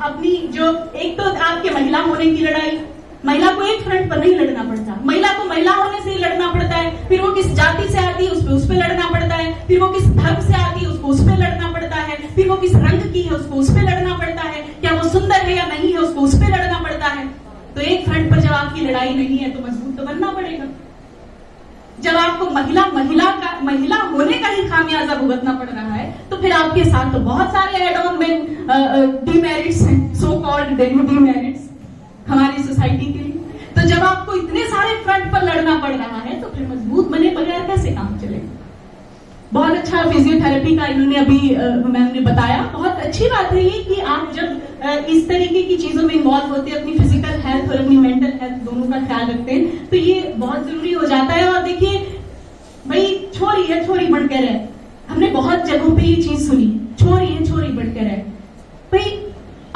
अपनी जो एक तो आपके महिला होने की लड़ाई, महिला को एक फ्रंट पर नहीं लड़ना पड़ता, महिला को महिला होने से ही लड़ना पड़ता है, फिर वो किस जाति से आती है उस पे लड़ना पड़ता है, फिर वो किस धर्म से आती है उसको उस पे लड़ना पड़ता है, फिर वो किस रंग की है उसको उस पे लड़ना पड़ता है, क्या वो सुंदर है या नहीं है उसको उस पे लड़ना पड़ता है। तो एक फ्रंट पर जब आपकी लड़ाई नहीं है तो मजबूत तो बनना पड़ेगा। जब आपको महिला होने का ही खामियाजा भुगतना पड़ रहा है, तो फिर आपके साथ तो बहुत सारे एड ऑन में डीमेरिट्स हैं, सो कॉल्ड डीमेरिट्स हमारी सोसाइटी के लिए। तो जब आपको इतने सारे फ्रंट पर लड़ना पड़ रहा है, तो फिर मजबूत बने बगैर कैसे काम चलेगा। बहुत अच्छा फिजियोथेरेपी का इन्होंने अभी मैम ने बताया, बहुत अच्छी बात है ये कि आप जब इस तरीके की चीजों में इन्वॉल्व होते हैं, अपनी फिजिकल हेल्थ और अपनी मेंटल हेल्थ दोनों का ख्याल रखते हैं, तो ये बहुत जरूरी हो जाता है। और देखिए भाई, छोरी है छोरी बढ़कर है, हमने बहुत जगहों पे ये चीज सुनी, छोरी है छोरी बढ़कर है। भाई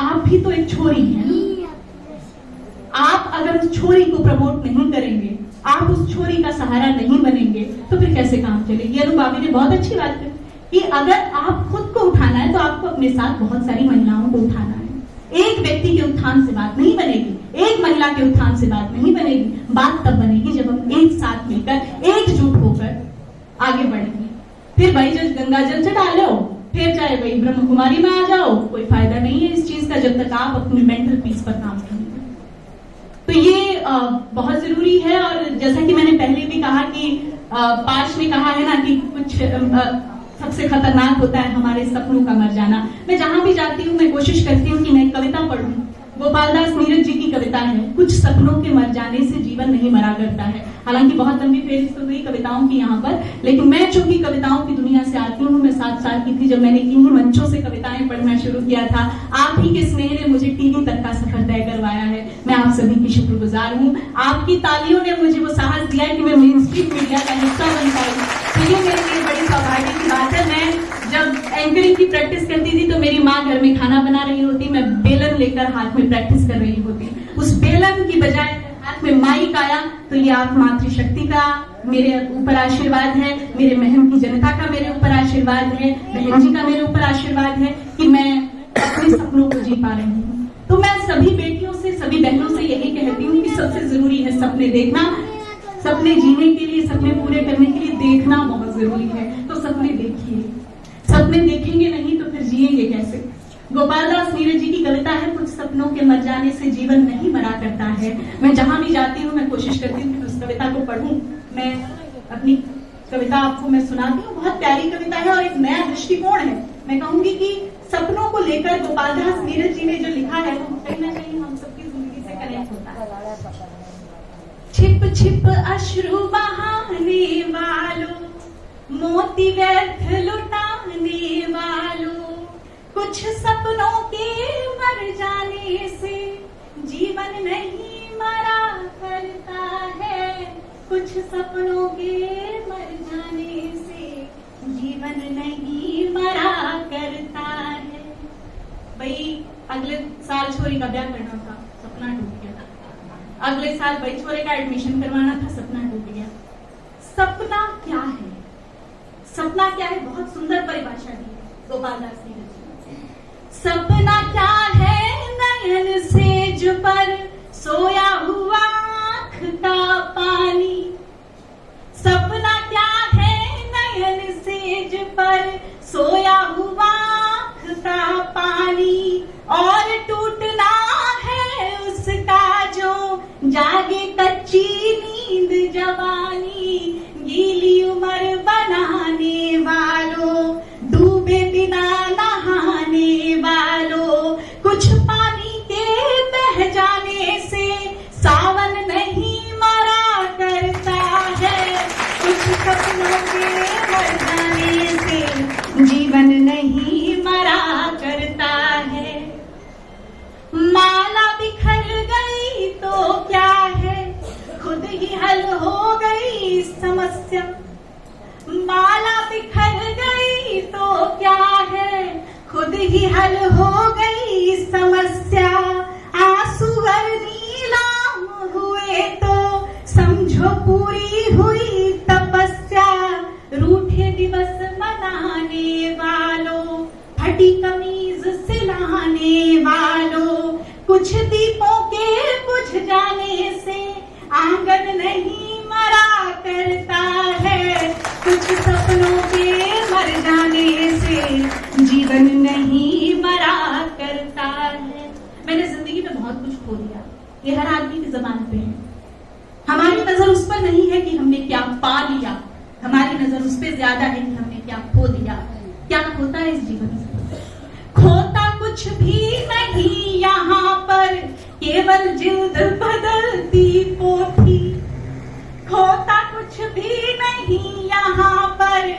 आप भी तो एक छोरी है, आप अगर उस छोरी को प्रमोट नहीं करेंगे, आप उस छोरी का सहारा नहीं बनेंगे, तो फिर कैसे काम चलेगी। अनुभाभी ने बहुत अच्छी बात की कि अगर आप खुद को उठाना है तो आपको अपने साथ बहुत सारी महिलाओं को उठाना है। एक व्यक्ति के उत्थान से बात नहीं बनेगी, एक महिला के उत्थान से बात नहीं बनेगी। बात तब बनेगी जब हम एक साथ मिलकर एकजुट होकर आगे बढ़ेंगे। फिर भाई जब गंगा जल चढ़ा लो, फिर चाहे भाई ब्रह्म कुमारी में आ जाओ, कोई फायदा नहीं है इस चीज का जब तक आप अपने मेंटल पीस पर काम करेंगे। तो ये बहुत जरूरी है। और जैसा कि मैंने पहले भी कहा कि पाश में कहा है ना कि कुछ सबसे खतरनाक होता है हमारे सपनों का मर जाना। मैं जहां भी जाती हूँ मैं कोशिश करती हूँ कि मैं कविता पढ़ूं। गोपालदास नीरज जी की कविता है, कुछ सपनों के मर जाने से जीवन नहीं मरा करता है। हालांकि बहुत लंबी फेरिस्त तो हुई कविताओं की यहाँ पर, लेकिन मैं चूंकि कविताओं की दुनिया से आती हूँ, मैं 7 साल की थी जब मैंने इन्हीं मंचों से कविताएं पढ़ना शुरू किया था। आप ही के स्नेह ने मुझे टीवी तक का सफर तय करवाया है, मैं आप सभी की शुक्रगुजार हूँ। आपकी तालियों ने मुझे वो साहस दिया है कि मैं मेन स्ट्रीम मीडिया का हिस्सा बन पाई। तो ये मेरे लिए बड़ी सौभाग्य की बात है। मैं जब एंकरिंग की प्रैक्टिस करती थी तो मेरी माँ घर में खाना बना रही होती, मैं बेलन लेकर हाथ में प्रैक्टिस कर रही होती। उस बेलन की बजाय हाथ में माइक आया, तो ये आप मातृशक्ति का मेरे ऊपर आशीर्वाद है, मेरे महम की जनता का मेरे ऊपर आशीर्वाद है, बहन जी का मेरे ऊपर आशीर्वाद है कि मैं अपने सपनों को जी पा रही हूँ। तो मैं सभी बेटियों से, सभी बहनों से यही कहती हूँ कि सबसे जरूरी है सपने देखना। सपने जीने के लिए, सपने पूरे करने के लिए देखना बहुत जरूरी है। तो सपने देखिए, सपने देखेंगे नहीं तो फिर जिएंगे कैसे। गोपालदास नीरज जी की कविता है, कुछ सपनों के मर जाने से जीवन नहीं मरा करता है। मैं जहां भी जाती हूँ मैं कोशिश करती हूँ कि उस कविता को पढ़ूं। मैं अपनी कविता आपको मैं सुनाती हूँ, बहुत प्यारी कविता है और एक नया दृष्टिकोण है। मैं कहूंगी कि सपनों को लेकर गोपालदास नीरज जी ने जो लिखा है वो कहीं ना कहीं हम सबकी जिंदगी से कनेक्ट होता है। छिप छिप अश्रु बहाने वालों, मोती व्यर्थ लुटाने वालों, कुछ सपनों के मर जाने से जीवन नहीं मरा करता है। कुछ सपनों के मर जाने से जीवन नहीं मरा करता है। भाई अगले साल छोरी का ब्याह करना था, सपना टूट गया। अगले साल भाई छोरे का एडमिशन करवाना था, सपना टूट गया। सपना क्या है? सपना क्या है? बहुत सुंदर परिभाषा दी है गोपालदास नीरज जी। सपना क्या है? नयन सेज पर सोया हुआ आँख का पानी। सपना क्या है? नयन सेज पर सोया हुआ आँख का पानी, और टूटना है उसका जो जागे कच्ची नींद जवानी। गीली उम्र बनाने वालों, डूबे बिना नहाने वालों, कुछ पानी के बह जाने से सावन नहीं मरा करता है। कुछ सपनों के मर जाने से जीवन नहीं मरा करता है। माला बिखर गई तो क्या है, खुद ही हल हो गई समस्या। माला बिखर गई तो क्या है, खुद ही हल हो गई समस्या, आंसू अगर नीलाम हुए तो समझो पूरी हुई तपस्या। रूठे दिवस मनाने वालों, फटी कमीज सिलाने वालों, कुछ दीपों के बुझ जाने से आंगन नहीं मरा करता है, कुछ सपनों के मर जाने से जीवन नहीं मरा करता है। मैंने जिंदगी में बहुत कुछ खो दिया, ये हर आदमी की ज़बान पे है। हमारी नजर उस पर नहीं है कि हमने क्या पा लिया, हमारी नजर उस पर ज्यादा है कि हमने क्या खो दिया। क्या खोता है इस जीवन से? खोता कुछ भी नहीं यहाँ पर, केवल जिल्द बदलती पोथी। खोता कुछ भी नहीं यहाँ पर,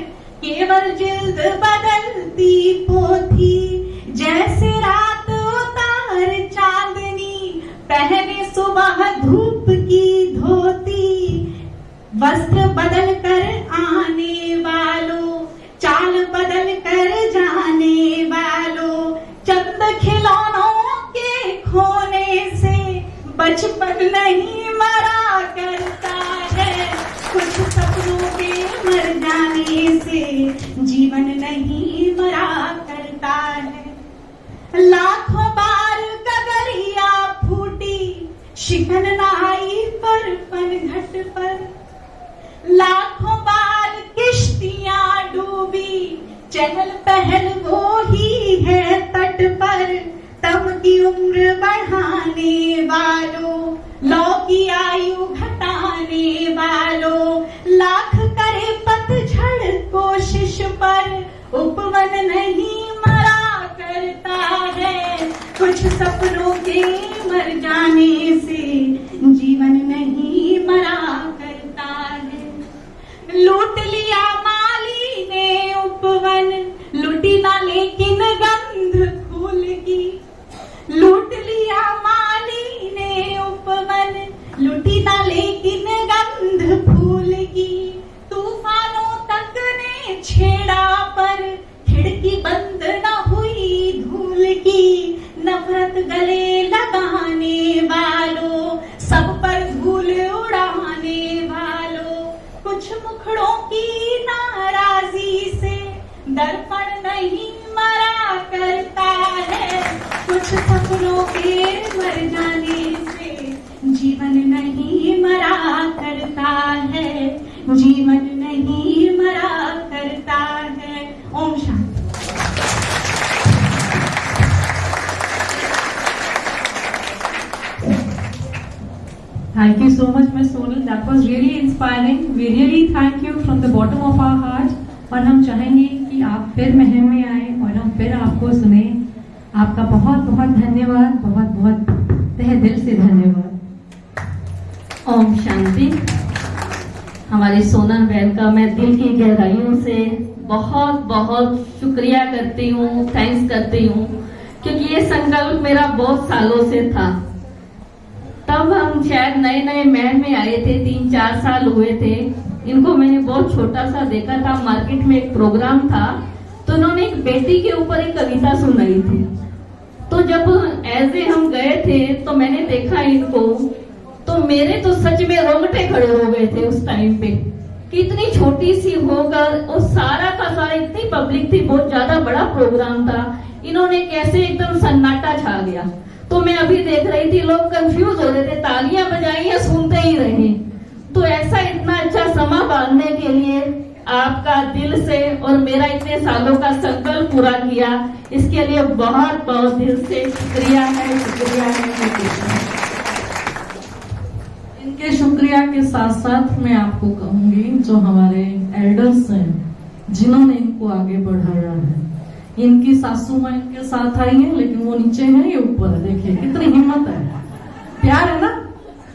केवल जिल्द बदलती पोथी। जैसे रात उतार चांदनी, पहने सुबह धूप की धोती। वस्त्र बदल कर आने वालों, चाल बदल कर जाने वालों, चंद खिलौनों के खोने से बचपन नहीं मरा करता है, कुछ सपनों के मर जाने से जीवन नहीं मरा करता है। लाखों बार गगरिया फूटी, शिकन नाई पर पनघट पर। लाखों बार किश्तियां डूबी, चहल पहल वो ही है तट पर। तब की उम्र बढ़ाने वालों, लौ की आयु घटाने वालों, लाख करे पतझड़ कोशिश पर उपवन नहीं मरा करता है, कुछ सपनों के मर जाने से जीवन नहीं मरा करता है। लूट लिया माली ने उपवन, लुटी ना लेकिन गंध फूल की। लूट लिया माली ने उपवन, लुटी ना लेकिन गंध फूल की। तूफानों तक ने छेड़ा पर खिड़की बंद न हुई धूल की। नफरत गले लगाने वालों, सब पर धूल उड़ाने वालों, कुछ मुखड़ों की नाराजी से दर्पण नहीं मरा करता है, कुछ सपनों के मर जाने से जीवन नहीं मरा करता है, जीवन नहीं मरा करता है। Om Shanti. Thank you so much, Ms. Sonal. That was really inspiring. We really thank you from the bottom of our heart. और हम चाहेंगे कि आप फिर महम में आए और हम फिर आपको सुने। आपका बहुत बहुत धन्यवाद, बहुत बहुत तहे दिल से धन्यवाद। ओम शांति। हमारी सोनल बहन का मैं दिल की गहराइयों से बहुत बहुत शुक्रिया करती हूँ, थैंक्स करती हूँ, क्योंकि ये संकल्प मेरा बहुत सालों से था। तब हम शायद नए नए महल में आए थे, 3-4 साल हुए थे। इनको मैंने बहुत छोटा सा देखा था, मार्केट में एक प्रोग्राम था तो उन्होंने एक बेटी के ऊपर एक कविता सुनाई थी। तो जब ऐसे हम गए थे तो मैंने देखा इनको, तो मेरे तो सच में रोंगटे खड़े हो गए थे उस टाइम पे कि इतनी छोटी सी होकर और सारा का सारा, इतनी पब्लिक थी, बहुत ज्यादा बड़ा प्रोग्राम था, इन्होंने कैसे एकदम सन्नाटा छा गया। तो मैं अभी देख रही थी, लोग कंफ्यूज हो रहे थे, तालियां बजाई या सुनते ही रहे। तो ऐसा इतना अच्छा समा बांधने के लिए आपका दिल से और मेरा इतने सालों का संकल्प पूरा किया, इसके लिए बहुत बहुत दिल से शुक्रिया है, शुक्रिया है, शुक्रिया है। इनके शुक्रिया के साथ साथ मैं आपको कहूंगी, जो हमारे एल्डर्स हैं जिन्होंने इनको आगे बढ़ाया है, इनकी सासू माँ इनके साथ आई है, लेकिन वो नीचे है, ये ऊपर है। देखिए कितनी हिम्मत है, प्यार है ना,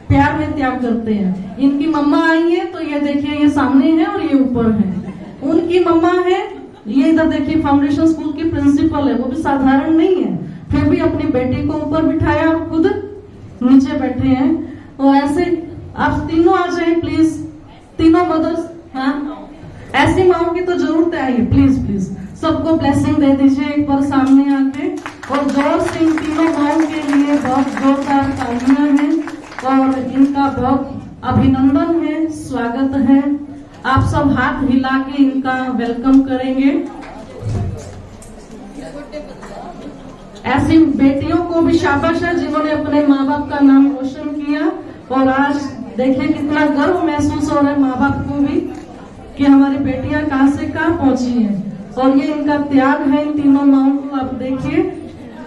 प्यार में त्याग करते हैं। इनकी मम्मा आई है तो ये देखिए, ये सामने है और ये ऊपर है। उनकी मम्मा है, ये इधर देखिए फाउंडेशन स्कूल की प्रिंसिपल है, वो भी साधारण नहीं है, फिर भी अपनी बेटी को ऊपर बिठाया और खुद नीचे बैठे हैं। और ऐसे आप तीनों आ जाए प्लीज, तीनों मदर्स। हाँ, ऐसी माओ की तो जरूरत है, आइए प्लीज प्लीज, सबको ब्लेसिंग दे दीजिए एक बार सामने आके, और जोर से इन तीनों गाँव के लिए बहुत जोरदार तालियां हैं और इनका बहुत अभिनंदन है, स्वागत है। आप सब हाथ हिला के इनका वेलकम करेंगे। ऐसी बेटियों को भी शाबाश है जिन्होंने अपने माँ बाप का नाम रोशन किया, और आज देखिए कितना गर्व महसूस हो रहा है माँ बाप को भी कि हमारी बेटियां कहाँ से कहाँ पहुंची हैं, और ये इनका त्याग है इन तीनों माओं को आप देखिए।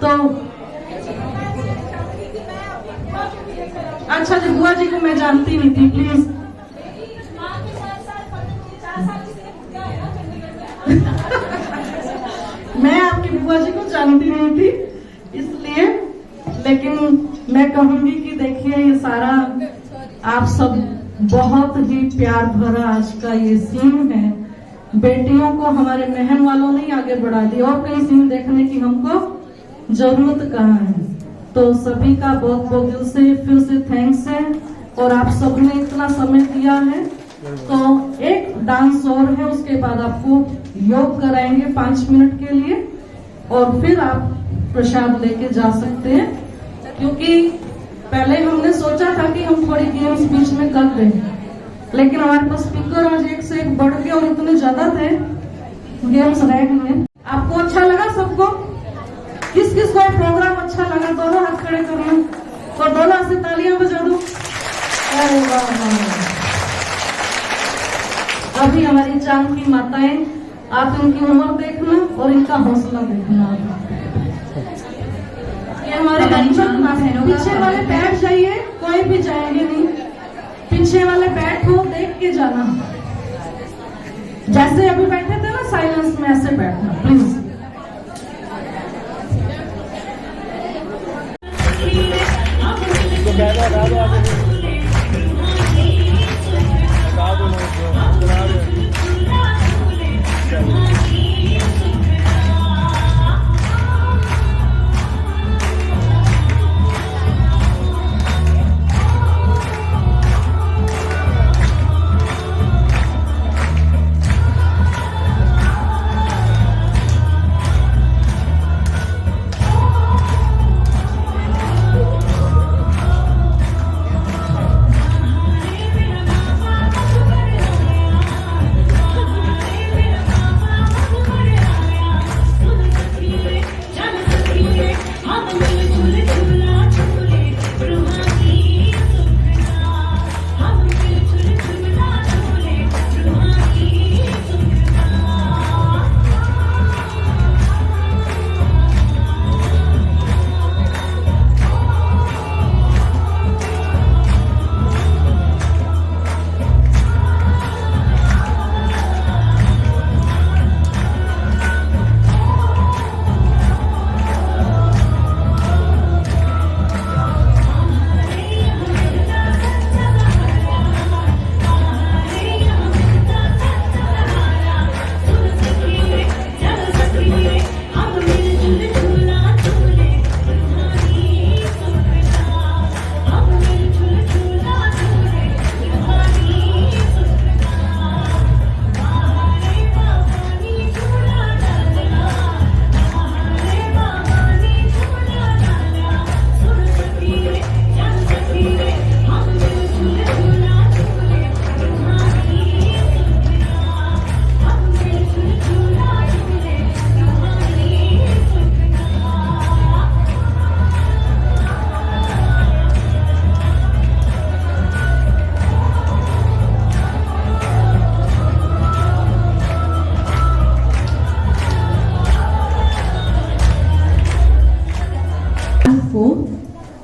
तो अच्छा जी, बुआ जी को मैं जानती नहीं थी, प्लीज। मैं आपकी बुआ जी को जानती नहीं थी इसलिए, लेकिन मैं कहूंगी कि देखिए ये सारा आप सब बहुत ही प्यार भरा आज का ये सीन है। बेटियों को हमारे महन वालों ने आगे बढ़ा दिया, और कई सीन देखने की हमको जरूरत कहाँ है। तो सभी का बहुत बहुत दिल से फिर से थैंक्स है, और आप सबने इतना समय दिया है। तो एक डांस और है, उसके बाद आपको योग कराएंगे 5 मिनट के लिए, और फिर आप प्रसाद लेके जा सकते हैं। क्योंकि पहले हमने सोचा था कि हम थोड़ी गेम्स बीच में कर दें, लेकिन हमारे पास स्पीकर आज एक से एक बढ़ गए और इतने ज्यादा थे, गेम्स रह गए। आपको अच्छा लगा सबको? किस किस को प्रोग्राम अच्छा लगा? दोनों हाथ खड़े कर लो और दोनों हाथ से तालियां बजा दो। अरे वाह! अभी हमारी चांद की माताएं, आप इनकी उम्र देखना और इनका हौसला देखना। ये हमारे पीछे वाले बैठ जाइए, कोई भी जाएंगे नहीं, पीछे वाले बैठो, देख के जाना। जैसे अभी बैठे थे ना साइलेंस में, ऐसे बैठना प्लीज।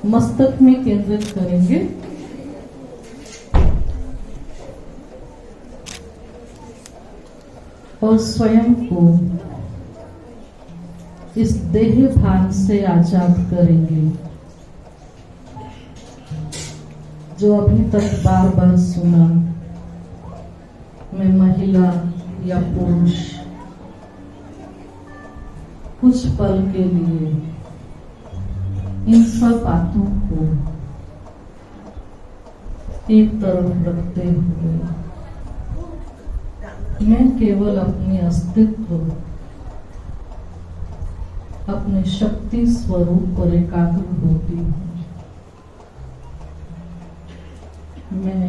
मस्तक में केंद्रित करेंगे। और स्वयं को इस देह भान से आजाद करेंगे जो अभी तक बार बार सुना, मैं महिला या पुरुष। कुछ पल के लिए इन सब बातों को एक तरफ रखते हुए मैं केवल अपने अस्तित्व अपने शक्ति स्वरूप पर एकाग्र होती हूँ। मैं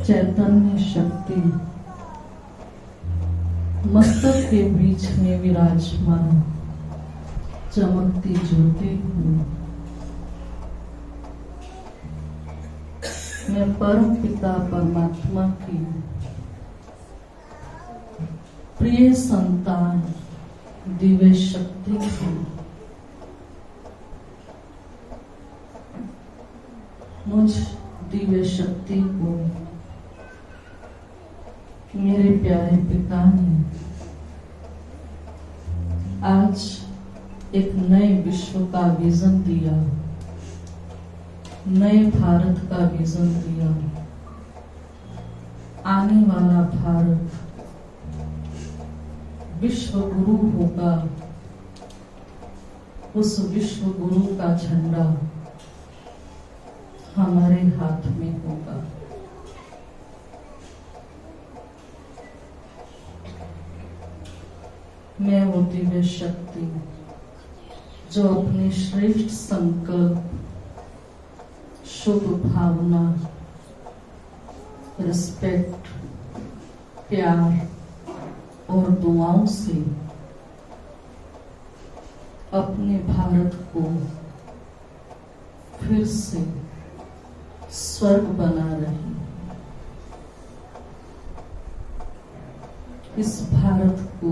चैतन्य शक्ति मस्तक के बीच में विराजमान चमकती ज्योति हूँ। मैं परम पिता परमात्मा की प्रिय संतान दिव्य शक्ति हूँ। मुझ दिव्य शक्ति को मेरे प्यारे पिता ने आज एक नए विश्व का विजन दिया, नए भारत का विजन दिया। आने वाला भारत विश्व गुरु होगा, उस विश्व गुरु का झंडा हमारे हाथ में होगा। मैं वो दिव्य शक्ति जो अपने श्रेष्ठ संकल्प, शुभ भावना, रिस्पेक्ट, प्यार और दुआओं से अपने भारत को फिर से स्वर्ग बना रही। इस भारत को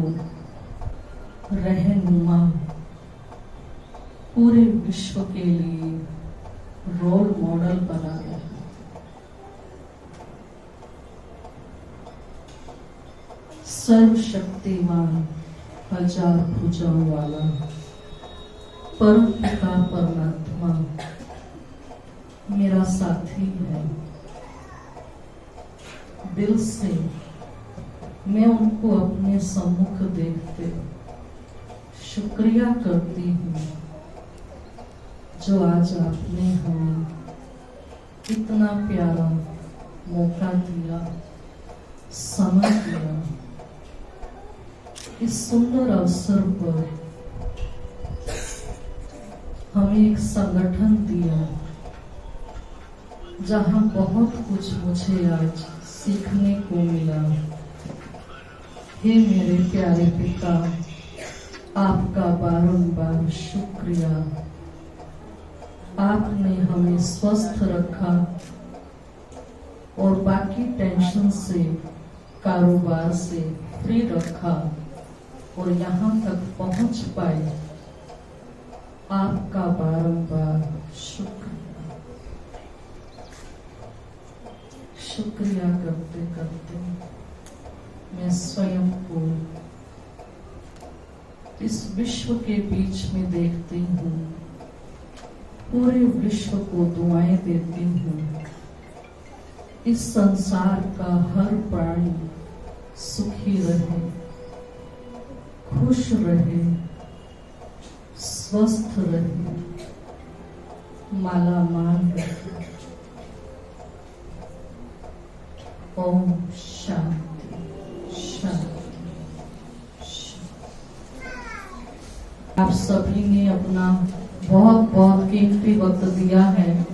रहनुमा पूरे विश्व के लिए रोल मॉडल बना रहे। सर्वशक्तिमान हजार भुजाओं वाला परम पिता परमात्मा मेरा साथी है। दिल से मैं उनको अपने सम्मुख देखते शुक्रिया करती हूँ जो आज आपने हमें इतना प्यारा मौका दिया, समय दिया। इस सुंदर अवसर पर हमें एक संगठन दिया जहां बहुत कुछ मुझे आज सीखने को मिला। हे मेरे प्यारे पिता, आपका बारंबार शुक्रिया। आपने हमें स्वस्थ रखा और बाकी टेंशन से, कारोबार से फ्री रखा और यहाँ तक पहुँच पाए। आपका बारंबार शुक्रिया। शुक्रिया करते करते मैं स्वयं को इस विश्व के बीच में देखती हूँ, पूरे विश्व को दुआएं देती हूँ। इस संसार का हर प्राणी सुखी रहे, खुश रहे, स्वस्थ रहे, मालामाल रहे। ओम शांति शांति शांति। आप सभी ने अपना बहुत बहुत कीमती वक्त दिया है।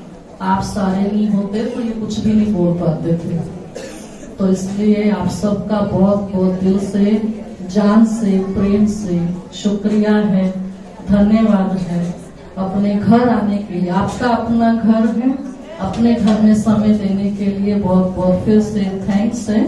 आप सारे नहीं होते तो ये कुछ भी नहीं बोल पाते थे, तो इसलिए आप सबका बहुत बहुत दिल से, जान से, प्रेम से शुक्रिया है, धन्यवाद है। अपने घर आने के लिए, आपका अपना घर है, अपने घर में समय देने के लिए बहुत बहुत फिर से थैंक्स है।